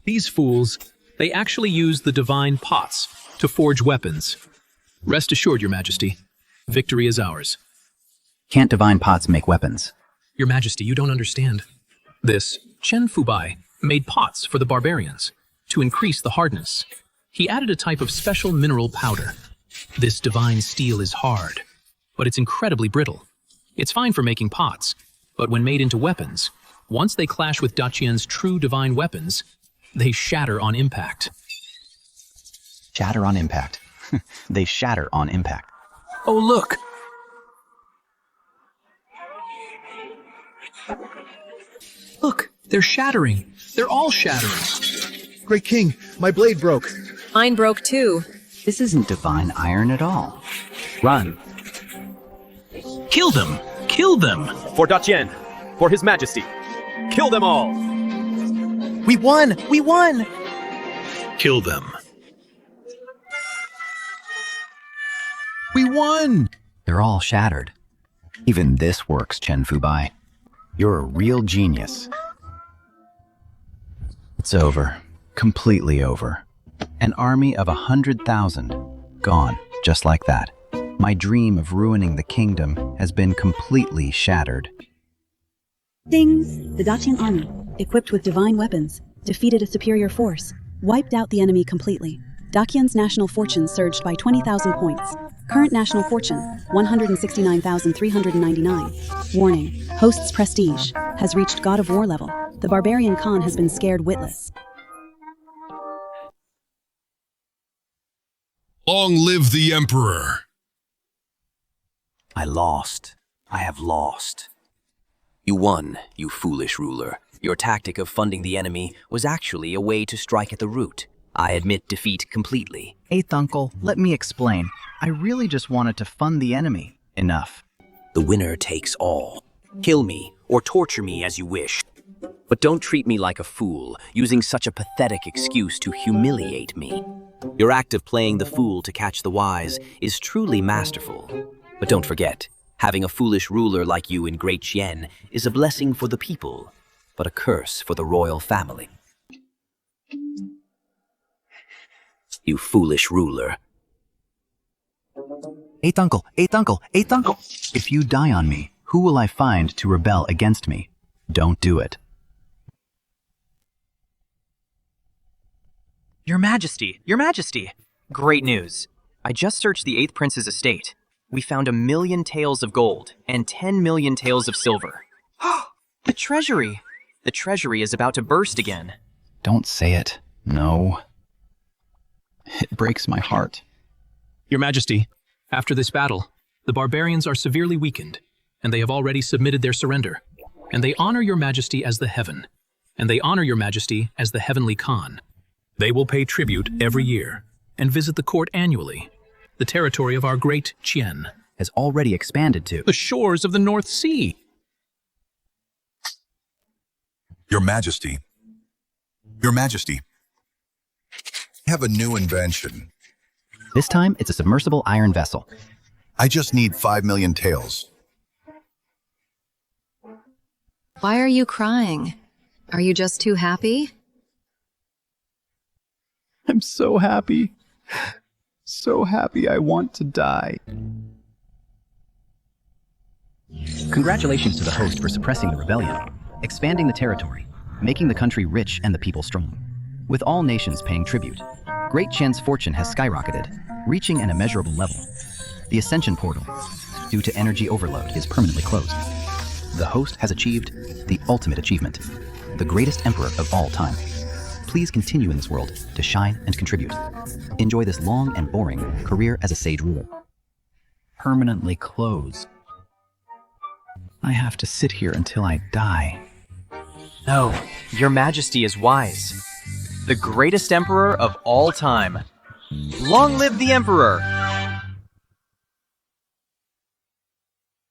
These fools, they actually use the divine pots to forge weapons. Rest assured, Your Majesty, victory is ours. Can't divine pots make weapons? Your Majesty, you don't understand. This Chen Fubai made pots for the barbarians to increase the hardness. He added a type of special mineral powder. This divine steel is hard, but it's incredibly brittle. It's fine for making pots, but when made into weapons, once they clash with Daqian's true divine weapons, they shatter on impact. Shatter on impact. They shatter on impact. Oh, look! Look, they're shattering. They're all shattering. Great King, my blade broke. Mine broke too. This isn't divine iron at all. Run. Kill them! Kill them! For Daqian, for His Majesty, kill them all! We won! We won! Kill them. We won! They're all shattered. Even this works, Chen Fubai. You're a real genius. It's over. Completely over. An army of 100,000. Gone, just like that. My dream of ruining the kingdom has been completely shattered. Things. The Daqian army, equipped with divine weapons, defeated a superior force, wiped out the enemy completely. Daqian's national fortune surged by 20,000 points. Current national fortune, 169,399. Warning, host's prestige has reached God of War level. The barbarian Khan has been scared witless. Long live the Emperor! I lost. I have lost. You won, you foolish ruler. Your tactic of funding the enemy was actually a way to strike at the root. I admit defeat completely. Eighth uncle, let me explain. I really just wanted to fund the enemy. Enough. The winner takes all. Kill me or torture me as you wish. But don't treat me like a fool, using such a pathetic excuse to humiliate me. Your act of playing the fool to catch the wise is truly masterful. But don't forget, having a foolish ruler like you in Great Qian is a blessing for the people, but a curse for the royal family. You foolish ruler. Eighth uncle, eighth uncle, eighth uncle! If you die on me, who will I find to rebel against me? Don't do it. Your Majesty! Your Majesty! Great news. I just searched the 8th Prince's estate. We found 1 million taels of gold and 10 million taels of silver. The treasury! The treasury is about to burst again. Don't say it. No. It breaks my heart. Your Majesty, after this battle, the barbarians are severely weakened, and they have already submitted their surrender. And they honor Your Majesty as the Heaven, and they honor Your Majesty as the Heavenly Khan. They will pay tribute every year and visit the court annually. The territory of our great Qian has already expanded to the shores of the North Sea. Your Majesty. Your Majesty. I have a new invention. This time, it's a submersible iron vessel. I just need 5 million taels. Why are you crying? Are you just too happy? I'm so happy. So happy I want to die. Congratulations to the host for suppressing the rebellion, expanding the territory, making the country rich and the people strong. With all nations paying tribute, Great Qian's fortune has skyrocketed, reaching an immeasurable level. The Ascension portal, due to energy overload, is permanently closed. The host has achieved the ultimate achievement, the greatest emperor of all time. Please continue in this world to shine and contribute. Enjoy this long and boring career as a sage ruler. Permanently closed. I have to sit here until I die. No, Your Majesty is wise. The greatest emperor of all time. Long live the Emperor!